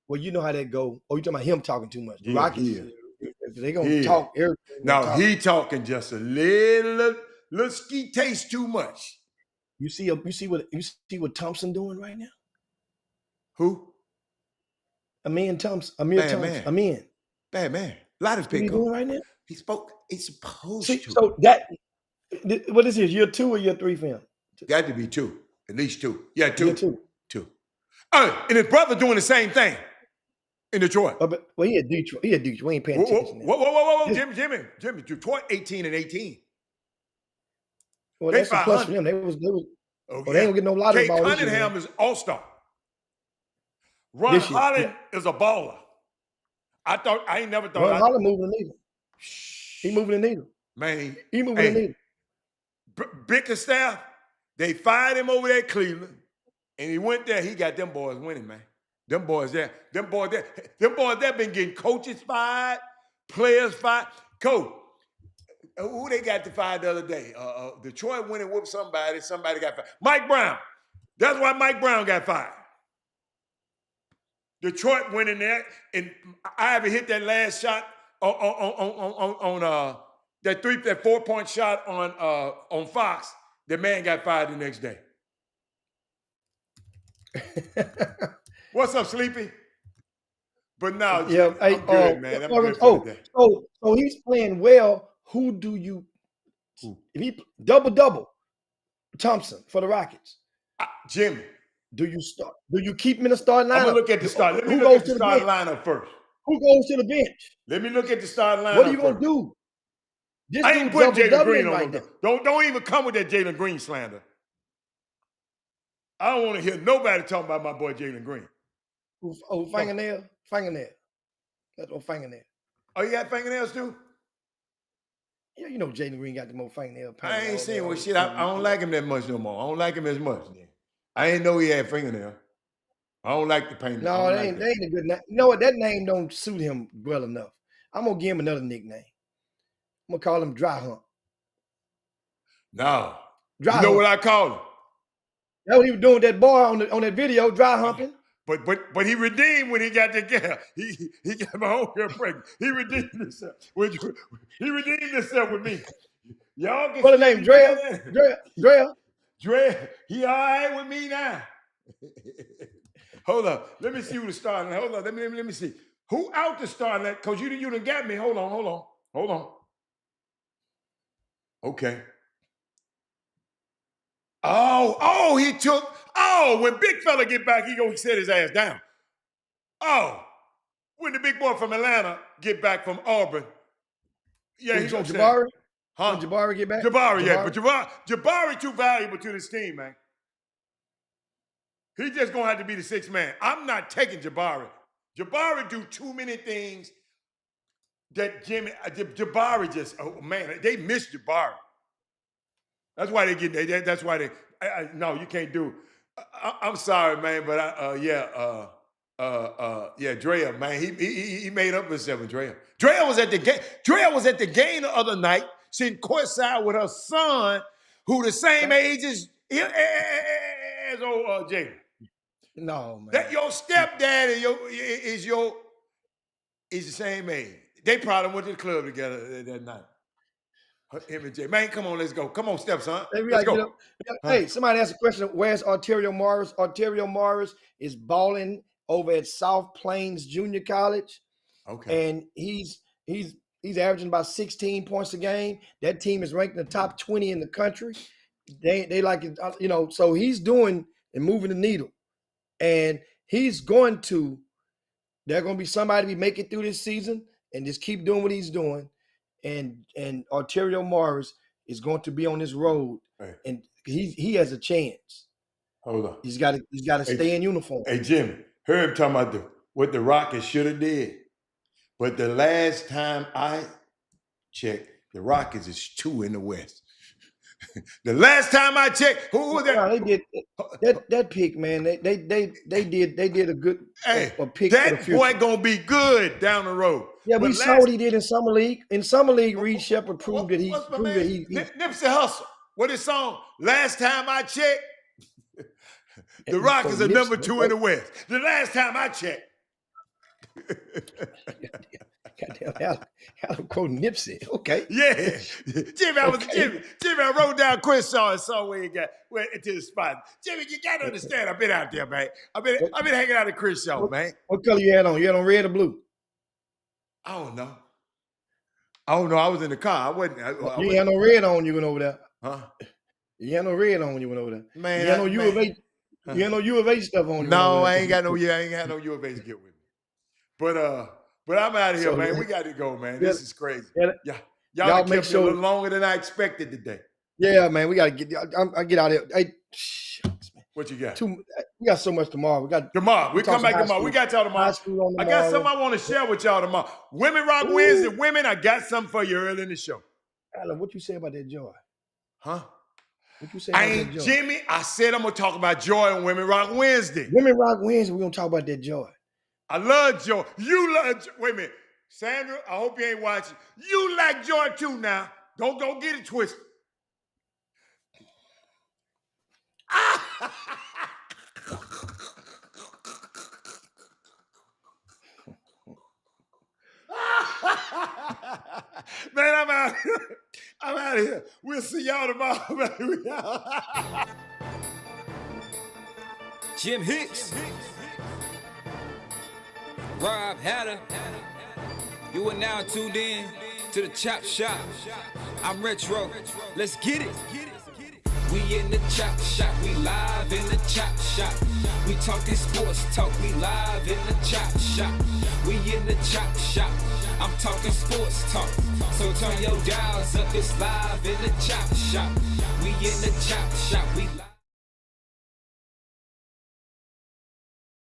I: Well, you know how that go. Oh, you talking about him talking too much? The
A: yeah,
I: Rockets, they gonna talk.
A: No, he talking just a little ski taste too much.
I: You see what Thompson doing right now?
A: Who?
I: Amir Thompson.
A: Bad man.
I: Amir.
A: Bad man. A lot of
I: What are you
A: pickup.
I: doing right now?
A: He's supposed
I: See,
A: to.
I: so what is this? Year 2 or year 3 film?
A: Got to be 2. At least 2. Yeah, 2.
I: Year 2.
A: 2. Oh, and his brother doing the same thing in Detroit.
I: Well, he at Detroit. We ain't paying attention.
A: Whoa. Jimmy. Detroit 18-18.
I: Well,
A: They
I: that's a plus for
A: 500.
I: them. They
A: Okay.
I: ain't gonna get no lottery
A: Kate
I: ball this year.
A: Cunningham is all-star. Ron Holland is a baller. I ain't never thought.
I: Ron Holland moving the needle. He moving the needle.
A: Man,
I: he moving the needle.
A: Bickerstaff, they fired him over there at Cleveland, and he went there. He got them boys winning, man. Them boys there been getting coaches fired, players fired. Coach, who they got to fire the other day? Detroit went and whooped somebody. Somebody got fired. Mike Brown. That's why Mike Brown got fired. Detroit went in there, and I haven't hit that last shot on that 4-point shot on Fox. The man got fired the next day. What's up, Sleepy? But now,
I: yeah,
A: I'm good, man. I'm good for today.
I: So he's playing well. Who do you? If he double Thompson for the Rockets,
A: Jimmy.
I: Do you start? Do you keep him in the starting lineup?
A: I'm gonna look at the start. Let me look at the starting lineup first.
I: Who goes to the bench?
A: Let me look at the starting lineup.
I: What are you gonna do? This
A: I ain't putting Jalen Green on
I: right
A: him. Don't even come with that Jalen Green slander. I don't want to hear nobody talking about my boy Jalen Green.
I: Fingernail. That's on fingernail.
A: Oh, you got fingernails too?
I: Yeah, you know Jalen Green got the more fingernail.
A: I ain't seen what shit. I don't like him that much no more. I don't like him as much. Then. I ain't know he had fingernails. I don't like the paint.
I: No, that ain't a good name. You know what? That name don't suit him well enough. I'm gonna give him another nickname. I'm gonna call him Dry Hump.
A: No. Dry hump. What I call him?
I: That's what he was doing with that boy on that video, dry humping.
A: But he redeemed when he got the girl. He got my own girl pregnant. He redeemed himself. He redeemed himself with me. Y'all can.
I: What's the name? Drea.
A: Dre, he all right with me now. Hold up. Let me see who the starting. Hold on. Let me see. Who out the starting? Because you done got me. Hold on. Okay. He took. When big fella get back, he gonna set his ass down. When the big boy from Atlanta get back from Auburn. Yeah, he's gonna
I: Jabari.
A: Huh?
I: When Jabari get back?
A: Jabari, yeah. But Jabari too valuable to this team, man. He just gonna have to be the sixth man. I'm not taking Jabari. Jabari do too many things that Jabari just, they miss Jabari. That's why they get, that's why they, no, you can't do. I'm sorry, man, but Drea, man, he made up himself with Drea. Drea was at the game. Drea was at the game the other night, sitting courtside with her son, who the same age as old Jaden.
I: No, man.
A: That your stepdad is the same age. They probably went to the club together that night. Him and Jay. Man, come on, let's go. Come on, stepson. Let's go.
I: Hey, somebody asked a question. Where's Arterio Morris? Arterio Morris is balling over at South Plains Junior College.
A: Okay.
I: And he's averaging about 16 points a game. That team is ranked in the top 20 in the country. They like it, so he's doing and moving the needle. And they're going to be somebody to make it through this season and just keep doing what he's doing. And Arterio Morris is going to be on this road, and he has a chance.
A: Hold on.
I: He's got to stay in uniform.
A: Hey, Jimmy, heard him talking about what the Rockets should have did. But the last time I checked, the Rockets is 2 in the West. The last time I checked, who was that?
I: No, they did that pick, man. They did a good a pick.
A: That boy gonna be good down the road.
I: Yeah, we saw what he did in summer league. In summer league, Reed Shepard proved that he
A: Nipsey Hussle. What his song? Last time I checked, the Rockets are number 2 in the West. The last time I checked.
I: Goddamn, Adam quoting Nipsey. Okay.
A: Yeah, Jimmy, Jimmy, I wrote down Crenshaw and saw where he got to the spot. Jimmy, you got to understand, I've been out there, man. I've been hanging out at Crenshaw, man.
I: What color you had on? You had on red or blue?
A: I don't know. I was in the car. I wasn't.
I: You ain't had no red on when you went over there.
A: Huh?
I: You had no red on when you went over there.
A: Man,
I: you had no U of A. You had no U of A stuff on.
A: No, I ain't got no. I ain't got no U of A to get with me. But I'm out of here, man. We got to go, man. This is crazy. Yeah, y'all kept me a little longer than I expected today.
I: Yeah, man. We got to get. I get out of here. Hey, shucks, man.
A: What you got?
I: We got so much tomorrow. We come
A: back tomorrow. We got y'all tomorrow. I got something I want to share with y'all tomorrow. Women Rock Wednesday. Women, I got something for you early in the show.
I: Alan, what you say about that joy?
A: Huh?
I: What you say about that joy?
A: Jimmy, I said I'm going to talk about joy on Women Rock Wednesday.
I: Women Rock Wednesday, we're going to talk about that joy.
A: I love joy. You love joy. Wait a minute. Sandra, I hope you ain't watching. You like joy too now. Don't go get it twisted. Man, I'm out here. I'm out of here. We'll see y'all tomorrow, baby.
J: Jim Hicks. Rob Hatter. You are now tuned in to the Chop Shop. I'm Retro. Let's get it. We in the Chop Shop. We live in the Chop Shop. We talking sports talk. We live in the Chop Shop. We in the Chop Shop. I'm talking sports talk. So turn your dials up. It's live in the Chop Shop. We in the Chop Shop. We live.